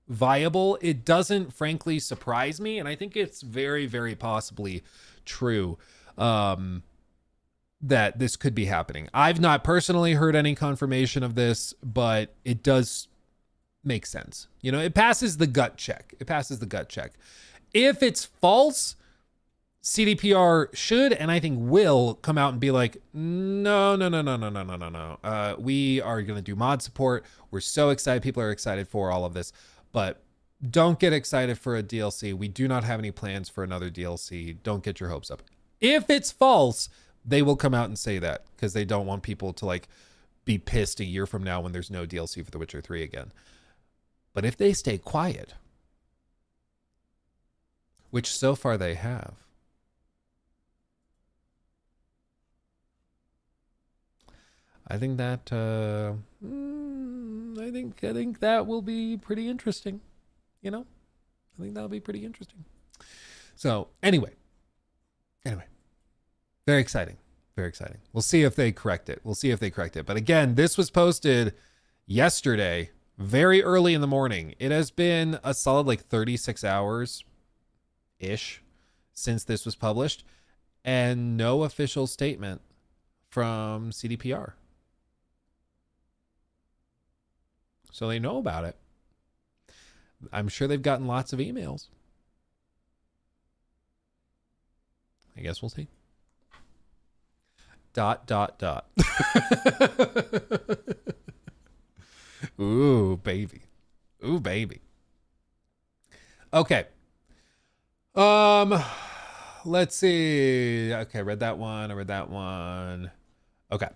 viable. It doesn't frankly surprise me. And I think it's very, very possibly true that this could be happening. I've not personally heard any confirmation of this, but it does makes sense. You know, it passes the gut check. It passes the gut check. If it's false, CDPR should, and I think will, come out and be like, no. We are going to do mod support. We're so excited. People are excited for all of this, but don't get excited for a DLC. We do not have any plans for another DLC. Don't get your hopes up. If it's false, they will come out and say that because they don't want people to like be pissed a year from now when there's no DLC for The Witcher 3 again. But if they stay quiet, which so far they have, I think that I think that will be pretty interesting. You know, I think that'll be pretty interesting. So anyway, very exciting. Very exciting. We'll see if they correct it. But again, this was posted yesterday, very early in the morning. It has been a solid like 36 hours-ish since this was published, and no official statement from CDPR. So they know about it. I'm sure they've gotten lots of emails. I guess we'll see. ... Ooh, baby. Okay. Let's see. Okay, I read that one. Okay.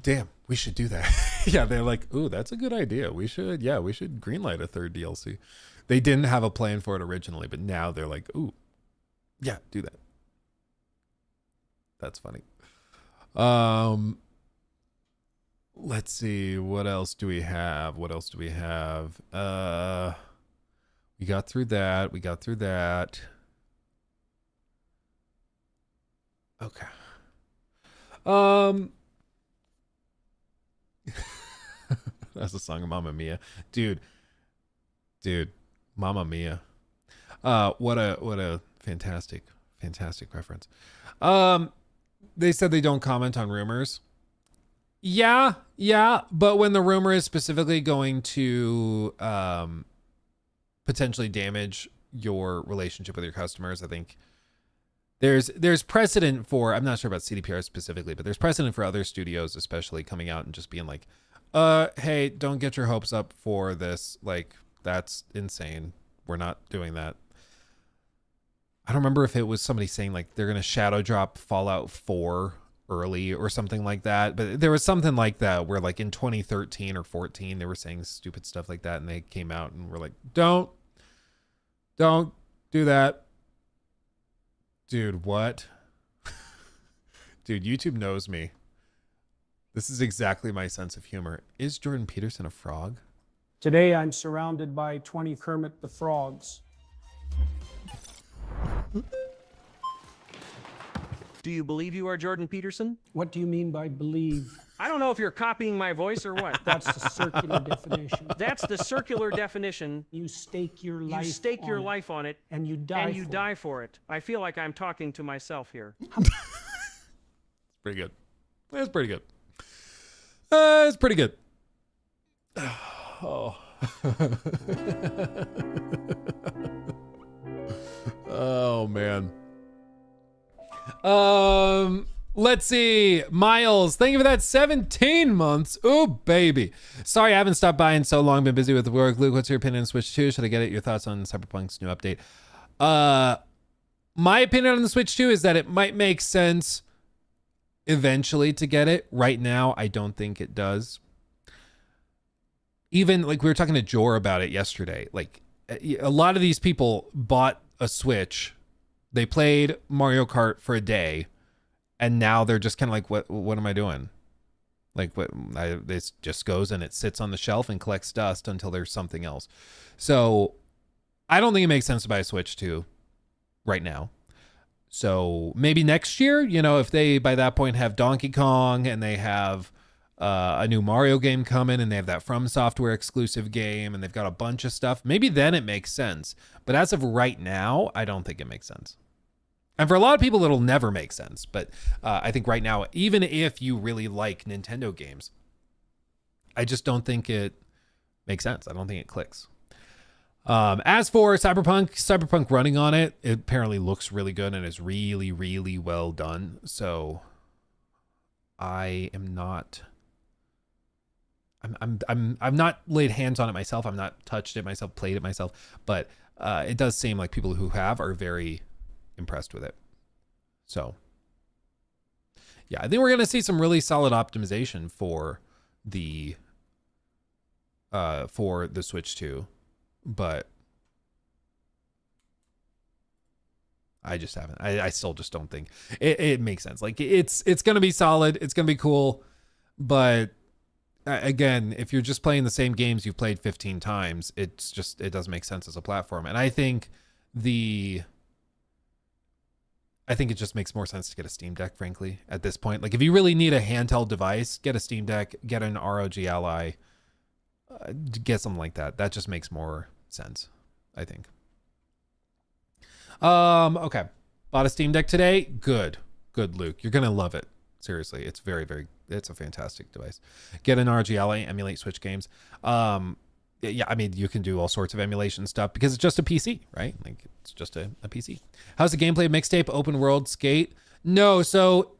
Damn, we should do that. Yeah, they're like, ooh, that's a good idea. We should greenlight a third DLC. They didn't have a plan for it originally, but now they're like, ooh, yeah, do that. That's funny. Let's see. What else do we have? We got through that. Okay. That's the song of Mamma Mia. Dude, Mamma Mia. What a fantastic reference. They said they don't comment on rumors. Yeah, but when the rumor is specifically going to potentially damage your relationship with your customers, I think there's precedent for, I'm not sure about CDPR specifically, but there's precedent for other studios especially coming out and just being like, hey, don't get your hopes up for this. Like, that's insane. We're not doing that. I don't remember if it was somebody saying like they're going to shadow drop Fallout 4 early or something like that, but there was something like that where like in 2013 or 14 they were saying stupid stuff like that, and they came out and were like, don't do that. Dude, what? Dude, YouTube knows me. This is exactly my sense of humor. Is Jordan Peterson a frog? Today I'm surrounded by 20 Kermit the Frogs. Do you believe you are Jordan Peterson? What do you mean by believe? I don't know if you're copying my voice or what. That's the circular definition. That's the circular definition. You stake your life. You stake your life on it, and you die. And you die for it. I feel like I'm talking to myself here. Pretty good. That's pretty good. It's pretty good. Oh. Oh man. Let's see. Miles, thank you for that 17 months. Ooh, baby. Sorry I haven't stopped by in so long. Been busy with work. Luke, what's your opinion on Switch 2? Should I get it? Your thoughts on Cyberpunk's new update? My opinion on the Switch 2 is that it might make sense eventually to get it. Right now, I don't think it does. Even like we were talking to Jor about it yesterday. Like a lot of these people bought a Switch. They played Mario Kart for a day, and now they're just kind of like, what am I doing? Like, this just goes and it sits on the shelf and collects dust until there's something else. So I don't think it makes sense to buy a Switch 2 right now. So maybe next year, you know, if they by that point have Donkey Kong and they have a new Mario game coming and they have that From Software exclusive game and they've got a bunch of stuff, maybe then it makes sense. But as of right now, I don't think it makes sense. And for a lot of people, it'll never make sense. But I think right now, even if you really like Nintendo games, I just don't think it make sense. I don't think it clicks. As for Cyberpunk running on it, it apparently looks really good and is really, really well done. So I am not, I've not laid hands on it myself. I've not touched it myself, played it myself, but it does seem like people who have are very impressed with it. So yeah, I think we're going to see some really solid optimization for the Switch 2. But I just haven't. I still just don't think it makes sense. Like it's going to be solid. It's going to be cool. But again, if you're just playing the same games you've played 15 times, it doesn't make sense as a platform. And I think it just makes more sense to get a Steam Deck, frankly, at this point. Like if you really need a handheld device, get a Steam Deck, get an ROG Ally, get something like that. That just makes more sense, I think. Okay. Bought a Steam Deck today. Good, Luke. You're going to love it. Seriously. It's it's a fantastic device. Get an ROG Ally, emulate Switch games. Yeah, I mean, you can do all sorts of emulation stuff because it's just a PC, right? Like it's just a PC. How's the gameplay of Mixtape open world skate? No, so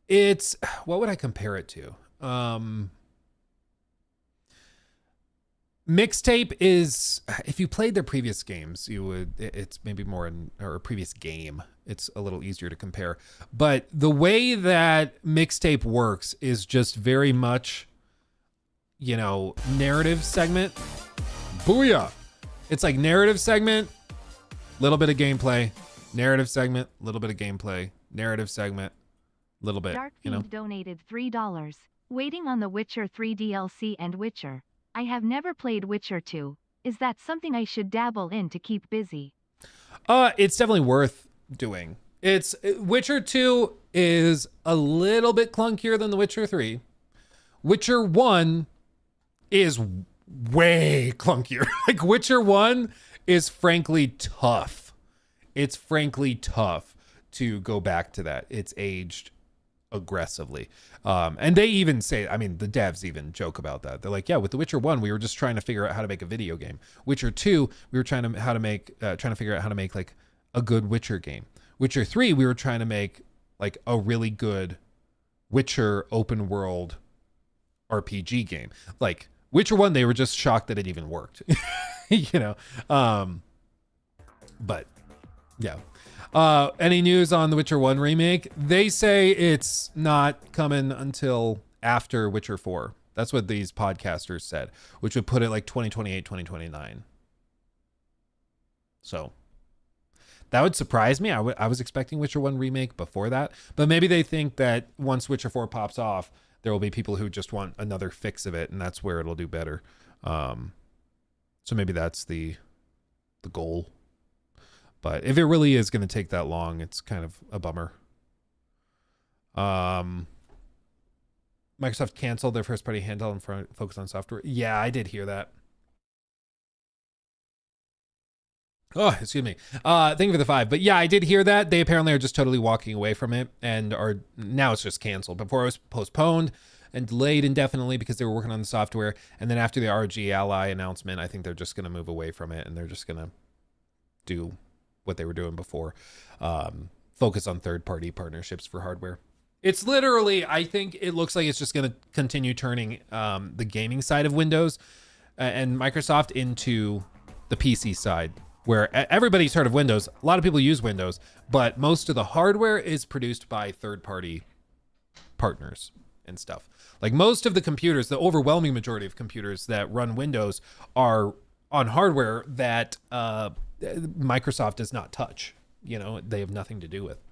it's, what would I compare it to? Mixtape is, if you played their previous games, it's maybe more or a previous game. It's a little easier to compare. But the way that Mixtape works is just very much, narrative segment. Booyah! It's like narrative segment, little bit of gameplay, narrative segment, little bit of gameplay, narrative segment, little bit, Dark Fiend donated $3. Waiting on The Witcher 3 DLC and Witcher. I have never played Witcher 2. Is that something I should dabble in to keep busy? It's definitely worth doing. Witcher 2 is a little bit clunkier than The Witcher 3. Witcher 1 is way clunkier. Like Witcher 1 is frankly tough. It's frankly tough to go back to that. It's aged aggressively. And they even say, I mean, the devs even joke about that. They're like, yeah, with The Witcher 1, we were just trying to figure out how to make a video game. Witcher 2, we were trying to figure out how to make like a good Witcher game. Witcher 3, we were trying to make like a really good Witcher open world RPG game. Like Witcher 1, they were just shocked that it even worked. But yeah. Any news on the Witcher 1 remake? They say it's not coming until after Witcher 4. That's what these podcasters said, which would put it like 2028, 2029. So that would surprise me. I was expecting Witcher 1 remake before that, but maybe they think that once Witcher 4 pops off, there will be people who just want another fix of it, and that's where it'll do better. So maybe that's the goal. But if it really is going to take that long, it's kind of a bummer. Microsoft canceled their first-party handheld and focused on software. Yeah, I did hear that. Oh, excuse me. Thank you for the 5. But yeah, I did hear that. They apparently are just totally walking away from it, and now it's just canceled. Before it was postponed and delayed indefinitely because they were working on the software. And then after the ROG Ally announcement, I think they're just going to move away from it, and they're just going to do what they were doing before, focus on third-party partnerships for hardware. It's literally, I think it looks like it's just going to continue turning the gaming side of Windows and Microsoft into the PC side, where everybody's heard of Windows. A lot of people use Windows, but most of the hardware is produced by third-party partners and stuff. Like most of the computers, the overwhelming majority of computers that run Windows are on hardware that Microsoft does not touch. They have nothing to do with.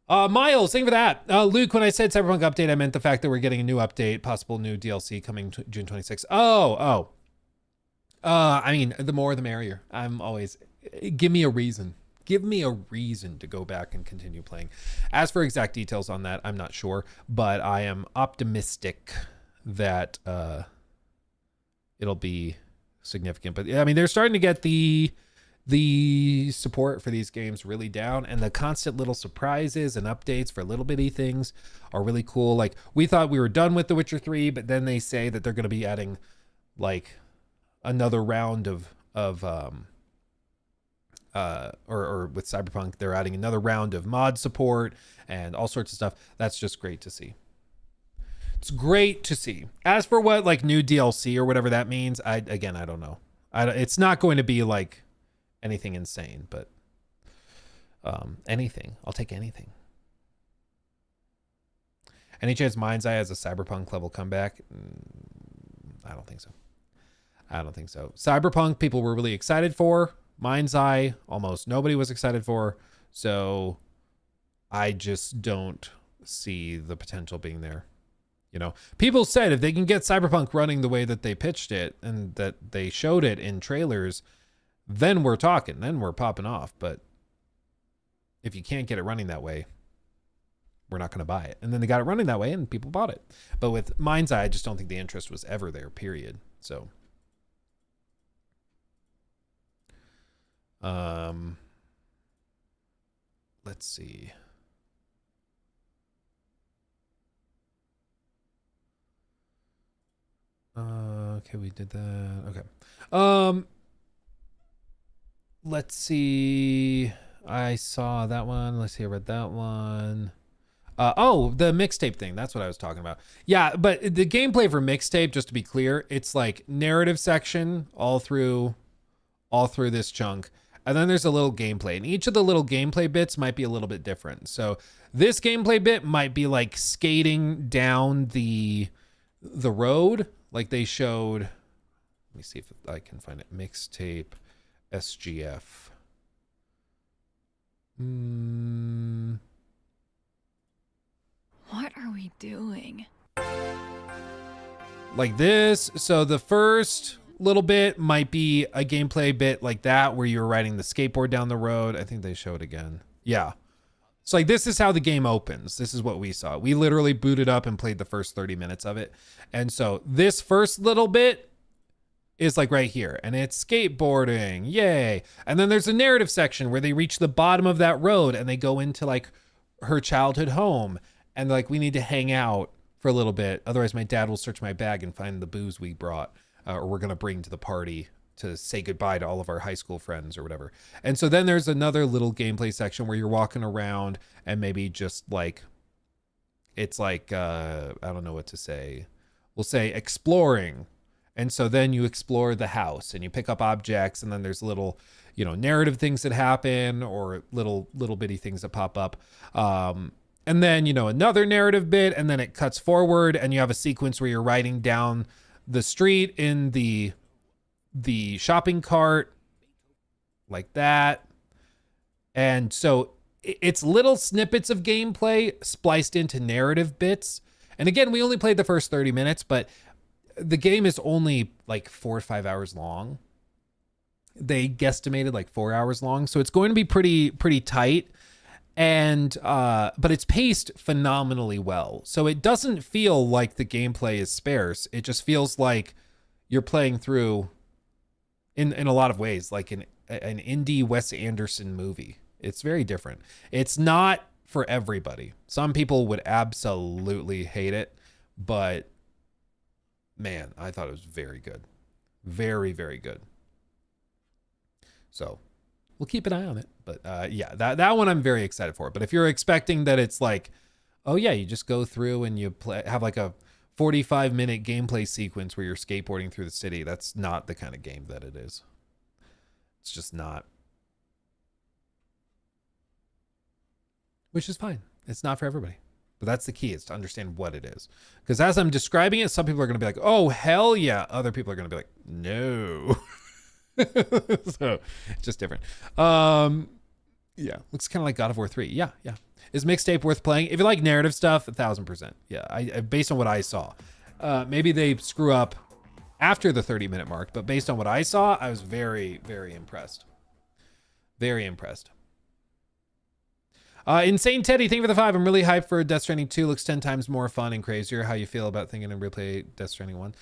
Miles, thank you for that. Luke, when I said Cyberpunk update, I meant the fact that we're getting a new update, possible new DLC coming June 26th. I mean, the more the merrier. I'm always, give me a reason. Give me a reason to go back and continue playing. As for exact details on that, I'm not sure, but I am optimistic that it'll be significant. But I mean, they're starting to get the support for these games really down, and the constant little surprises and updates for little bitty things are really cool. Like we thought we were done with The Witcher 3, but then they say that they're going to be adding like another round or with Cyberpunk, they're adding another round of mod support and all sorts of stuff. That's just great to see. It's great to see. As for what like new DLC or whatever that means, I don't know. It's not going to be like anything insane, but anything. I'll take anything. Any chance Mind's Eye has a Cyberpunk level comeback? I don't think so. I don't think so. Cyberpunk people were really excited for. Mind's Eye, almost nobody was excited for. So I just don't see the potential being there. You know, people said if they can get Cyberpunk running the way that they pitched it and that they showed it in trailers, then we're talking, then we're popping off. But if you can't get it running that way, we're not going to buy it. And then they got it running that way and people bought it. But with Mind's Eye, I just don't think the interest was ever there, period. So, let's see. Okay, we did that. Okay. Let's see. I saw that one. Let's see. I read that one. Oh, the mixtape thing. That's what I was talking about. Yeah, but the gameplay for mixtape, just to be clear, it's like narrative section all through this chunk. And then there's a little gameplay. And each of the little gameplay bits might be a little bit different. So this gameplay bit might be like skating down the road. Like they showed, let me see if I can find it. Mixtape SGF. What are we doing? Like this. So the first little bit might be a gameplay bit like that where you're riding the skateboard down the road. I think they show it again. Yeah. So like this is how the game opens. This is what we saw. We literally booted up and played the first 30 minutes of it. And so this first little bit is like right here and it's skateboarding. Yay. And then there's a narrative section where they reach the bottom of that road and they go into like her childhood home and like, we need to hang out for a little bit. Otherwise my dad will search my bag and find the booze we brought or we're going to bring to the party to say goodbye to all of our high school friends or whatever. And so then there's another little gameplay section where you're walking around and maybe just like, it's like, I don't know what to say. We'll say exploring. And so then you explore the house and you pick up objects and then there's little, you know, narrative things that happen or little bitty things that pop up. And then, you know, another narrative bit and then it cuts forward and you have a sequence where you're riding down the street in the shopping cart like that. And so it's little snippets of gameplay spliced into narrative bits. And again, we only played the first 30 minutes, but the game is only like 4 or 5 hours long. They guesstimated like 4 hours long. So it's going to be pretty tight. And, but it's paced phenomenally well. So it doesn't feel like the gameplay is sparse. It just feels like you're playing through in a lot of ways, like an indie Wes Anderson movie. It's very different. It's not for everybody. Some people would absolutely hate it, but man, I thought it was very good. Very, very good. So we'll keep an eye on it. But yeah, that one I'm very excited for. But if you're expecting that it's like, oh yeah, you just go through and you have like a 45-minute gameplay sequence where you're skateboarding through the city, that's not the kind of game that it is. It's just not. Which is fine. It's not for everybody. But that's the key, is to understand what it is. Because as I'm describing it, some people are going to be like, oh, hell yeah. Other people are going to be like, no. So it's just different. Yeah, looks kind of like God of War 3. Yeah. Is Mixtape worth playing? If you like narrative stuff, 1000%. Yeah, I based on what I saw. Maybe they screw up after the 30-minute mark, but based on what I saw, I was very, very impressed. Very impressed. Insane Teddy, thank you for the 5. I'm really hyped for Death Stranding 2. Looks 10 times more fun and crazier. How you feel about thinking and replay Death Stranding 1?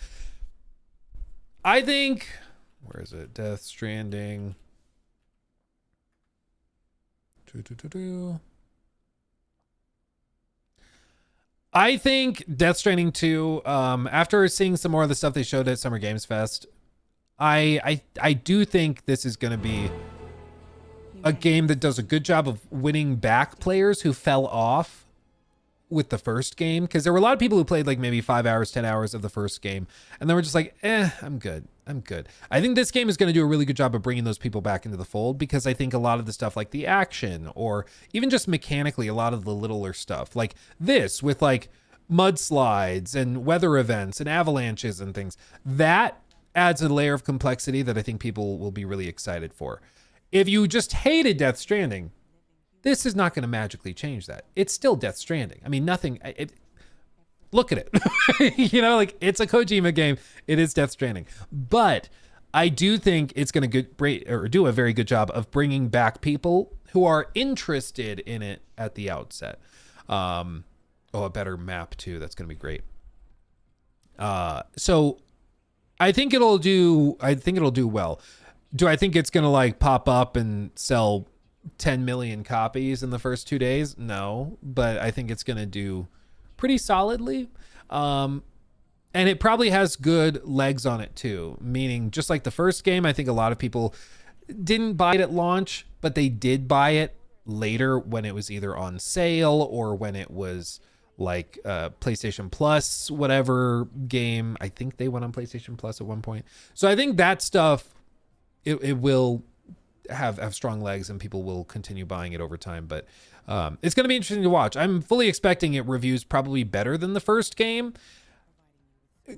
I think, where is it? Death Stranding. I think Death Stranding 2, after seeing some more of the stuff they showed at Summer Games Fest, I do think this is going to be a game that does a good job of winning back players who fell off with the first game. Because there were a lot of people who played like maybe 5 hours, 10 hours of the first game. And then we're just like, I'm good. I think this game is going to do a really good job of bringing those people back into the fold, because I think a lot of the stuff like the action, or even just mechanically, a lot of the littler stuff like this with like mudslides and weather events and avalanches and things, that adds a layer of complexity that I think people will be really excited for. If you just hated Death Stranding, this is not going to magically change that. It's still Death Stranding. I mean, look at it. You know, like, it's a Kojima game. It is Death Stranding. But I do think it's going to do a very good job of bringing back people who are interested in it at the outset. A better map too. That's going to be great. So I think it'll do well. Do I think it's going to like pop up and sell 10 million copies in the first 2 days? No, but I think it's going to do pretty solidly. And it probably has good legs on it too, meaning just like the first game, I think a lot of people didn't buy it at launch, but they did buy it later when it was either on sale or when it was like PlayStation Plus, whatever game. I think they went on PlayStation Plus at one point. So I think that stuff, it will have strong legs and people will continue buying it over time. But it's going to be interesting to watch. I'm fully expecting it reviews probably better than the first game.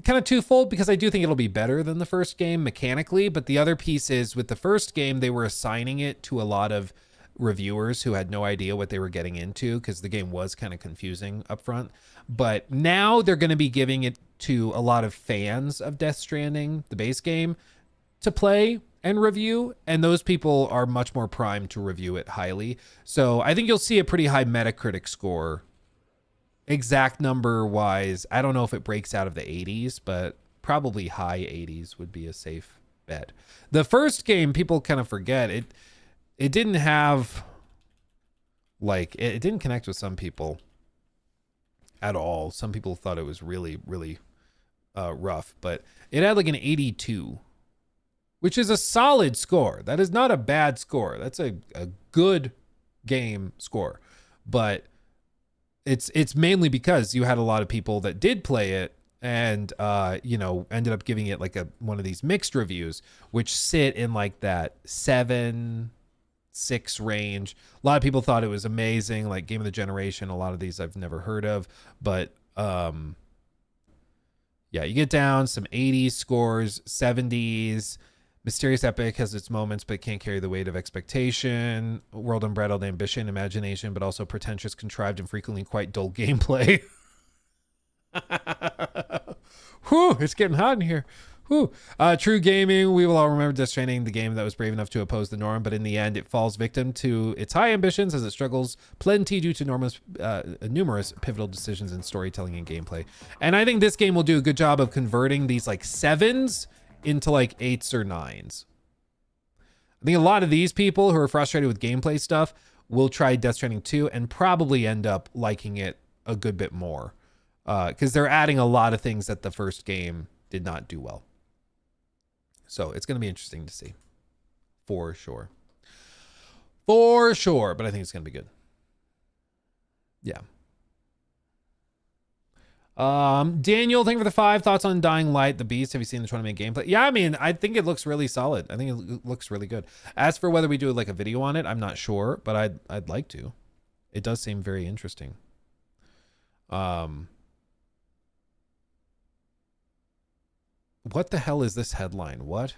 Kind of twofold, because I do think it'll be better than the first game mechanically. But the other piece is, with the first game, they were assigning it to a lot of reviewers who had no idea what they were getting into, because the game was kind of confusing up front. But now they're going to be giving it to a lot of fans of Death Stranding, the base game, to play and review, and those people are much more primed to review it highly. So I think you'll see a pretty high Metacritic score. Exact number wise, I don't know if it breaks out of the 80s, but probably high 80s would be a safe bet. The first game, people kind of forget it didn't have, like, it didn't connect with some people at all. Some people thought it was really, really rough, but it had like an 82, which is a solid score. That is not a bad score. That's a good game score. But it's mainly because you had a lot of people that did play it and ended up giving it like one of these mixed reviews, which sit in like that 7-6 range. A lot of people thought it was amazing, like Game of the Generation. A lot of these I've never heard of, but you get down some 80s scores, 70s. Mysterious Epic has its moments, but can't carry the weight of expectation. World unbridled ambition, imagination, but also pretentious, contrived, and frequently quite dull gameplay. Whew, it's getting hot in here. Whew. True gaming. We will all remember Death Stranding, the game that was brave enough to oppose the norm, but in the end, it falls victim to its high ambitions as it struggles plenty due to numerous pivotal decisions in storytelling and gameplay. And I think this game will do a good job of converting these like 7s into like 8s or 9s. I think a lot of these people who are frustrated with gameplay stuff will try Death Stranding 2 and probably end up liking it a good bit more, because they're adding a lot of things that the first game did not do well. So it's going to be interesting to see, for sure. But I think it's going to be good. Yeah. Daniel, thank you for the 5 thoughts on Dying Light, the Beast. Have you seen the 20-minute gameplay? Yeah, I mean, I think it looks really solid. I think it looks really good. As for whether we do like a video on it, I'm not sure, but I'd like to. It does seem very interesting. What the hell is this headline? What?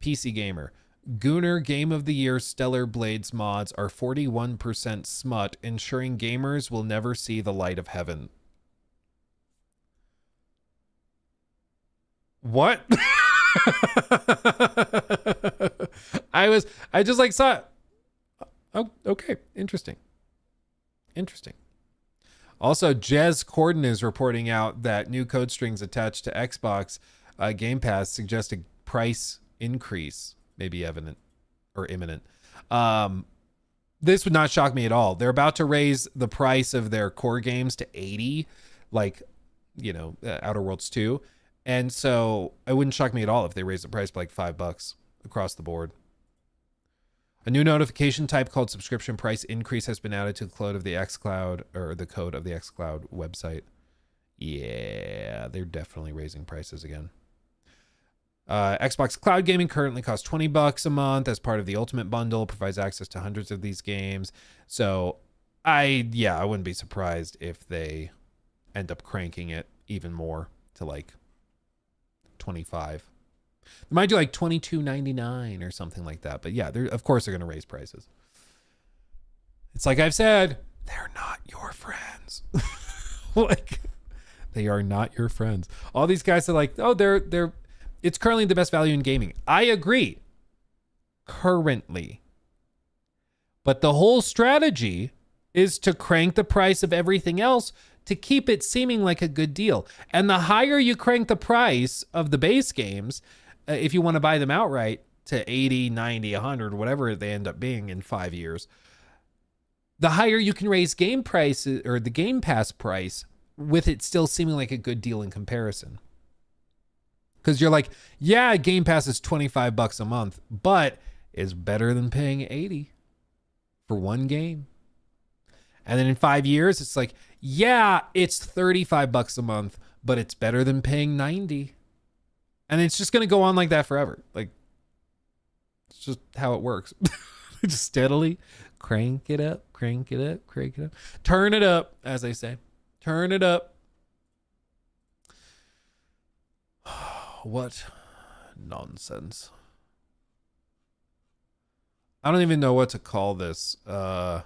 PC Gamer. Gooner Game of the Year Stellar Blades mods are 41% smut, ensuring gamers will never see the light of heaven. What? I just like saw it. Oh, okay. Interesting. Also, Jez Corden is reporting out that new code strings attached to Xbox Game Pass suggest a price increase may be evident or imminent. this would not shock me at all. They're about to raise the price of their core games to 80, like, you know, Outer Worlds 2. And so it wouldn't shock me at all if they raised the price by like $5 across the board. A new notification type called subscription price increase has been added to the code of the xCloud, or the code of the xCloud website. Yeah, they're definitely raising prices again. Xbox Cloud Gaming currently costs $20 a month as part of the Ultimate Bundle, provides access to hundreds of these games. So I wouldn't be surprised if they end up cranking it even more to like 25. They might do like $22.99 or something like that. But yeah, of course they're going to raise prices. It's like I've said, they're not your friends. Like, they are not your friends. All these guys are like, oh, it's currently the best value in gaming. I agree. Currently. But the whole strategy is to crank the price of everything else to keep it seeming like a good deal. And the higher you crank the price of the base games, if you want to buy them outright to 80, 90, 100, whatever they end up being in 5 years, the higher you can raise game prices or the Game Pass price with it still seeming like a good deal in comparison. Because you're like, yeah, Game Pass is $25 a month, but it's better than paying 80 for one game. And then in 5 years, it's like, yeah, it's $35 a month, but it's better than paying 90. And it's just going to go on like that forever. Like, it's just how it works. Just steadily crank it up, crank it up, crank it up. Turn it up, as they say. Turn it up. What nonsense. I don't even know what to call this. What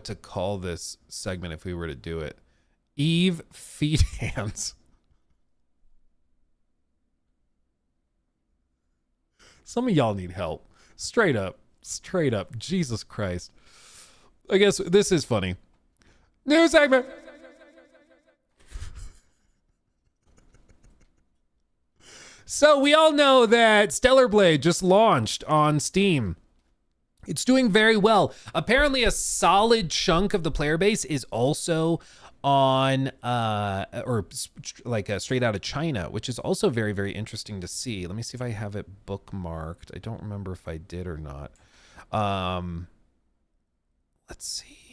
to call this segment if we were to do it. Eve feed hands. Some of y'all need help. Straight up. Straight up. Jesus Christ. I guess this is funny. New segment. So we all know that Stellar Blade just launched on Steam. It's doing very well. Apparently a solid chunk of the player base is also on straight out of China, which is also very, very interesting to see. Let me see if I have it bookmarked. I don't remember if I did or not. Let's see.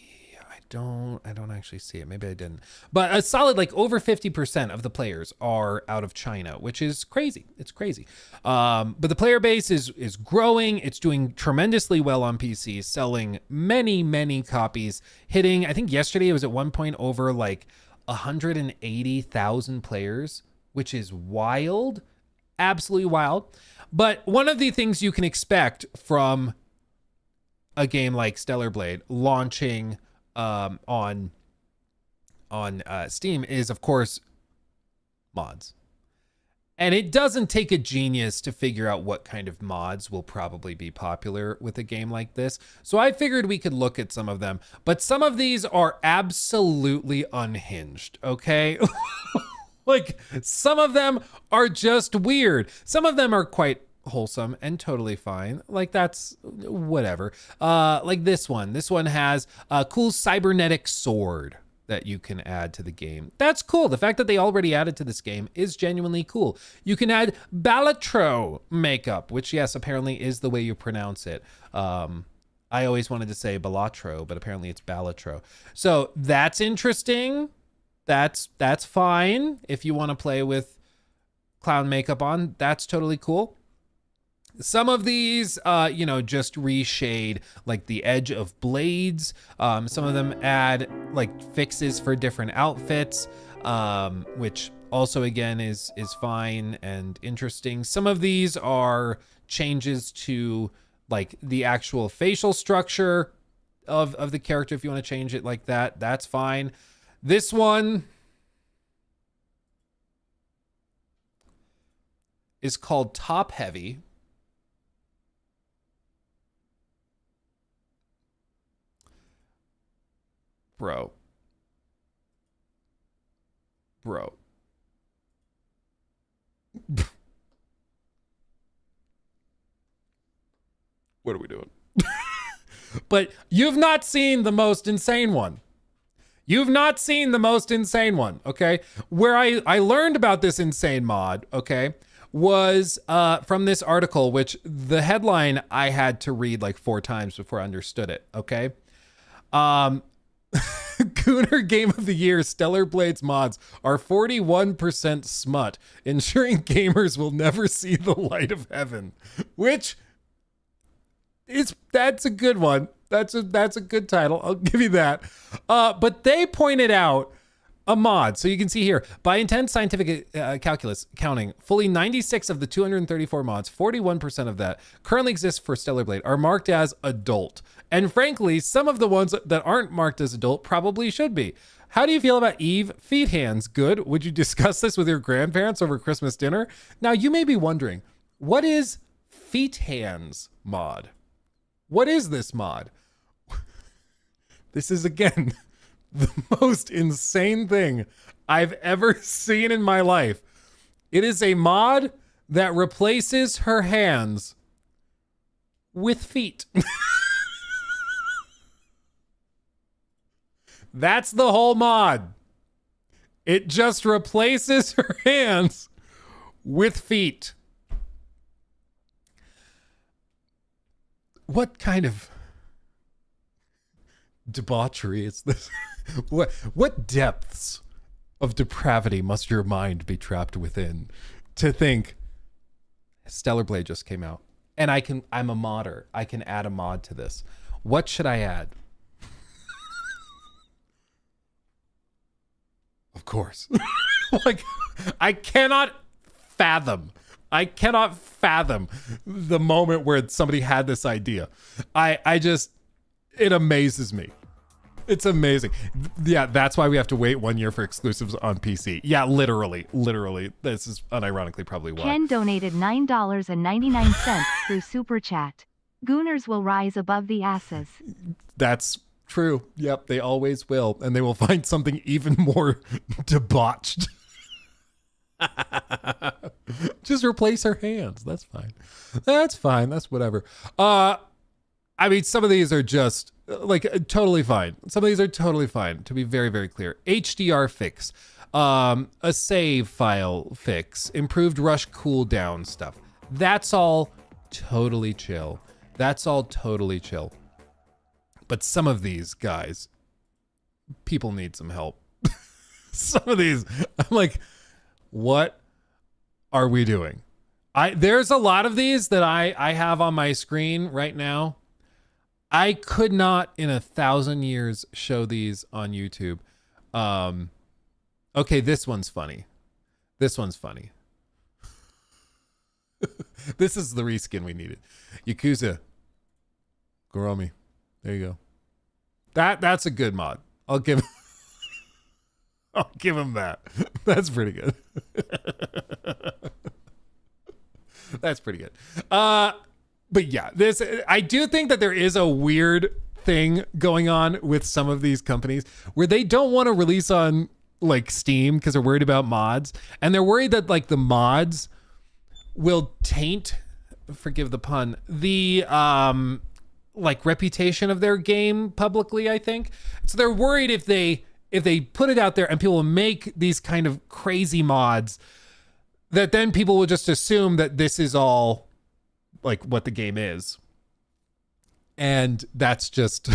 I don't actually see it. Maybe I didn't. But a solid like over 50% of the players are out of China, which is crazy. It's crazy. But the player base is growing. It's doing tremendously well on PC, selling many, many copies, hitting, I think yesterday it was at one point over like 180,000 players, which is wild. Absolutely wild. But one of the things you can expect from a game like Stellar Blade launching on Steam is, of course, mods. And it doesn't take a genius to figure out what kind of mods will probably be popular with a game like this. So I figured we could look at some of them, but some of these are absolutely unhinged, okay? Like, some of them are just weird. Some of them are quite wholesome and totally fine. Like, that's whatever. Like this one has a cool cybernetic sword that you can add to the game. That's cool. The fact that they already added to this game is genuinely cool. You can add Balatro makeup, which, yes, apparently is the way you pronounce it. I always wanted to say Balatro, but apparently it's Balatro. So that's interesting. That's fine. If you want to play with clown makeup on, that's totally cool. Some of these, just reshade like the edge of blades. Some of them add like fixes for different outfits, which also again is fine and interesting. Some of these are changes to like the actual facial structure of the character. If you want to change it like that, that's fine. This one is called Top Heavy. Bro. What are we doing? But you've not seen the most insane one. You've not seen the most insane one, okay? Where I learned about this insane mod, okay, was from this article, which the headline I had to read like 4 times before I understood it, okay? Gooner Game of the Year Stellar Blades mods are 41% smut, ensuring gamers will never see the light of heaven. Which that's a good one. That's a good title. I'll give you that. But they pointed out a mod. So you can see here, by intense scientific calculus counting, fully 96 of the 234 mods, 41% of that currently exist for Stellar Blade, are marked as adult. And frankly, some of the ones that aren't marked as adult probably should be. How do you feel about Eve feet hands? Good. Would you discuss this with your grandparents over Christmas dinner? Now you may be wondering, what is feet hands mod? What is this mod? This is, again, the most insane thing I've ever seen in my life. It is a mod that replaces her hands with feet. That's the whole mod. It just replaces her hands with feet. What kind of debauchery is this? What depths of depravity must your mind be trapped within to think Stellar Blade just came out and I'm a modder. I can add a mod to this. What should I add? Of course. Like, I cannot fathom the moment where somebody had this idea. It amazes me. It's amazing. Yeah, that's why we have to wait 1 year for exclusives on PC. Yeah, literally. This is unironically probably why. Ken donated $9.99 through Super Chat. Gooners will rise above the asses. That's true. Yep, they always will. And they will find something even more debauched. Just replace her hands. That's fine. That's whatever. I mean, some of these are just like totally fine. Some of these are totally fine, to be very, very clear. HDR fix, a save file fix, improved rush cooldown stuff. That's all totally chill. But some of these guys, people need some help. Some of these, I'm like, what are we doing? There's a lot of these that I have on my screen right now. I could not in 1,000 years show these on YouTube. Okay, this one's funny. This is the reskin we needed. Yakuza Goromi. There you go. That's a good mod. I'll give him that. That's pretty good. That's pretty good. But yeah, I do think that there is a weird thing going on with some of these companies where they don't want to release on like Steam because they're worried about mods, and they're worried that like the mods will taint, forgive the pun, the like reputation of their game publicly, I think. So they're worried if they put it out there and people will make these kind of crazy mods, that then people will just assume that this is all like what the game is. And that's just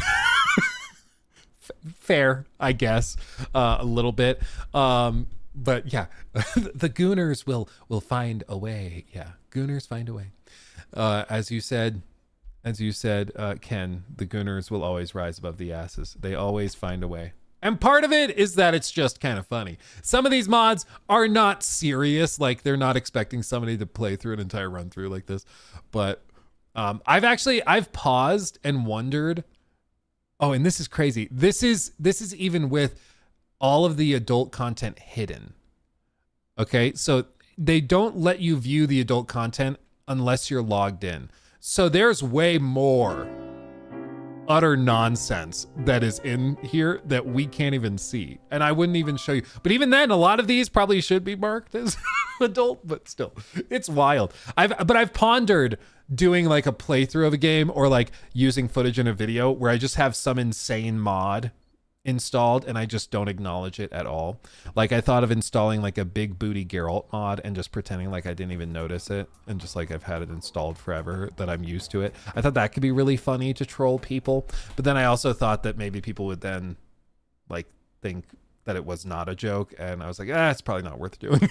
fair, I guess, a little bit. But yeah, the Gooners will find a way. Yeah, Gooners find a way. As you said, Ken, the Gooners will always rise above the asses. They always find a way. And part of it is that it's just kind of funny. Some of these mods are not serious. Like, they're not expecting somebody to play through an entire run through like this. But I've paused and wondered. Oh, and this is crazy. This is even with all of the adult content hidden. Okay, so they don't let you view the adult content unless you're logged in. So there's way more utter nonsense that is in here that we can't even see. And I wouldn't even show you. But even then, a lot of these probably should be marked as adult, but still, it's wild. I've pondered doing like a playthrough of a game or like using footage in a video where I just have some insane mod installed and I just don't acknowledge it at all. Like I thought of installing like a big booty Geralt mod and just pretending like I didn't even notice it, and just like I've had it installed forever, that I'm used to it. I thought that could be really funny to troll people, but then I also thought that maybe people would then like think that it was not a joke, and I was like, it's probably not worth doing.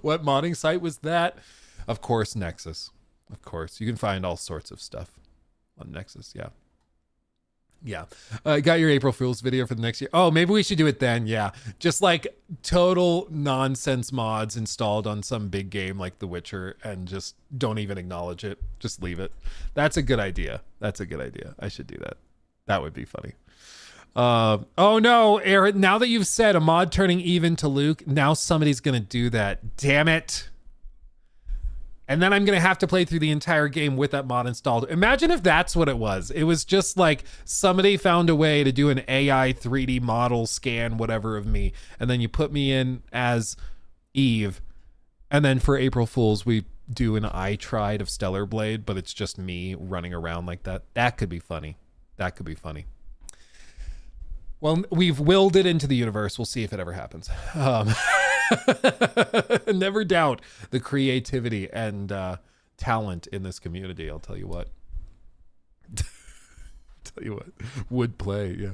What modding site was that? Of course, Nexus. Of course, you can find all sorts of stuff on Nexus. Yeah. Got your April Fool's video for the next year. Oh, maybe we should do it then. Yeah. Just like total nonsense mods installed on some big game like The Witcher and just don't even acknowledge it. Just leave it. That's a good idea. I should do that. That would be funny. Oh no, Aaron, now that you've said a mod turning even to Luke, now somebody's going to do that. Damn it. And then I'm going to have to play through the entire game with that mod installed. Imagine if that's what it was. It was just like somebody found a way to do an AI 3D model scan, whatever, of me. And then you put me in as Eve. And then for April Fools, we do an I Tried of Stellar Blade, but it's just me running around like that. That could be funny. Well, we've willed it into the universe. We'll see if it ever happens. Never doubt the creativity and talent in this community. I'll tell you what. Would play, yeah.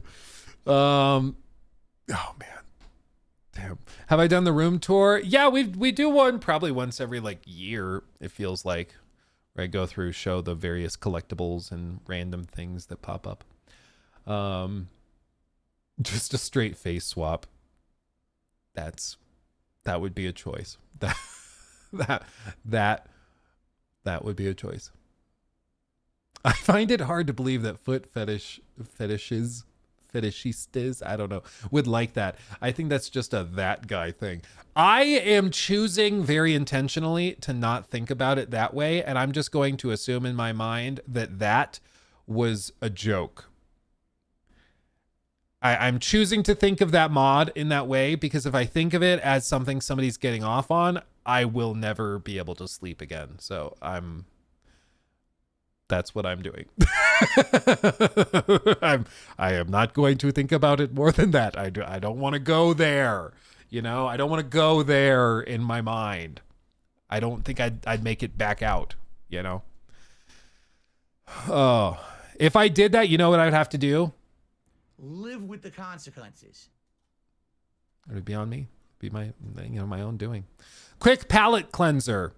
Oh man, damn. Have I done the room tour? Yeah, we do one probably once every like year. It feels like, where I go through, show the various collectibles and random things that pop up. Just a straight face swap. That would be a choice. That would be a choice. I find it hard to believe that foot fetishistas, I don't know, would like that. I think that's just a that guy thing. I am choosing very intentionally to not think about it that way, and I'm just going to assume in my mind that was a joke. I'm choosing to think of that mod in that way, because if I think of it as something somebody's getting off on, I will never be able to sleep again. So that's what I'm doing. I am not going to think about it more than that. I don't want to go there. I don't want to go there in my mind. I don't think I'd make it back out, Oh, if I did that, you know what I would have to do? Live with the consequences. It would be on me. Be my own doing. Quick palate cleanser.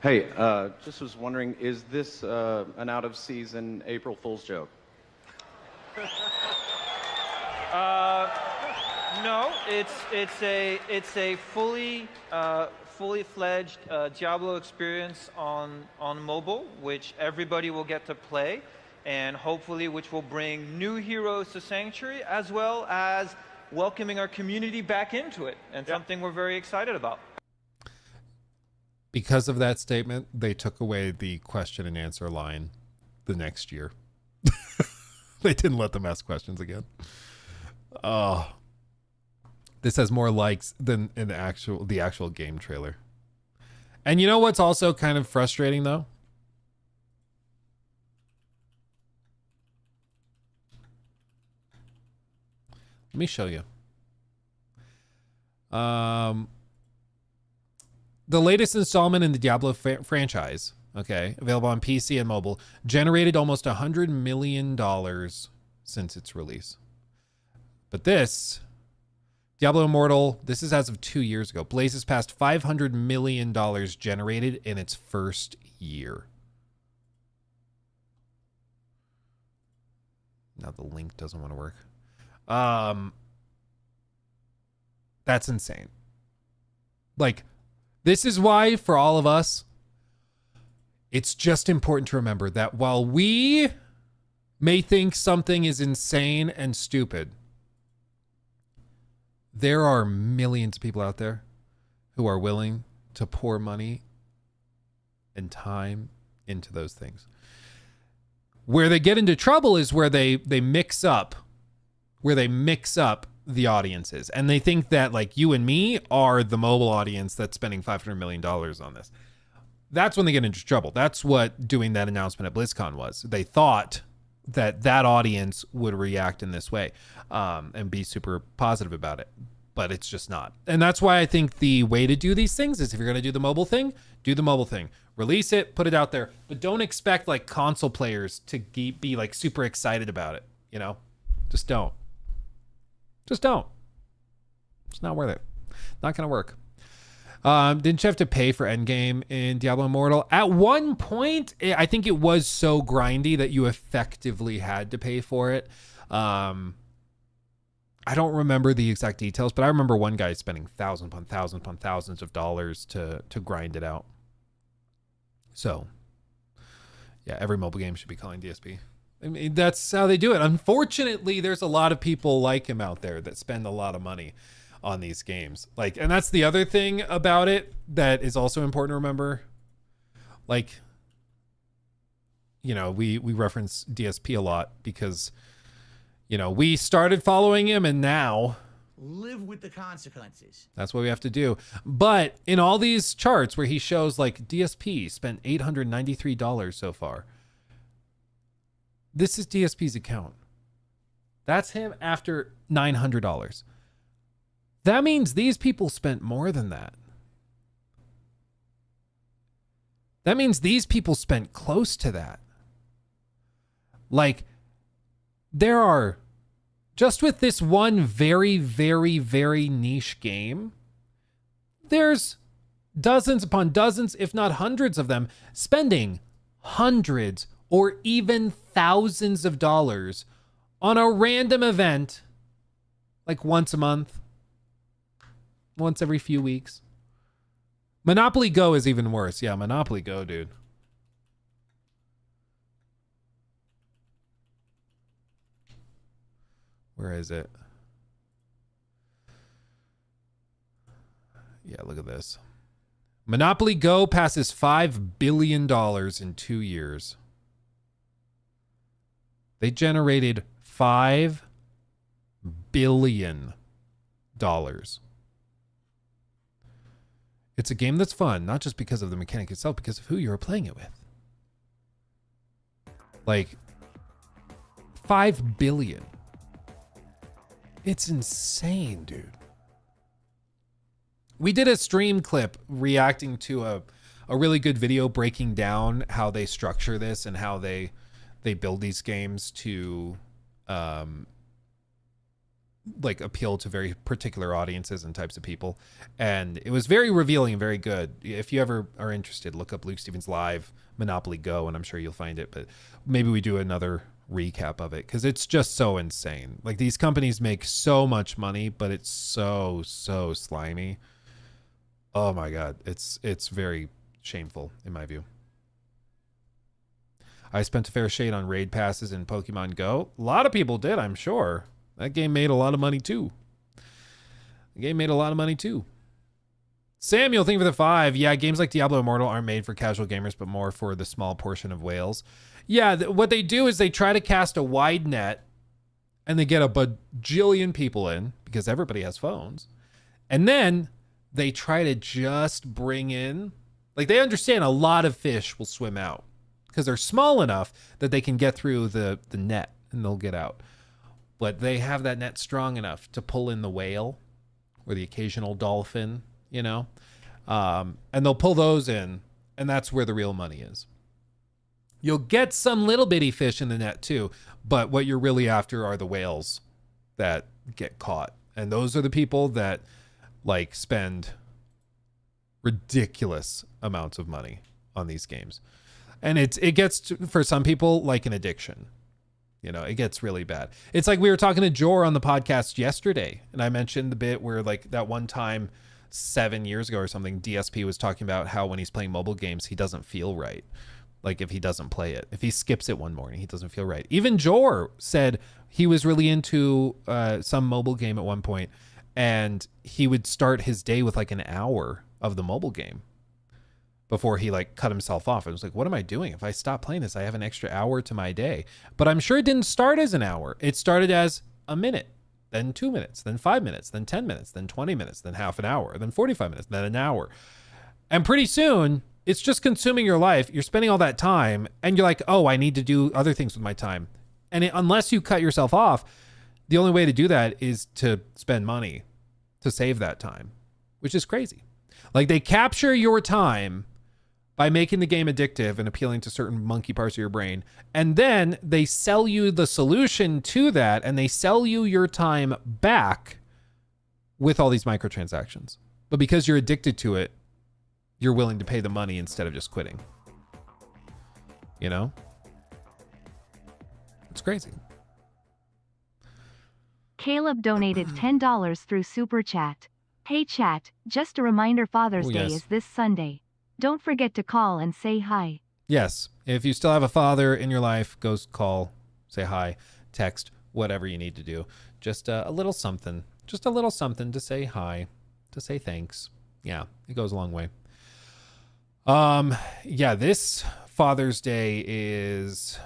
Hey, just was wondering, is this an out of season April Fool's joke? No, it's a fully fledged Diablo experience on mobile, which everybody will get to play, and hopefully which will bring new heroes to Sanctuary, as well as welcoming our community back into it, and something we're very excited about. Because of that statement, they took away the question and answer line the next year. They didn't let them ask questions again. Oh, this has more likes than in the actual game trailer. And you know what's also kind of frustrating though? Let me show you. The latest installment in the Diablo franchise, okay, available on PC and mobile, generated almost $100 million since its release. But this, Diablo Immortal, this is as of 2 years ago, blazes past $500 million generated in its first year. Now the link doesn't want to work. That's insane. Like, this is why, for all of us, it's just important to remember that while we may think something is insane and stupid, there are millions of people out there who are willing to pour money and time into those things. Where they get into trouble is where they mix up the audience is. And they think that like you and me are the mobile audience that's spending $500 million on this. That's when they get into trouble. That's what doing that announcement at BlizzCon was. They thought that that audience would react in this way and be super positive about it. But it's just not. And that's why I think the way to do these things is if you're going to do the mobile thing, do the mobile thing. Release it, put it out there. But don't expect like console players to be like super excited about it. You know, just don't. Just don't. It's not worth it. Not going to work. Didn't you have to pay for endgame in Diablo Immortal? At one point, I think it was so grindy that you effectively had to pay for it. I don't remember the exact details, but I remember one guy spending thousands upon thousands upon thousands of dollars to grind it out. So, yeah, every mobile game should be calling DSP. I mean, that's how they do it. Unfortunately, there's a lot of people like him out there that spend a lot of money on these games. Like, and that's the other thing about it that is also important to remember. Like, you know, we reference DSP a lot because, you know, we started following him and now live with the consequences. That's what we have to do. But in all these charts where he shows like DSP spent $893 so far, this is DSP's account. That's him after $900. That means these people spent more than that. That means these people spent close to that. Like, there are, just with this one very, very, very niche game, there's dozens upon dozens, if not hundreds of them, spending hundreds or even thousands of dollars on a random event, like once a month, once every few weeks. Monopoly Go is even worse. Yeah, Monopoly Go, dude. Where is it? Yeah, look at this. Monopoly Go passes $5 billion in 2 years. They generated $5 billion. It's a game that's fun, not just because of the mechanic itself, because of who you're playing it with. Like, 5 billion. It's insane, dude. We did a stream clip reacting to a really good video breaking down how they structure this and how they build these games to like appeal to very particular audiences and types of people. And it was very revealing and very good. If you ever are interested, look up Luke Stevens Live Monopoly Go and I'm sure you'll find it. But maybe we do another recap of it because it's just so insane. Like, these companies make so much money, but it's so slimy. Oh my God. It's very shameful in my view. I spent a fair shade on raid passes in Pokemon Go. A lot of people did, I'm sure. That game made a lot of money too. Samuel, thank you for the 5. Yeah, games like Diablo Immortal aren't made for casual gamers, but more for the small portion of whales. Yeah, what they do is they try to cast a wide net and they get a bajillion people in because everybody has phones. And then they try to just bring in, like, they understand a lot of fish will swim out because they're small enough that they can get through the net and they'll get out. But they have that net strong enough to pull in the whale or the occasional dolphin, you know, and they'll pull those in, and that's where the real money is. You'll get some little bitty fish in the net too, but what you're really after are the whales that get caught. And those are the people that like spend ridiculous amounts of money on these games. And it gets to, for some people, like an addiction. You know, it gets really bad. It's like we were talking to Jor on the podcast yesterday, and I mentioned the bit where, like, that one time 7 years ago or something, DSP was talking about how when he's playing mobile games, he doesn't feel right. Like, if he doesn't play it, if he skips it one morning, he doesn't feel right. Even Jor said he was really into some mobile game at one point, and he would start his day with like an hour of the mobile game before he like cut himself off. I was like, what am I doing? If I stop playing this, I have an extra hour to my day. But I'm sure it didn't start as an hour. It started as a minute, then 2 minutes, then 5 minutes, then 10 minutes, then 20 minutes, then half an hour, then 45 minutes, then an hour. And pretty soon, it's just consuming your life. You're spending all that time and you're like, oh, I need to do other things with my time. And unless you cut yourself off, the only way to do that is to spend money to save that time, which is crazy. Like, they capture your time by making the game addictive and appealing to certain monkey parts of your brain. And then they sell you the solution to that, and they sell you your time back with all these microtransactions. But because you're addicted to it, you're willing to pay the money instead of just quitting. You know? It's crazy. Caleb donated $10 through Super Chat. Hey chat, just a reminder Father's Day is this Sunday. Don't forget to call and say hi. Yes. If you still have a father in your life, go call, say hi, text, whatever you need to do. Just a little something. Just a little something to say hi, to say thanks. Yeah, it goes a long way. Yeah, this Father's Day is,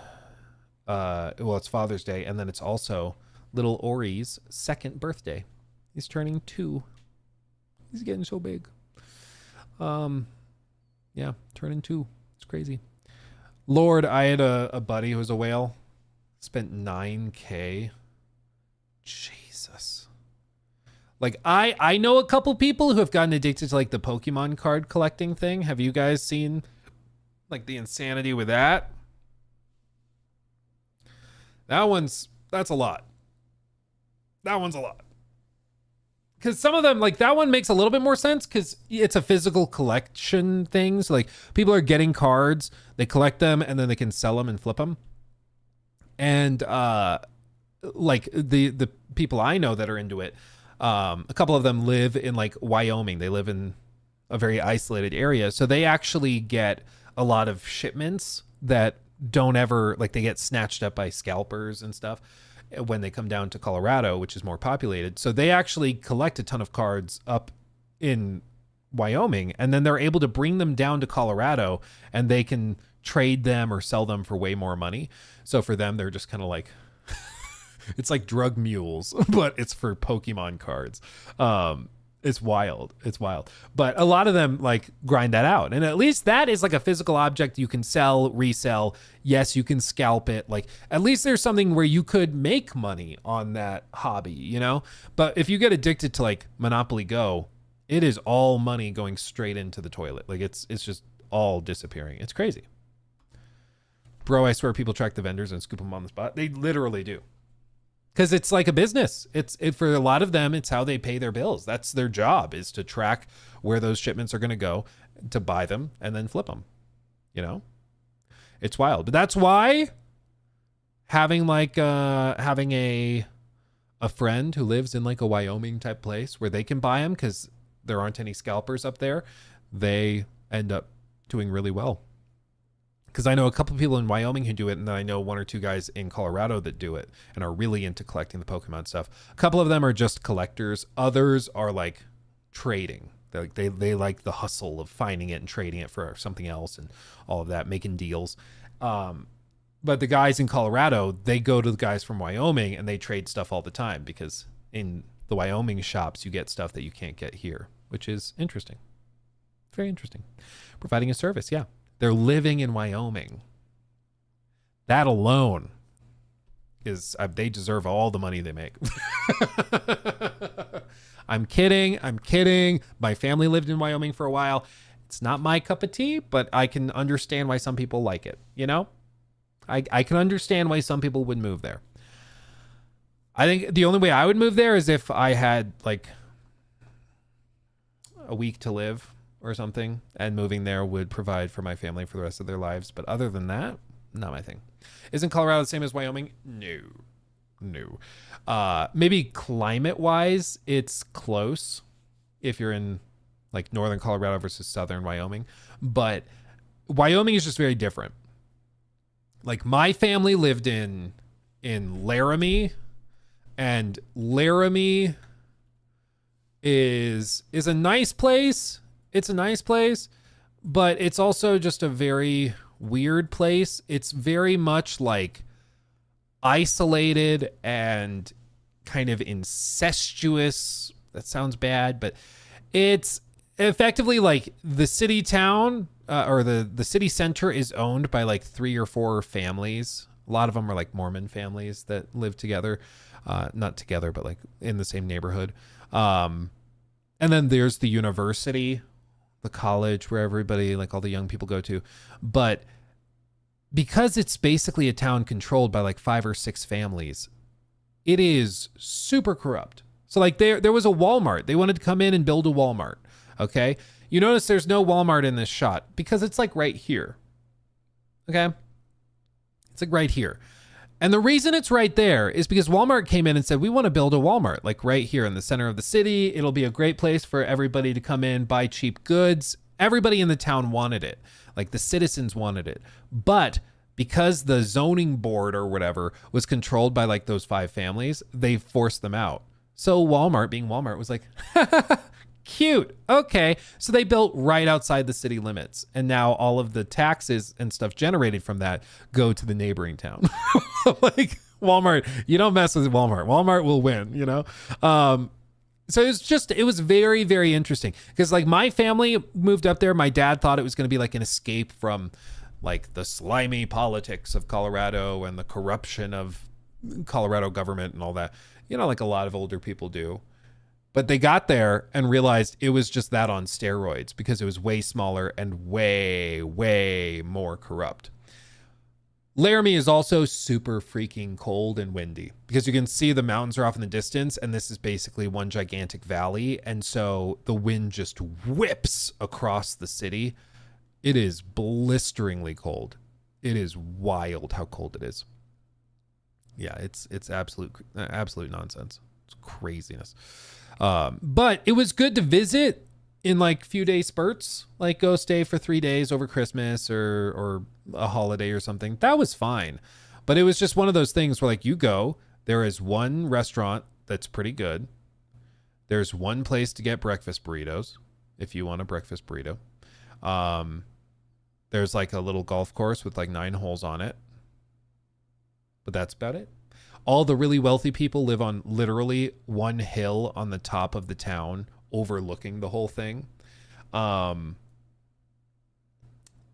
well, it's Father's Day, and then it's also little Ori's second birthday. He's turning 2. He's getting so big. Yeah, turning 2. It's crazy. Lord, I had a buddy who was a whale. Spent $9K. Jesus. Like, I know a couple people who have gotten addicted to like the Pokemon card collecting thing. Have you guys seen like the insanity with that? That's a lot. That one's a lot. Because some of them, like that one makes a little bit more sense because it's a physical collection thing. So like people are getting cards, they collect them, and then they can sell them and flip them. And like the people I know that are into it, a couple of them live in like Wyoming. They live in a very isolated area. So they actually get a lot of shipments that don't ever, like they get snatched up by scalpers and stuff when they come down to Colorado, which is more populated. So they actually collect a ton of cards up in Wyoming, and then they're able to bring them down to Colorado and they can trade them or sell them for way more money. So for them, they're just kind of like, it's like drug mules, but it's for Pokemon cards. It's wild. It's wild. But a lot of them like grind that out. And at least that is like a physical object you can sell, resell. Yes, you can scalp it. Like at least there's something where you could make money on that hobby, you know? But if you get addicted to like Monopoly Go, it is all money going straight into the toilet. Like it's just all disappearing. It's crazy. Bro, I swear people track the vendors and scoop them on the spot. They literally do. Because it's like a business. It for a lot of them, it's how they pay their bills. That's their job, is to track where those shipments are going to go, to buy them and then flip them. You know, it's wild. But that's why having like having a friend who lives in like a Wyoming type place where they can buy them, because there aren't any scalpers up there, they end up doing really well. Because I know a couple of people in Wyoming who do it, and then I know 1 or 2 guys in Colorado that do it and are really into collecting the Pokemon stuff. A couple of them are just collectors. Others are like trading. They like the hustle of finding it and trading it for something else and all of that, making deals. But the guys in Colorado, they go to the guys from Wyoming and they trade stuff all the time, because in the Wyoming shops, you get stuff that you can't get here, which is interesting. Very interesting. Providing a service, yeah. They're living in Wyoming. That alone is, they deserve all the money they make. I'm kidding. My family lived in Wyoming for a while. It's not my cup of tea, but I can understand why some people like it. You know, I can understand why some people would move there. I think the only way I would move there is if I had like a week to live or something, and moving there would provide for my family for the rest of their lives. But other than that, not my thing. Isn't Colorado the same as Wyoming? No. Maybe climate wise, it's close if you're in like northern Colorado versus southern Wyoming. But Wyoming is just very different. Like my family lived in Laramie, and Laramie is a nice place. It's a nice place, but it's also just a very weird place. It's very much like isolated and kind of incestuous. That sounds bad, but it's effectively like the city town or the city center is owned by like 3 or 4 families. A lot of them are like Mormon families that live together, not together, but like in the same neighborhood. And then there's the university, the college where everybody, like all the young people go to. But because it's basically a town controlled by like 5 or 6 families, it is super corrupt. So like there was a Walmart. They wanted to come in and build a Walmart. Okay. You notice there's no Walmart in this shot because it's like right here. Okay. It's like right here. And the reason it's right there is because Walmart came in and said, we want to build a Walmart like right here in the center of the city. It'll be a great place for everybody to come in, buy cheap goods. Everybody in the town wanted it. Like the citizens wanted it. But because the zoning board or whatever was controlled by like those 5 families, they forced them out. So Walmart, being Walmart, was like, cute. Okay. So they built right outside the city limits. And now all of the taxes and stuff generated from that go to the neighboring town. Like Walmart, you don't mess with Walmart. Walmart will win, you know? So it was very, very interesting because like my family moved up there. My dad thought it was going to be like an escape from like the slimy politics of Colorado and the corruption of Colorado government and all that, you know, like a lot of older people do. But they got there and realized it was just that on steroids because it was way smaller and way, way more corrupt. Laramie is also super freaking cold and windy because you can see the mountains are off in the distance and this is basically one gigantic valley. And so the wind just whips across the city. It is blisteringly cold. It is wild how cold it is. Yeah, it's absolute nonsense. It's craziness. But it was good to visit in like few day spurts, like go stay for 3 days over Christmas or a holiday or something. That was fine. But it was just one of those things where like you go, there is one restaurant that's pretty good. There's one place to get breakfast burritos if you want a breakfast burrito. There's like a little golf course with like 9 holes on it. But that's about it. All the really wealthy people live on literally one hill on the top of the town overlooking the whole thing.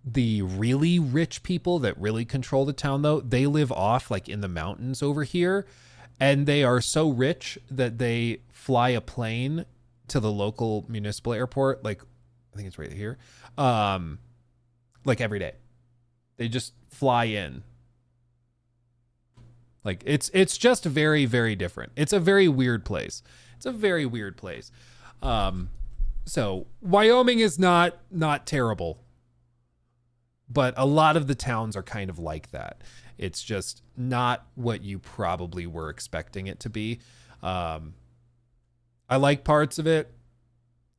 The really rich people that really control the town, though, they live off like in the mountains over here. And they are so rich that they fly a plane to the local municipal airport. Like, I think it's right here. Like every day. They just fly in. Like it's just very, very different. It's a very weird place. It's a very weird place. So Wyoming is not terrible, but a lot of the towns are kind of like that. It's just not what you probably were expecting it to be. I like parts of it.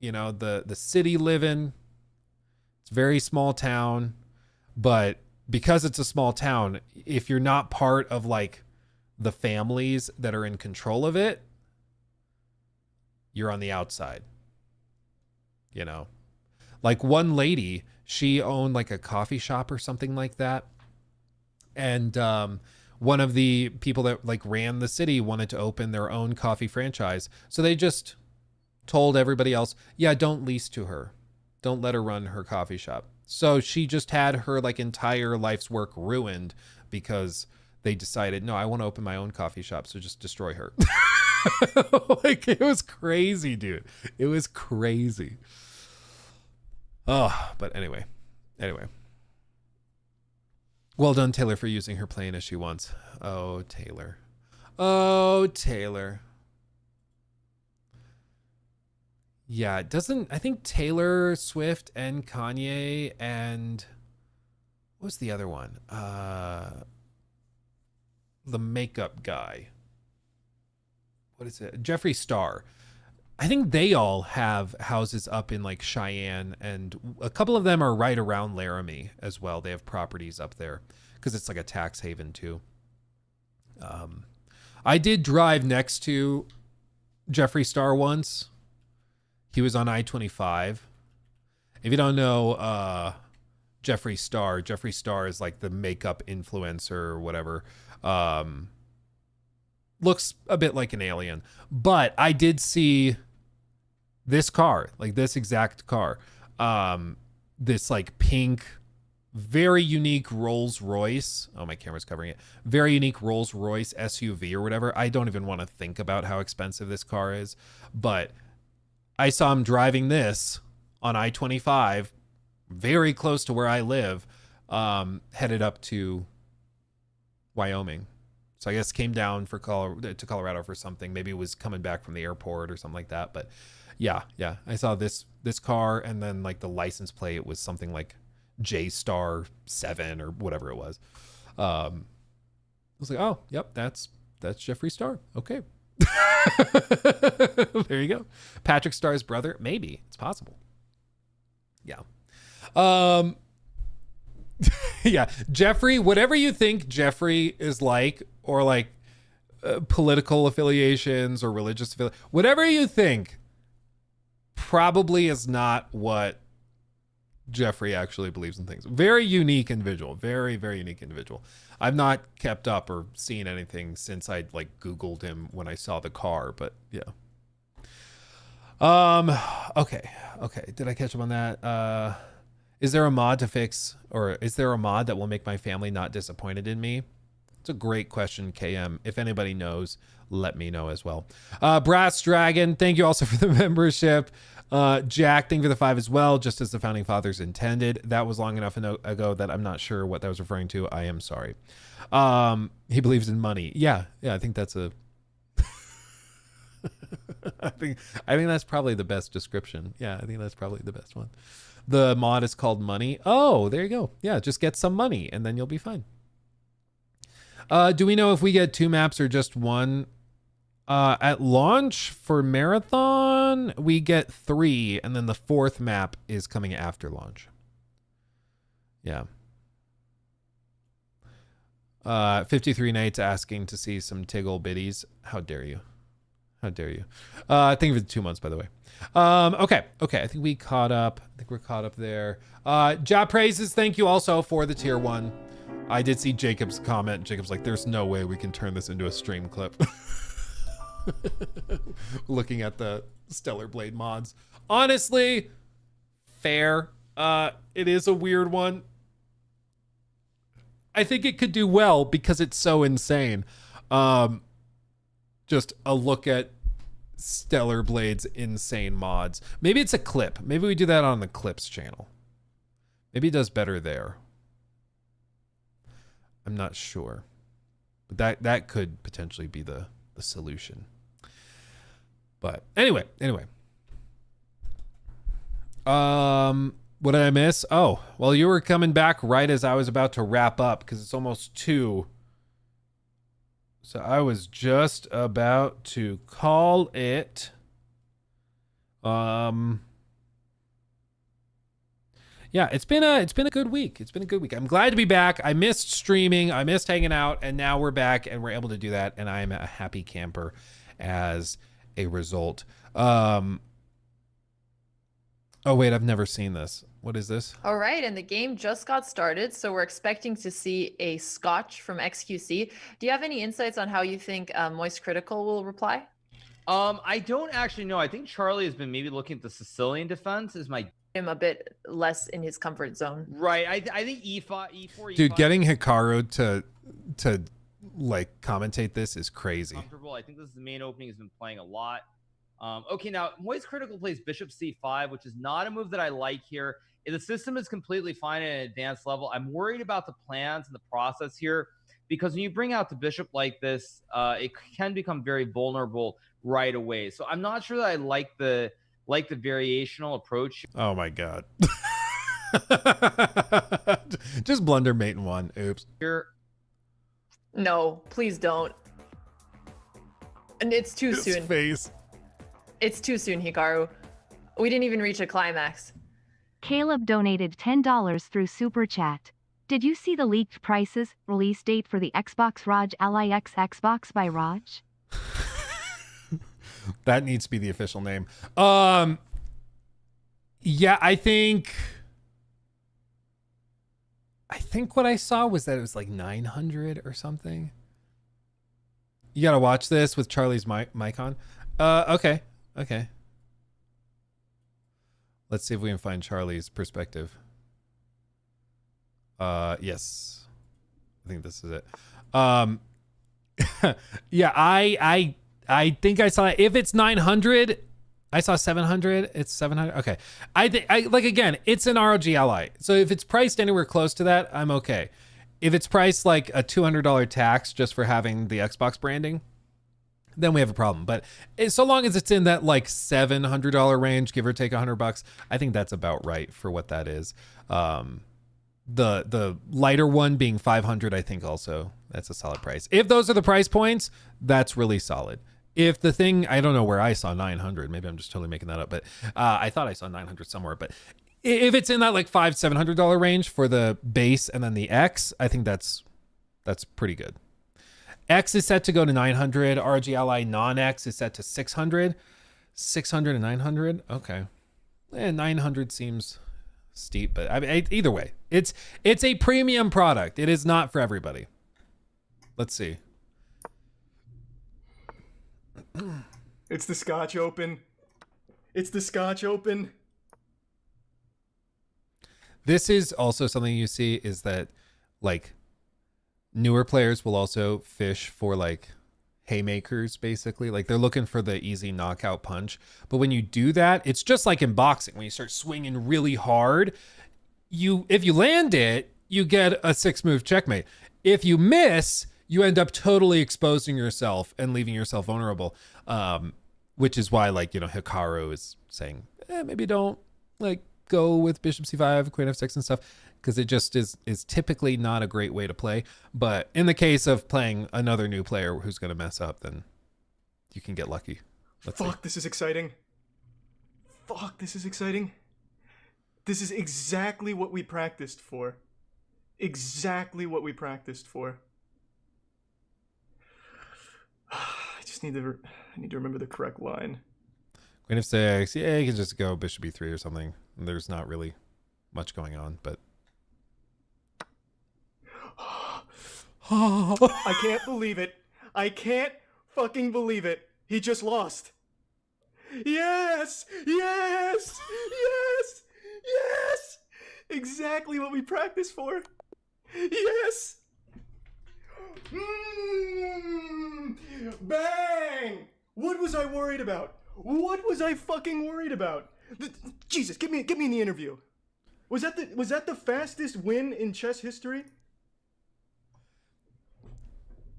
You know, the city living. It's a very small town, but because it's a small town, if you're not part of like the families that are in control of it, you're on the outside. You know, like one lady, she owned like a coffee shop or something like that. And one of the people that like ran the city wanted to open their own coffee franchise. So they just told everybody else, yeah, don't lease to her. Don't let her run her coffee shop. So she just had her like entire life's work ruined because they decided, no, I want to open my own coffee shop. So just destroy her. Like it was crazy, dude. It was crazy. Oh, but anyway. Well done, Taylor, for using her plane as she wants. Oh, Taylor. Yeah, it doesn't, I think Taylor Swift and Kanye and what was the other one? The makeup guy. What is it? Jeffree Star. I think they all have houses up in like Cheyenne, and a couple of them are right around Laramie as well. They have properties up there because it's like a tax haven too. I did drive next to Jeffree Star once. He was on I-25. If you don't know Jeffree Star is like the makeup influencer or whatever. looks a bit like an alien. But I did see this car, like this exact car. This like pink, very unique Rolls Royce. Oh, my camera's covering it. Very unique Rolls Royce SUV or whatever. I don't even want to think about how expensive this car is, but I saw him driving this on I-25, very close to where I live, headed up to Wyoming. So I guess came down to Colorado for something. Maybe it was coming back from the airport or something like that. But yeah, I saw this car, and then like the license plate was something like J-Star 7 or whatever it was. I was like, oh, yep, that's Jeffree Star. Okay. There you go. Patrick Starr's brother. Maybe it's possible. Yeah. Yeah. Jeffree, whatever you think Jeffree is like, or like political affiliations or religious whatever you think, probably is not what Jeffree actually believes in things. Very unique individual. Very, very unique individual. I've not kept up or seen anything since I like Googled him when I saw the car, but yeah. Okay. Did I catch up on that? Is there a mod to fix, or is there a mod that will make my family not disappointed in me? It's a great question, KM. If anybody knows, let me know as well. Brass Dragon, thank you also for the membership. Jack, thank you for the 5 as well, just as the founding fathers intended. That was long enough ago that I'm not sure what that was referring to. I am sorry. He believes in money. Yeah, I think that's a I think that's probably the best description. Yeah, I think that's probably the best one. The mod is called Money. Oh, there you go. Yeah, just get some money and then you'll be fine. Do we know if we get 2 maps or just 1? At launch for Marathon, we get 3, and then the 4th map is coming after launch. Yeah. 53 Nights asking to see some Tiggle biddies. How dare you? How dare you? Thank you for the 2 months, by the way. Okay. I think we caught up. I think we're caught up there. Ja Praises, thank you also for the tier 1. I did see Jacob's comment. Jacob's like, there's no way we can turn this into a stream clip. Looking at the Stellar Blade mods. Honestly, fair. It is a weird one. I think it could do well because it's so insane. Just a look at Stellar Blade's insane mods. Maybe it's a clip. Maybe we do that on the Clips channel. Maybe it does better there. I'm not sure. But that could potentially be the solution. But anyway. What did I miss? Oh, well, you were coming back right as I was about to wrap up because it's almost 2. So I was just about to call it. Yeah, it's been a good week. It's been a good week. I'm glad to be back. I missed streaming. I missed hanging out, and now we're back and we're able to do that. And I am a happy camper as a result. Oh wait, I've never seen this. What is this? All right, and the game just got started, so we're expecting to see a Scotch from XQC. Do you have any insights on how you think Moist Critical will reply? I don't actually know. I think Charlie has been maybe looking at the Sicilian defense is my him a bit less in his comfort zone. Right. I think E4. Dude, getting Hikaru to like commentate this is crazy. Comfortable. I think this is the main opening. He's been playing a lot. Okay, now Moist Critical plays Bishop C5, which is not a move that I like here. The system is completely fine at an advanced level. I'm worried about the plans and the process here because when you bring out the bishop like this, it can become very vulnerable right away. So I'm not sure that I like the variational approach. Oh my god. Just blunder mate in 1. Oops. Here. No, please don't. And it's too His soon. Face. It's too soon, Hikaru. We didn't even reach a climax. Caleb donated $10 through Super Chat. Did you see the leaked prices, release date for the Xbox Raj Ally X Xbox by Raj? That needs to be the official name. Yeah, I think what I saw was that it was like 900 or something. You gotta watch this with Charlie's mic on. Okay. Let's see if we can find Charlie's perspective. Yes. I think this is it. Yeah, I think I saw, if it's 900, I saw 700. It's 700. Okay. I think, like, again, it's an ROG Ally. So if it's priced anywhere close to that, I'm okay. If it's priced like a $200 tax just for having the Xbox branding, then we have a problem. But so long as it's in that like $700 range, give or take $100, I think that's about right for what that is. The lighter one being 500, I think also that's a solid price. If those are the price points, that's really solid. If the thing, I don't know where I saw 900, maybe I'm just totally making that up, but I thought I saw 900 somewhere. But if it's in that like $500-700 range for the base and then the X, I think that's pretty good. X is set to go to 900. ROG Ally non-X is set to 600. 600 and 900. Okay, 900 seems steep, but I mean, either way, it's a premium product. It is not for everybody. Let's see. It's the Scotch Open. It's the Scotch Open. This is also something you see, is that like newer players will also fish for like haymakers, basically. Like they're looking for the easy knockout punch. But when you do that, it's just like in boxing. When you start swinging really hard, if you land it, you get a 6-move checkmate. If you miss, you end up totally exposing yourself and leaving yourself vulnerable. Which is why, like, you know, Hikaru is saying, maybe don't like go with Bishop C5, Queen F6 and stuff, because it just is typically not a great way to play. But in the case of playing another new player who's going to mess up, then you can get lucky. Fuck, this is exciting. Fuck, this is exciting. This is exactly what we practiced for. Exactly what we practiced for. I just need to remember the correct line. Queen F6, yeah, you can just go Bishop E3 or something. There's not really much going on, but I can't believe it. I can't fucking believe it. He just lost. Yes! Yes! Yes! Yes! Exactly what we practiced for. Yes! Bang! What was I worried about? What was I fucking worried about? Jesus, get me in the interview. Was that the fastest win in chess history?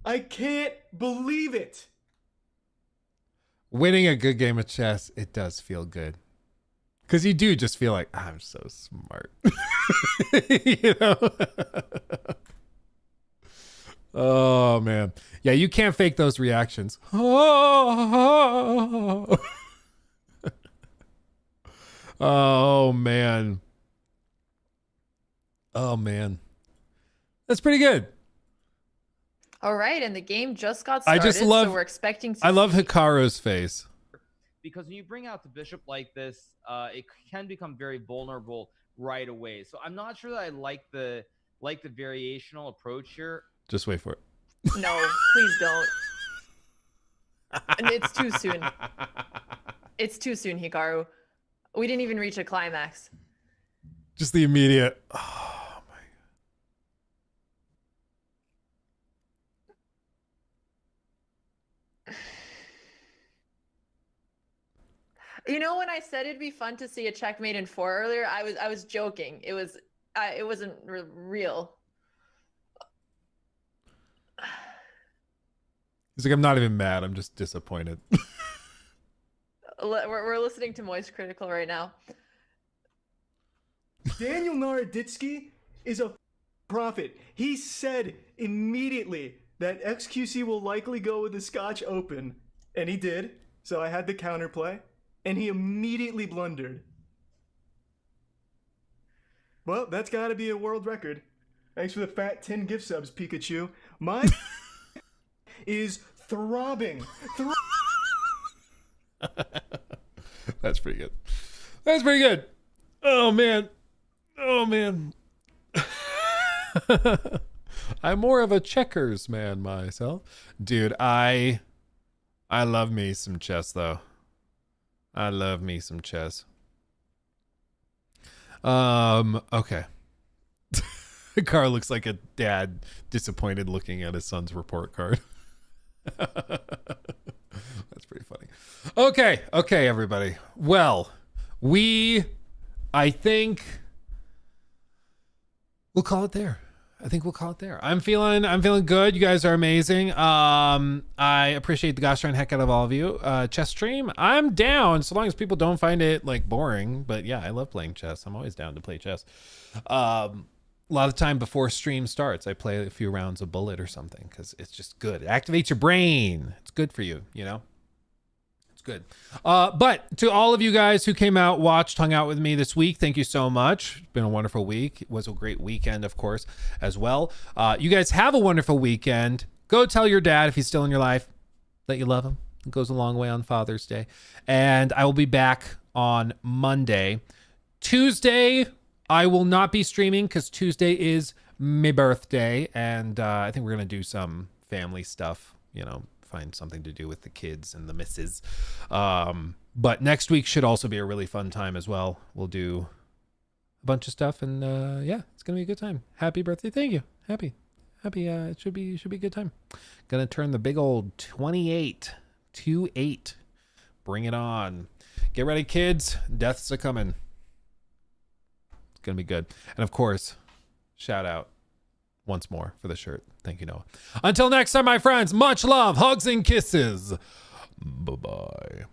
I can't believe it. Winning a good game of chess, it does feel good. Because you do just feel like, I'm so smart. You know? Oh, man. Yeah, you can't fake those reactions. Oh, man. Oh, man. That's pretty good. All right, and the game just got started, so we're expecting to I love Hikaru's face. Because when you bring out the bishop like this, it can become very vulnerable right away. So I'm not sure that I like the variational approach here. Just wait for it. No, please don't. And it's too soon. It's too soon, Hikaru. We didn't even reach a climax. Just the immediate. Oh my God. You know, when I said it'd be fun to see a checkmate in 4 earlier, I was joking. It wasn't real. He's like, I'm not even mad. I'm just disappointed. We're listening to Moist Critical right now. Daniel Naroditsky is a prophet. He said immediately that XQC will likely go with the Scotch Open, and he did. So I had the counterplay, and he immediately blundered. Well, that's got to be a world record. Thanks for the fat 10 gift subs, Pikachu. My is throbbing. That's pretty good. That's pretty good. Oh man. Oh man. I'm more of a checkers man myself. Dude, I love me some chess though. I love me some chess. Okay. Carl looks like a dad disappointed looking at his son's report card. That's pretty funny. Okay, everybody. Well, I think we'll call it there. I'm feeling good. You guys are amazing. I appreciate the gosh darn heck out of all of you. Chess stream, I'm down so long as people don't find it like boring. But yeah, I love playing chess. I'm always down to play chess. A lot of time before stream starts, I play a few rounds of Bullet or something because it's just good. It activates your brain. It's good for you, you know? It's good. But to all of you guys who came out, watched, hung out with me this week, thank you so much. It's been a wonderful week. It was a great weekend, of course, as well. You guys have a wonderful weekend. Go tell your dad, if he's still in your life, that you love him. It goes a long way on Father's Day. And I will be back on Monday. Tuesday, I will not be streaming because Tuesday is my birthday, and I think we're going to do some family stuff, you know, find something to do with the kids and the missus. But next week should also be a really fun time as well. We'll do a bunch of stuff, and yeah, it's going to be a good time. Happy birthday. Thank you. Happy. It should be a good time. Going to turn the big old 28. Bring it on. Get ready, kids. Deaths are coming. Gonna be good. And of course, shout out once more for the shirt. Thank you, Noah. Until next time, my friends, much love, hugs and kisses. Bye-bye.